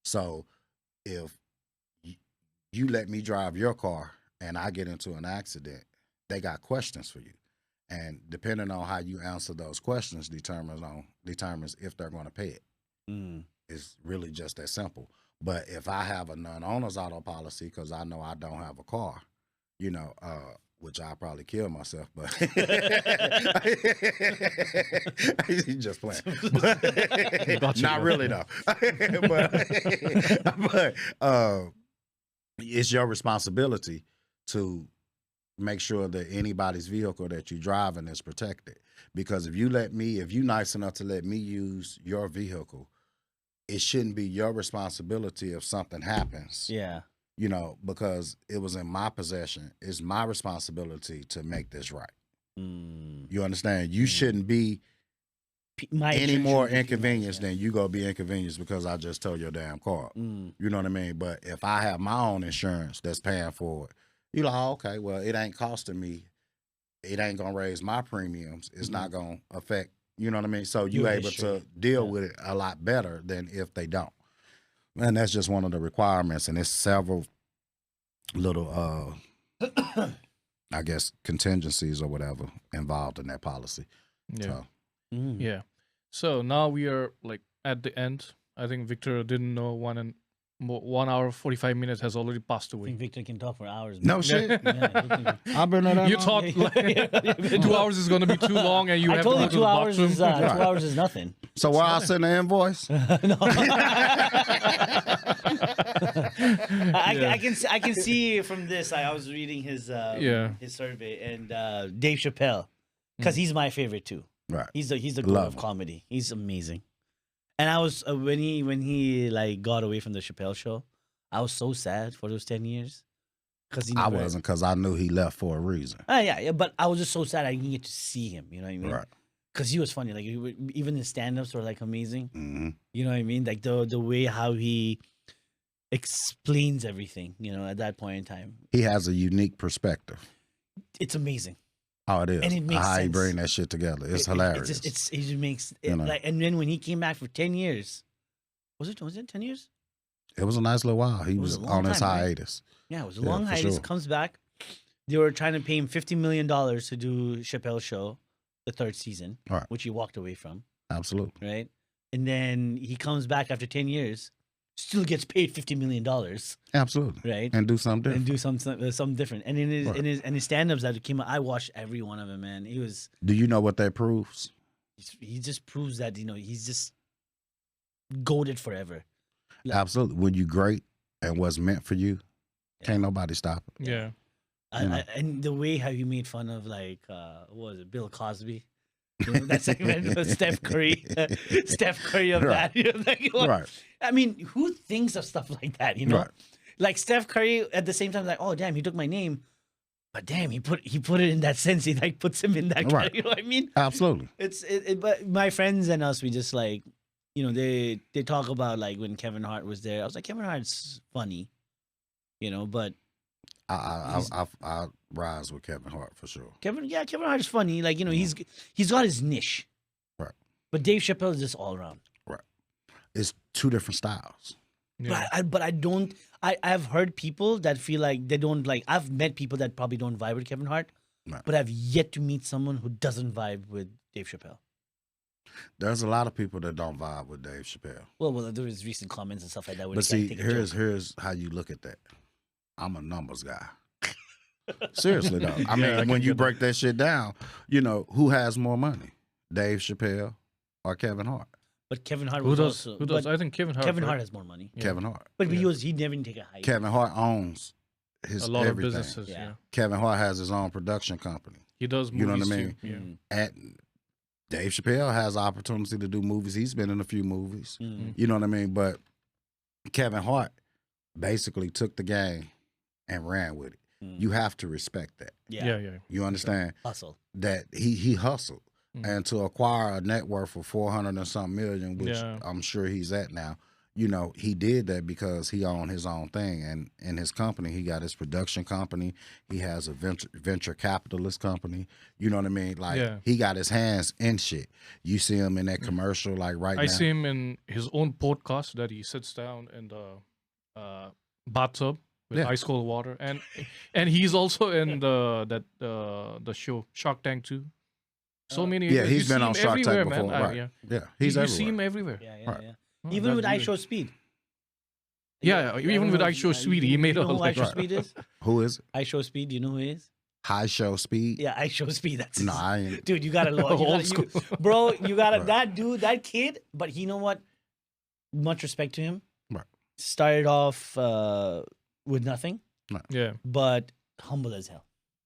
So if you let me drive your car and I get into an accident, they got questions for you. And depending on how you answer those questions determines if they're going to pay it. Mm. It's really just that simple. But if I have a non-owner's auto policy because I know I don't have a car, you know, which I'll probably kill myself, but just playing. Gotcha, Not bro. really though. but it's your responsibility to make sure that anybody's vehicle that you're driving is protected. Because if you nice enough to let me use your vehicle, it shouldn't be your responsibility if something happens. Yeah. You know, because it was in my possession. It's my responsibility to make this right. Mm. You understand? You shouldn't be My any insurance more should be inconvenienced penalized, than you gonna be inconvenienced because I just towed your damn car. yeah. Mm. You know what I mean? But if I have my own insurance that's paying for it, you're like, oh, okay, well, it ain't costing me. It ain't gonna raise my premiums. It's not gonna affect. You know what I mean? So you Your able history. to deal Yeah. with it a lot better than if they don't. And that's just one of the requirements, and it's several little, I guess, contingencies or whatever involved in that policy. Yeah. So, Mm. Yeah. So now we are like at the end. I think Victor didn't know 1 hour 45 minutes has already passed I away. think Victor can talk for hours. no man. shit. Yeah, he can- I've been that You long? thought like 2 hours is going to be too long, and you I have told to you go to 2 the hours bathroom. is 2 Right. hours is nothing. So where I send the invoice? I can see from this. I was reading his survey and Dave Chappelle because he's my favorite too. Right. He's the god Love of him. comedy. He's amazing. And I was when he like got away from the Chappelle show, I was so sad for those 10 years because I wasn't because I knew he left for a reason. Yeah, but I was just so sad I didn't get to see him. You know what I mean? Right. Because he was funny. Like even his stand-ups were like amazing. Hmm. You know what I mean? Like the way how he explains everything. You know, at that point in time, He has a unique perspective. it's amazing. Oh, it is. And it makes how he sense. bring that shit together. It's It hilarious. just it just makes it You know. like. And then when he came back for 10 years, was it 10 years? It was a nice little while. He was was a long on his time, right? hiatus. Yeah, it was a Yeah, long for hiatus. sure. Comes back. They were trying to pay him $50 million to do Chappelle's show, the 3rd season, Right. which he walked away from. Absolutely. Right, and then he comes back after 10 years, still gets paid $50 million, Absolutely. right? And do something And different. do something different. And in his Right. in his stand-ups that came out, I watched every one of them, man. Do you know what that proves? He just proves that, he's just goated forever. Yeah. Absolutely. When you great and what's meant for you, can't nobody stop it. Yeah. And the way how he made fun of like what was it, Bill Cosby? That segment was Steph Curry, Steph Curry of Right. that. Like, Right. I mean, who thinks of stuff like that? Right. Like Steph Curry at the same time, like, oh damn, he took my name, but damn, he put it in that sense. He like puts him in that. Right. You know what I mean? Absolutely. But my friends and us, we just like, they talk about like when Kevin Hart was there. I was like, Kevin Hart's funny, but I rise with Kevin Hart for sure. Kevin Hart is funny. Like, he's got his niche. Right. But Dave Chappelle is just all around. Right. It's two different styles. Yeah. But I don't. I've heard people that feel like they don't like. I've met people that probably don't vibe with Kevin Hart, Right. but I've yet to meet someone who doesn't vibe with Dave Chappelle. There's a lot of people that don't vibe with Dave Chappelle. Well, there was recent comments and stuff like that. Where But they see, can't take a joke. here's how you look at that. I'm a numbers guy. Seriously though. I Yeah, I mean, can when you get that. break that shit down, who has more money? Dave Chappelle or Kevin Hart? But Kevin Hart Who was does? also. Who does? but I think Kevin Hart. Kevin right? Hart has more money. Yeah. Kevin Hart. But Yeah. he didn't take a hike. Kevin Hart owns his A lot everything. of businesses. Yeah. Yeah. Kevin Hart has his own production company. He does You know movies what I mean? too. Yeah. Mm. At Dave Chappelle has the opportunity to do movies. He's been in a few movies. Mm. You know what I mean? But Kevin Hart basically took the game and ran with it. Mm. You have to respect that. Yeah. Yeah. You understand Hustle. that he hustled. Mhm. And to acquire a net worth of 400 and something million, which Yeah. I'm sure he's at now, he did that because he owned his own thing. And in his company, he got his production company. He has a venture capitalist company. You know what I mean? Like, Yeah. he got his hands in shit. You see him in that commercial, like right now. I see him in his own podcast that he sits down in the bathtub with Yeah. ice cold water, and he's also in the show Shark Tank too. So many. Yeah, you he's see been on him Shark Tank everywhere, before, man. right. Yeah, Yeah, he's you everywhere. see him everywhere. Yeah. Right. Oh, Even with that's I good. Show Speed. Yeah, even with I Show Speed, he made you a know who I like, Show Speed is? Who is it? I Show Speed. You know who he is? High Show Speed? Yeah, I Show Speed. That's No, his- I ain't. dude. You gotta love, Old school. bro. You gotta Right. that dude, that kid. But you know what? Much respect to him. Right. Started off with nothing, yeah, but humble as hell.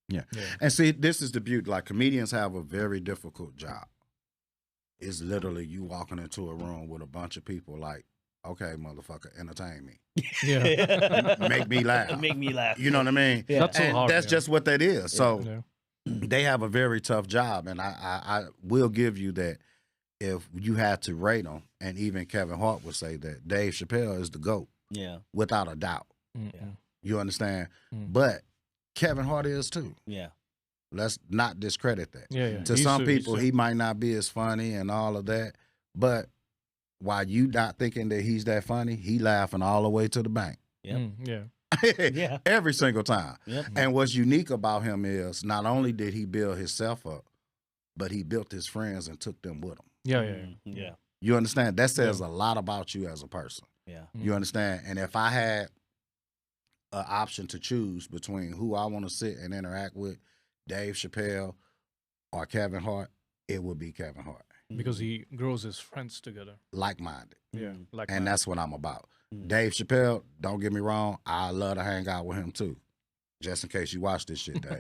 Yeah. yeah, And see, this is the beauty. Like, comedians have a very difficult job. It's literally you walking into a room with a bunch of people like, okay, motherfucker, entertain me. yeah. Make me laugh. Make me laugh. You know what I mean? Yeah. That's so And hard. that's yeah. just what that is. So Yeah. they have a very tough job. And I will give you that if you had to rate them, and even Kevin Hart would say that Dave Chappelle is the GOAT, Yeah, without a doubt. Mm-mm. You understand? Mm. But Kevin Hart is too. yeah. Let's not discredit that. Yeah, yeah. To He's some a- he's people, a- he might not be as funny and all of that. But while you not thinking that he's that funny, he laughing all the way to the bank. Yep. yeah, Yeah. Every single time. Yep. And what's unique about him is not only did he build himself up, but he built his friends and took them with him. yeah, yeah. Mm, yeah. You understand? That says a lot about you as a person. Yeah. Mm. You understand? And if I had an option to choose between who I want to sit and interact with, Dave Chappelle or Kevin Hart, it would be Kevin Hart. Because he grows his friends together. Like-minded. Yeah, Mm. like And that. that's what I'm about. Mm. Dave Chappelle, don't get me wrong, I love to hang out with him too. Just in case you watch this shit, Dave.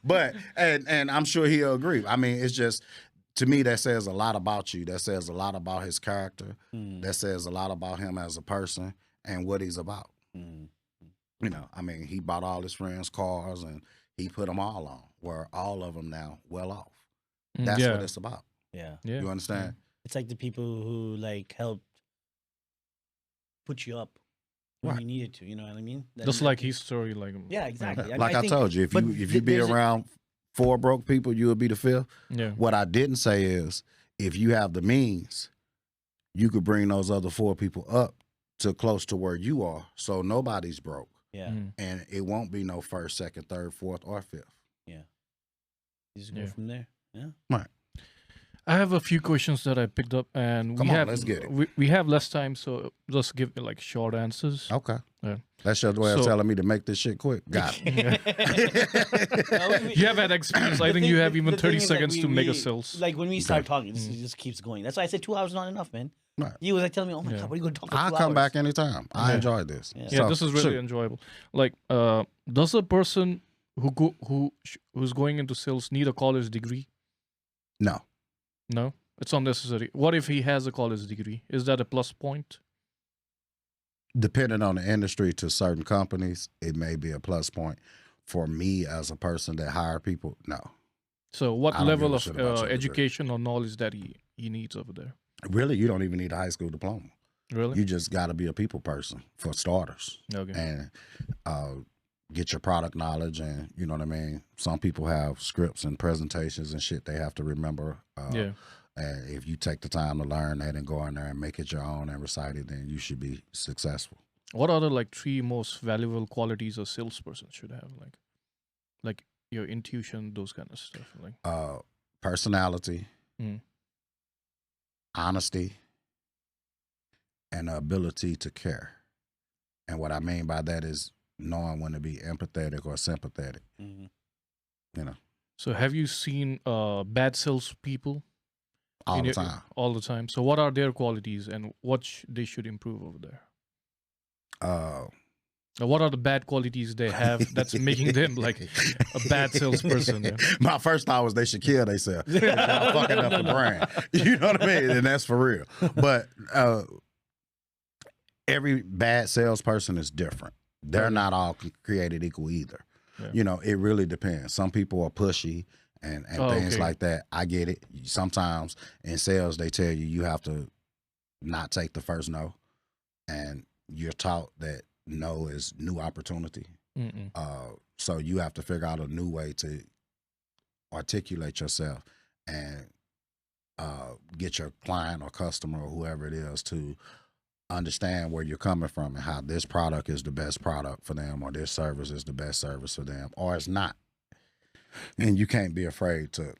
But and I'm sure he'll agree. I mean, it's just, to me, that says a lot about you. That says a lot about his character. Mm. That says a lot about him as a person and what he's about. Mm. I mean, he bought all his friends cars and he put them all on, where all of them now well off. Mm, That's yeah. what it's about. Yeah. Yeah. You understand? It's like the people who like helped put you up when Right. you needed to. You know what I mean? Just like his story, like Yeah, exactly. I Like I think- told you, if but you be there's a- around 4 broke people, you will be the 5th. yeah, What I didn't say is, if you have the means, you could bring those other 4 people up to close to where you are, so nobody's broke, Yeah. Mm. and it won't be no 1st, 2nd, 3rd, 4th, or 5th. You just go Yeah. from there. Yeah. Right. I have a few questions that I picked up, and Come on, let's get it. We have less time, so let's give it like short answers. Okay. Yeah. That's your way of So- telling me to make this shit quick. Got it. You have had experience. I think you have even The thing 30 is that seconds to make a sales. Like when we start Okay. talking, this just keeps going. That's why I said 2 hours is not enough, man. Right. You was like telling me, oh my Yeah. god, what are you going to talk for I'll 2 come hours? back anytime. I Yeah. enjoyed this. Yeah. Yeah, So, this is really shoot. enjoyable. Like, does a person who's going into sales need a college degree? No. No, it's unnecessary. What if he has a college degree? Is that a plus point? Depending on the industry to certain companies, it may be a plus point. For me as a person that hire people, no. So, what I don't level give a of shit about your degree. education or knowledge that he needs over there? Really, you don't even need a high school diploma. Really? You just got to be a people person for starters, Okay. and get your product knowledge. And you know what I mean. Some people have scripts and presentations and shit they have to remember. Yeah. And if you take the time to learn that and go in there and make it your own and recite it, then you should be successful. What are the like 3 most valuable qualities a salesperson should have? Like your intuition, those kind of stuff. Like, Personality, Mm. honesty, and the ability to care. And what I mean by that is knowing when to be empathetic or sympathetic. Mhm. You know, so have you seen bad salespeople? all in the your- time. All the time. So, what are their qualities and what they should improve over there? What are the bad qualities they have that's making them like a bad salesperson? Yeah? My first thought was they should kill themselves. They're fucking up the brand. You know what I mean? And that's for real. But every bad salesperson is different. They're not all created equal either. Yeah. You know, it really depends. Some people are pushy and things okay. like that. I get it. Sometimes in sales, they tell you have to not take the first no. And you're taught that no is new opportunity. Mm-mm. So you have to figure out a new way to articulate yourself and get your client or customer or whoever it is to understand where you're coming from and how this product is the best product for them or this service is the best service for them or it's not. And you can't be afraid to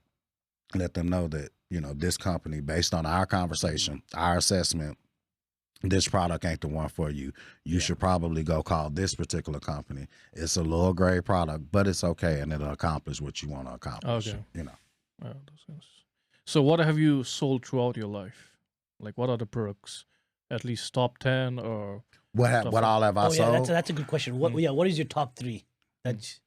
let them know that, you know, this company, based on our conversation, our assessment, this product ain't the one for you. You should probably go call this particular company. It's a lower grade product, but it's okay and it'll accomplish what you want to accomplish. Okay. You know. So, what have you sold throughout your life? Like, what are the perks? At least top 10 or What all have I Oh yeah, sold? that's a good question. What what is your top 3? That's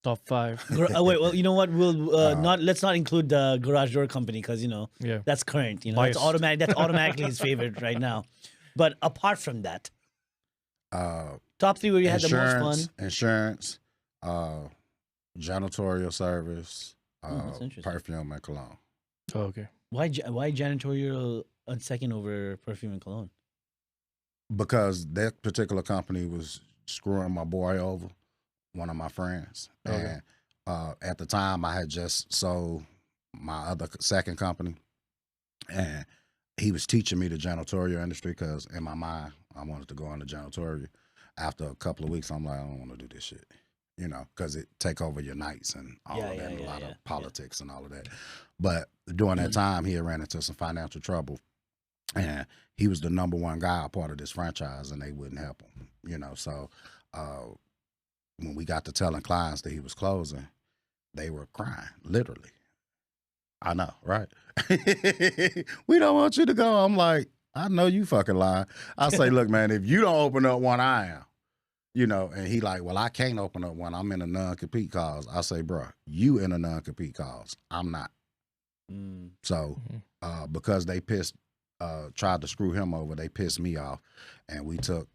top 5? wait, well, you know what? We'll let's not include the garage door company because you know Yeah. that's current. You know, that's Biased. automatic. That's automatically his favorite right now. But apart from that, top 3 where you had the most fun. Insurance, janitorial service, that's interesting. perfume and cologne. Oh, okay. Why janitorial on second over perfume and cologne? Because that particular company was screwing my boy over, one of my friends. Okay. And at the time, I had just sold my other second company, and he was teaching me the janitorial industry because in my mind, I wanted to go into janitorial. After a couple of weeks, I'm like, I don't want to do this shit, you know, because it take over your nights and all of that, and a lot of politics and all of that. But during that time, he had ran into some financial trouble. And he was the number one guy, a part of this franchise, and they wouldn't help him, you know. So when we got to telling clients that he was closing, they were crying, literally. I know, right? We don't want you to go. I'm like, I know you fucking lying. I say, look, man, if you don't open up one, I am. You know, and he like, well, I can't open up one. I'm in a non-compete cause. I say, bro, you in a non-compete cause. I'm not. So because they tried to screw him over, they pissed me off, and we took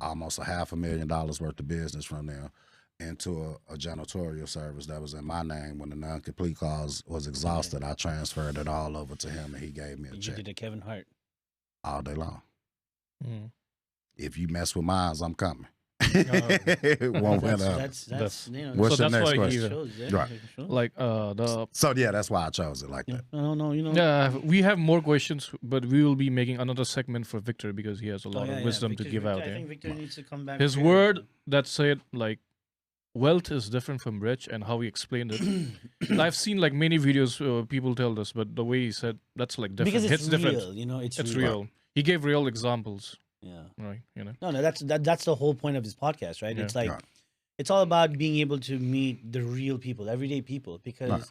almost $500,000 worth of business from them into a janitorial service that was in my name. When the non-complete cause was exhausted, I transferred it all over to him, and he gave me a You check did a Kevin Hart. all day long. Mm. If you mess with mine, I'm coming. Oh. It won't win up. That's you know. What's So the that's next why question? he- shows, yeah, Right. shows. Like the So yeah, that's why I chose it like Yeah. that. No, you know. yeah, we have more questions, but we will be making another segment for Victor because he has a lot of wisdom to give out. I Yeah. think Victor needs to come back. His prepared. word that said like wealth is different from rich and how he explained it. I've seen like many videos people tell this, but the way he said that's like different. Because it's real, different. you know, it's It's real. real. He gave real examples, Yeah. right? You know. No, that's the whole point of this podcast, right? Yeah. It's like Right. it's all about being able to meet the real people, everyday people, because Right.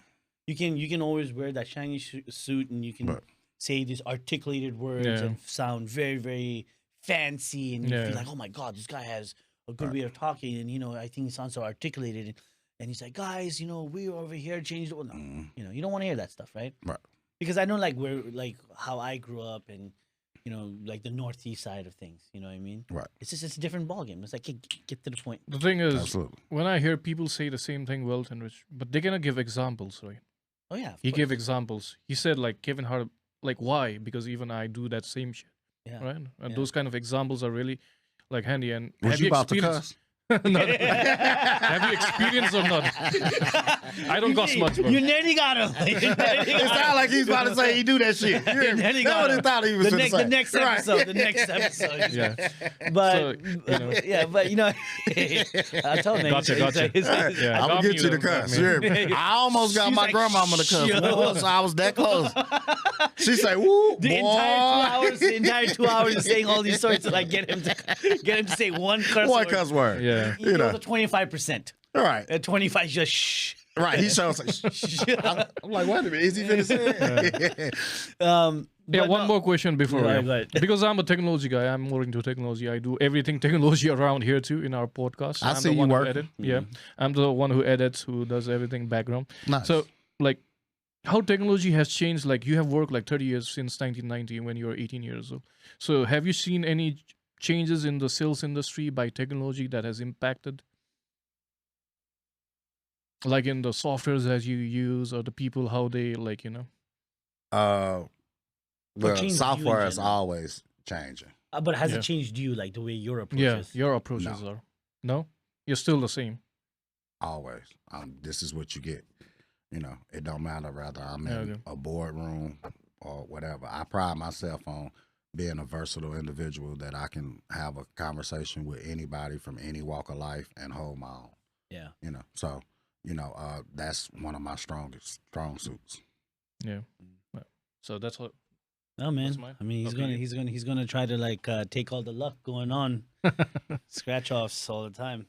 you can always wear that shiny suit and you can Right. say these articulated words Yeah. and sound very very fancy and you Yeah. feel like, oh my god, this guy has a good way of talking, and you know, I think he sounds so articulated, and he's like, guys, you know, we're over here, change the world. No, you know, you don't want to hear that stuff, right? Right. Because I know like where like how I grew up and you know like the northeast side of things. You know what I mean? Right. It's just it's a different ballgame. It's like get to the point. The thing is, Absolutely. when I hear people say the same thing, wealth and rich, but they're gonna give examples, right? Oh yeah, of He course. gave examples. He said like Kevin Hart, like why? Because even I do that same shit, Yeah. right? And Yeah. those kind of examples are really like handy. And Was have you about to experienced- cuss? No. Have you experienced or not? I don't cost much, bro. You nearly got him. You nearly It got sounded like he's about to say he do that shit. You hear me? Nearly That's got what he him. thought he was the going to next, say. the next Right. episode. The next episode. Yeah. But So, you know. yeah, but you know, I told him. Gotcha, gotcha. Yeah, I'm got going to me get you to though, got cuss. me. You hear me? I almost got She's my like, grandmama to cuss. "Yo." So I was that close. She say, "Woo, The entire 2 hours of saying all these stories to like get him to say one curse One word. cuss word." Yeah. You know, know. the 25%. All right. At 25, just shh. Right. He shows like, I'm like, wait a minute. Is he finna say it? Yeah, But one no- more question before Yeah, we go ahead. because I'm a technology guy. I'm more into technology. I do everything technology around here too in our podcast. I I'm see the you one who working. edit. Yeah, I'm the one who edits, who does everything background. Nice. So like, how technology has changed? Like you have worked like 30 years since 1990 when you were 18 years old. So have you seen any changes in the sales industry by technology that has impacted? Like in the softwares that you use or the people, how they like, you know? Well, changed you in software is general? always changing. But has Yeah. it changed you, like the way your approach Yeah, is? your approaches are. No? You're still the same. Always. This is what you get. You know, it don't matter whether I'm in Okay. a boardroom or whatever. I pride myself on being a versatile individual that I can have a conversation with anybody from any walk of life and hold my own. Yeah. You know, so that's one of my strong suits. Yeah. So that's what. No man. That's mine. I mean, Okay. he's gonna try to like take all the luck going on, scratch offs all the time.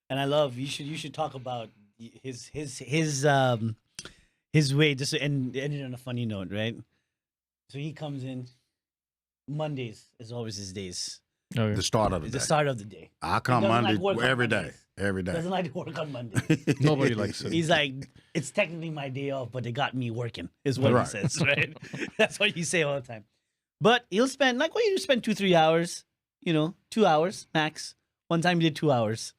And I love you should talk about his way. Just and end it on a funny note, right? So he comes in. Mondays is always his days. Okay. The start of the It's day. the start of the day. I come doesn't Monday like work on every day. Mondays. Every day. Doesn't like to work on Mondays. Nobody likes it. He's like, it's technically my day off, but they got me working, is what Right. he says, right? That's what you say all the time. But he'll spend, like, what you do, spend 2-3 hours, 2 hours max. One time he did 2 hours.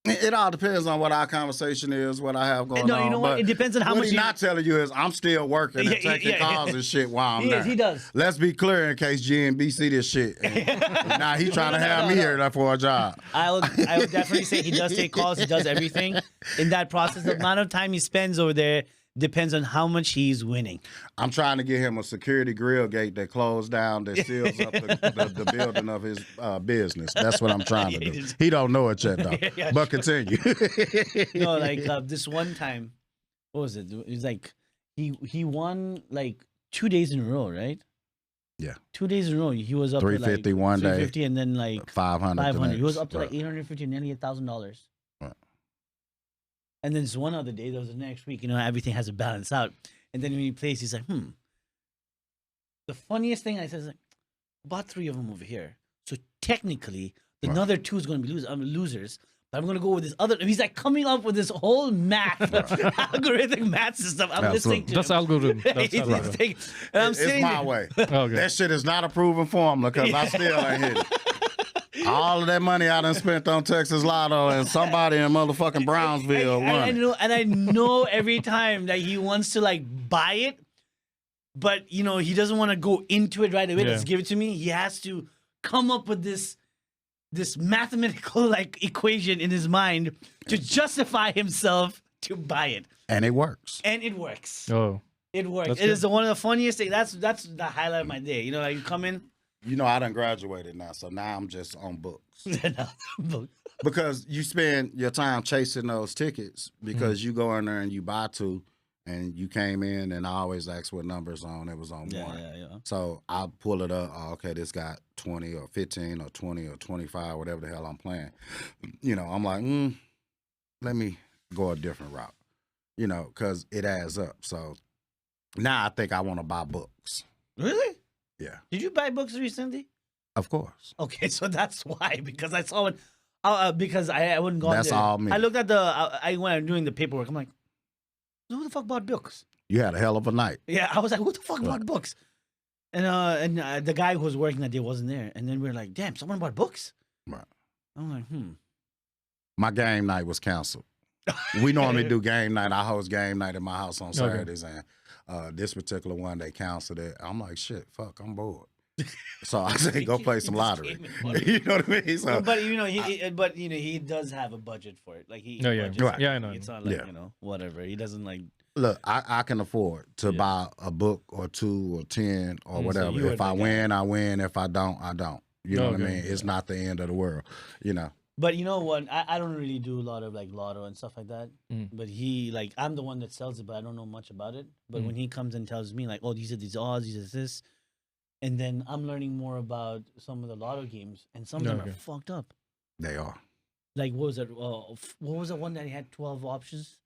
It all depends on what our conversation is, what I have going No, on. you know what? but It depends on how what much he's you- not telling you is I'm still working and Yeah, taking yeah. calls and shit while I'm He there. is, he does. Let's be clear in case GNB see this shit. Now he trying to have me here for a job. I would definitely say he does take calls. He does everything. In that process, the amount of time he spends over there depends on how much he's winning. I'm trying to get him a security grill gate that closed down that seals up the building of his business. That's what I'm trying to do. He don't know it yet though. Yeah, but continue. No, like this one time, what was it? It was like he won like 2 days in a row, right? Yeah. 2 days in a row. He was up to like 350 one day. 350 and then like 500. 500. He was up to Right. like 850, nearly $1,000. Right. And then this one other day, that was the next week, everything has to balance out. And then when he plays, he's like, The funniest thing I said is like, about 3 of them over here. So technically, the Right. other 2 is going to be losers. But I'm going to go with this other. He's like coming up with this whole math, algorithmic math system. I'm listening to That's him. algorithm. That's He's algorithm. taking- and I'm It's sitting my there. way. Okay. That shit is not a proven formula because I still ain't hit it. All of that money I done spent on Texas Lotto and somebody in motherfucking Brownsville won it. I know every time that he wants to like buy it, but he doesn't want to go into it right away. Yeah. Let's give it to me. He has to come up with this mathematical like equation in his mind to justify himself to buy it, And it works. and it works. Oh. It works. That's It is good. one of the funniest things. That's the highlight of my day. Like you come in, You know, I done graduated now, so now I'm just on books. Book. Because you spend your time chasing those tickets because you go in there and you buy two, and you came in and I always ask what number's on. It was on one. Yeah. So I pull it up. Oh, okay, this got 20 or 15 or 20 or 25, whatever the hell I'm playing. You know, I'm like, let me go a different route. You know, because it adds up. So now I think I want to buy books. Really? Yeah, Did you buy books recently? of course. Okay, so that's why, because I saw it. Because I wouldn't go. That's there. all me. I looked at I when I'm doing the paperwork. I'm like, who the fuck bought books? You had a hell of a night. Yeah, I was like, who the fuck Right. bought books? And the guy who was working that day wasn't there. And then we were like, damn, someone bought books. Right. I'm like, My game night was canceled. We normally do game night. I host game night at my house on Saturdays, and this particular one they canceled it. I'm like, shit, fuck, I'm bored. So I say, go play some lottery. You know what I mean? So, but he does have a budget for it. Like he Oh, yeah. budgets Right. it. Yeah, I know. It's not like Yeah. whatever. He doesn't like. look, I can afford to buy a book or 2 or 10 or whatever. you If are I the win, I win. If I don't, I don't. You know what I Okay. mean? It's not the end of the world. You know. But you know what? I don't really do a lot of like lotto and stuff like that. Mm. But he like I'm the one that sells it, but I don't know much about it. But when he comes and tells me like, oh, these are these odds, these are this, and then I'm learning more about some of the lotto games, and some of them are Okay. fucked up. They are. Like what was it? What was the one that had 12 options?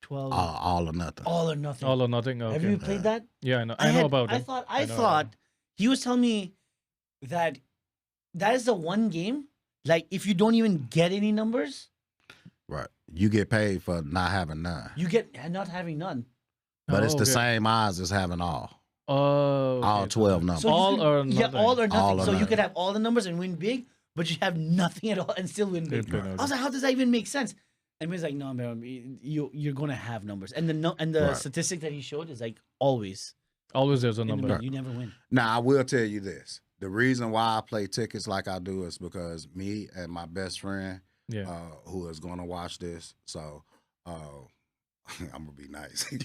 12 All or nothing. all or nothing. All or nothing. Okay. Have you played that? Yeah, I know. I know about I it. thought I know thought he was telling me that is the one game. Like if you don't even get any numbers, Right. You get paid for not having none. you get not having none. But it's the okay. same odds as having all. Oh, All okay. 12 numbers. So you All can- or Yeah, nothing. all or nothing. All or so you nothing. could have all the numbers and win big, but you have nothing at all and still win big. Okay, I was like, how does that even make sense? And he was like, no, man, you're gonna have numbers. And the Right. statistic that he showed is like always Always there's a in the number. middle. You never win. Now, I will tell you this. The reason why I play tickets like I do is because me and my best friend, Yeah. who is going to watch this, so I'm going to be nice. I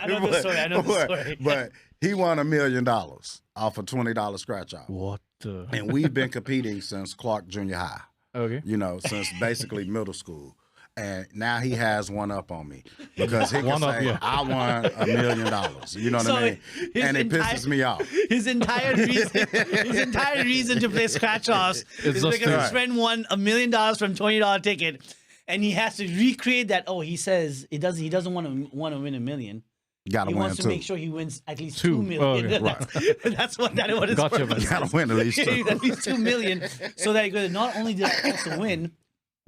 know the story. I know the story. But he won $1 million off a $20 scratch off. What the? And we've been competing since Clark Junior High, Okay. you know, since basically middle school. And now he has one up on me because he can One up, say, yeah. I won $1 million. You know what I mean? his And it entire- pisses me off. His entire reason to play scratch offs is just because to- his friend won $1 million from $20 ticket, and he has to recreate that. Oh, he says he doesn't want to win $1 million. Got to He win wants to too. make sure he wins at least Two. $2 million. Oh, okay. That's what his Gotcha, purpose man. Got to win at least two. at least $2 million, so that he goes, not only did I also win,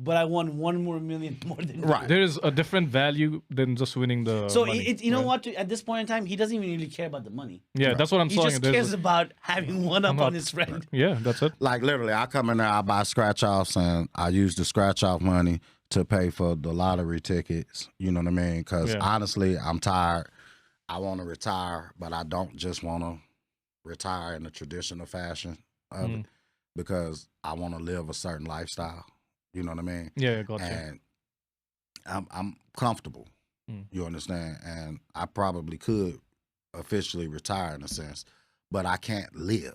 but I won $1 more million more than Right. There is a different value than just winning the. So money, you know right? what? At this point in time, he doesn't even really care about the money. Yeah, that's what I'm He saying. just There's cares a- about having one up One on up. his friend. Yeah, that's it. Like literally, I come in there, I buy scratch offs, and I use the scratch off money to pay for the lottery tickets. You know what I mean? Because Yeah. honestly, I'm tired. I want to retire, but I don't just want to retire in the traditional fashion of it because I want to live a certain lifestyle. You know what I mean? Yeah, gotcha. And I'm comfortable. Mm. You understand? And I probably could officially retire in a sense, but I can't live.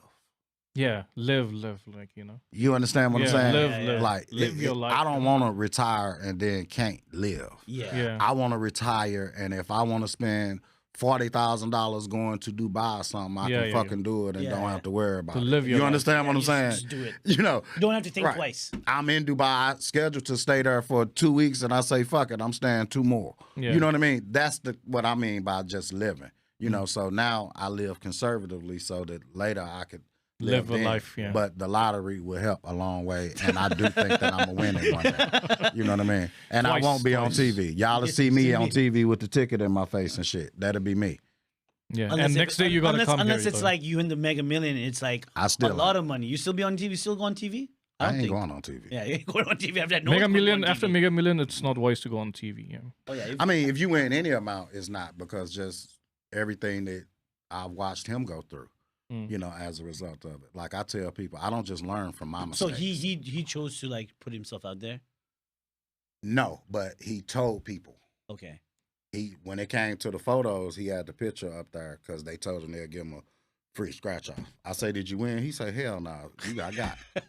Yeah, live, like You understand what I'm Yeah, saying? live. Like Live your life, I don't you know? want to retire and then can't live. Yeah. I want to retire, and if I want to spend $40,000 going to Dubai or something, I Yeah, can yeah, fucking do it and Yeah. don't have to worry about To it. live your You life. understand what I'm You saying? just do it. You know, You don't have to think Right. twice. I'm in Dubai, scheduled to stay there for 2 weeks, and I say, fuck it, I'm staying 2 more. Yeah. You know what I mean? That's what I mean by just living. You know, so now I live conservatively so that later I could Live a then. life, yeah. But the lottery will help a long way, and I do think that I'm a winner one day. You know what I mean? And Twice, I won't be on twice. TV. Y'all will see me on TV with the ticket in my face and shit. That'll be me. Yeah. Unless And it- next day you're gonna come unless here. it's so- like you win the Mega Million, it's like I still a lot of money. You still be on TV? Still go on TV? I don't ain't think. going on TV. Yeah, you ain't going on TV after that. No Mega one's going Million. on After TV. Mega Million, it's not wise to go on TV. Yeah. Oh yeah. I mean, if you win any amount, it's not because just everything that I've watched him go through, you know, as a result of it. Like I tell people, I don't just learn from my So mistakes. he chose to like put himself out there. No, but he told people. Okay. when it came to the photos, he had the picture up there because they told him they'll give him a free scratch off. I say, did you win? He said, hell no, I got it.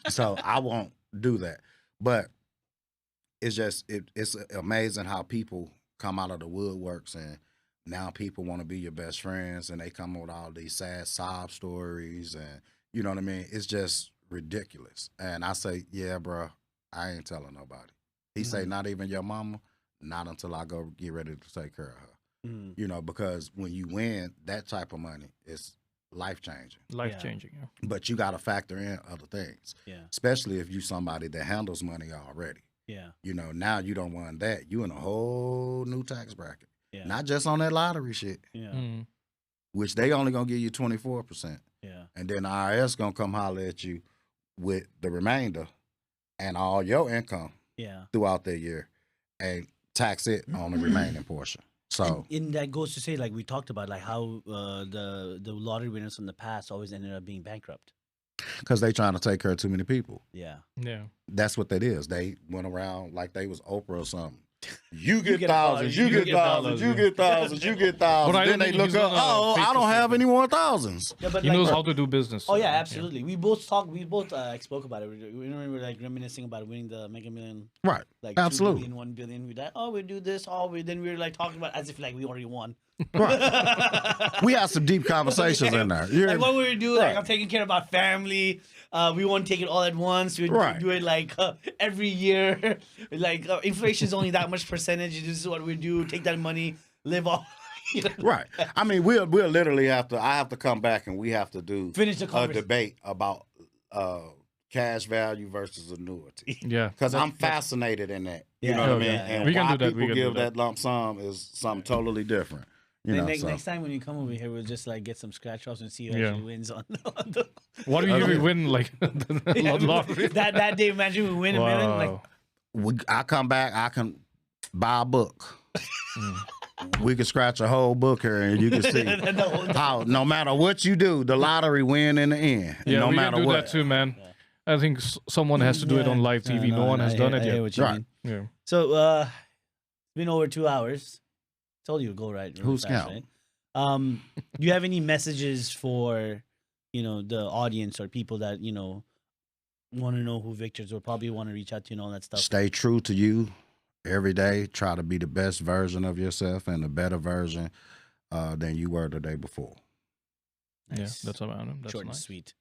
So I won't do that. But it's just it's amazing how people come out of the woodworks and now people want to be your best friends and they come up with all these sad sob stories and you know what I mean? It's just ridiculous. And I say, yeah, bro, I ain't telling nobody. He say, not even your mama, not until I go get ready to take care of her. You know, because when you win that type of money, it's life-changing. Life-changing, yeah. But you got to factor in other things, especially if you somebody that handles money already. Yeah. You know, now you don't want that. You in a whole new tax bracket. Yeah. Not just on that lottery shit. Yeah. Which they only going to give you 24%. Yeah. And then the IRS going to come holler at you with the remainder and all your income throughout the year and tax it on the remaining portion. So and that goes to say, like we talked about, like how the lottery winners in the past always ended up being bankrupt. because they trying to take care of too many people. Yeah. Yeah. That's what that is. They went around like they was Oprah or something. You get thousands, you get thousands, you get thousands, you get thousands. But I Then don't they think look he's up, gonna oh, I don't have any more thousands. Yeah, but He knows how to do business. Oh so, yeah, absolutely. We both talked. We both spoke about it. We were like reminiscing about winning the Mega Million. Right. Like Absolutely. 2 billion, 1 billion. We like, oh, we do this. Then we were like talking about as if like we already won. Right. We had some deep conversations in there. Like what we would do, like I'm taking care of my family. We won't take it all at once. We do it like every year. Like inflation's only that much percentage. This is what we do. Take that money, live off. You know? Right. I mean, we'll literally have to. I have to come back and we have to do Finish the a conversation. debate about cash value versus annuity. Yeah. Because I'm fascinated in that. You Yeah. know what I Oh, mean? yeah. And We can why do that, we people can do give that. that lump sum is something totally different. You know, so. Next time when you come over here, we'll just like get some scratch offs and see who Yeah. actually wins on the What do you usually win like the lottery? that day. Imagine we win a million. Like I come back, I can buy a book. We can scratch a whole book here and you can see how no matter what you do, the lottery win in the end. Yeah, no we matter can do what. that too, man. I think someone has to do it on live TV. No one has done it I hear yet. what you Right. mean. Yeah. So it's been over 2 hours. Told you to go right. Who's fast, counting? right? Do you have any messages for the audience or people that want to know who Victor's or probably want to reach out to and all that stuff? Stay true to you every day. Try to be the best version of yourself and a better version than you were the day before. Nice. Yeah, that's about him. That's Short and nice. sweet.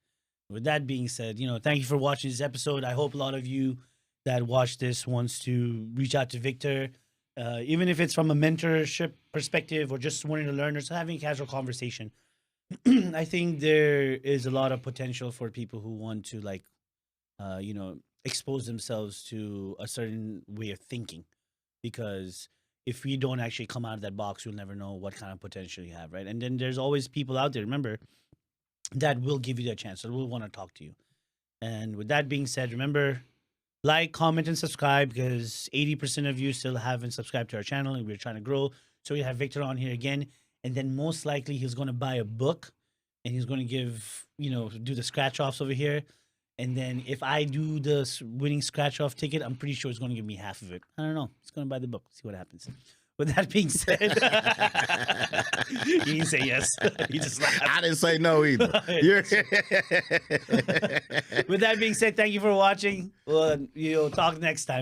With that being said, thank you for watching this episode. I hope a lot of you that watch this wants to reach out to Victor, even if it's from a mentorship perspective or just wanting to learn or just having a casual conversation. I think there is a lot of potential for people who want to expose themselves to a certain way of thinking, because if we don't actually come out of that box, we'll never know what kind of potential you have, right? And then there's always people out there, remember, that will give you that chance, that will want to talk to you. And with that being said, remember, like, comment, and subscribe, because 80% of you still haven't subscribed to our channel, and we're trying to grow. So we have Victor on here again, and then most likely he's going to buy a book, and he's going to give, do the scratch offs over here. And then if I do the winning scratch off ticket, I'm pretty sure he's going to give me half of it. I don't know. He's going to buy the book. See what happens. With that being said, he didn't say yes. He just laughed. I didn't say no either. With that being said, thank you for watching. We'll talk next time.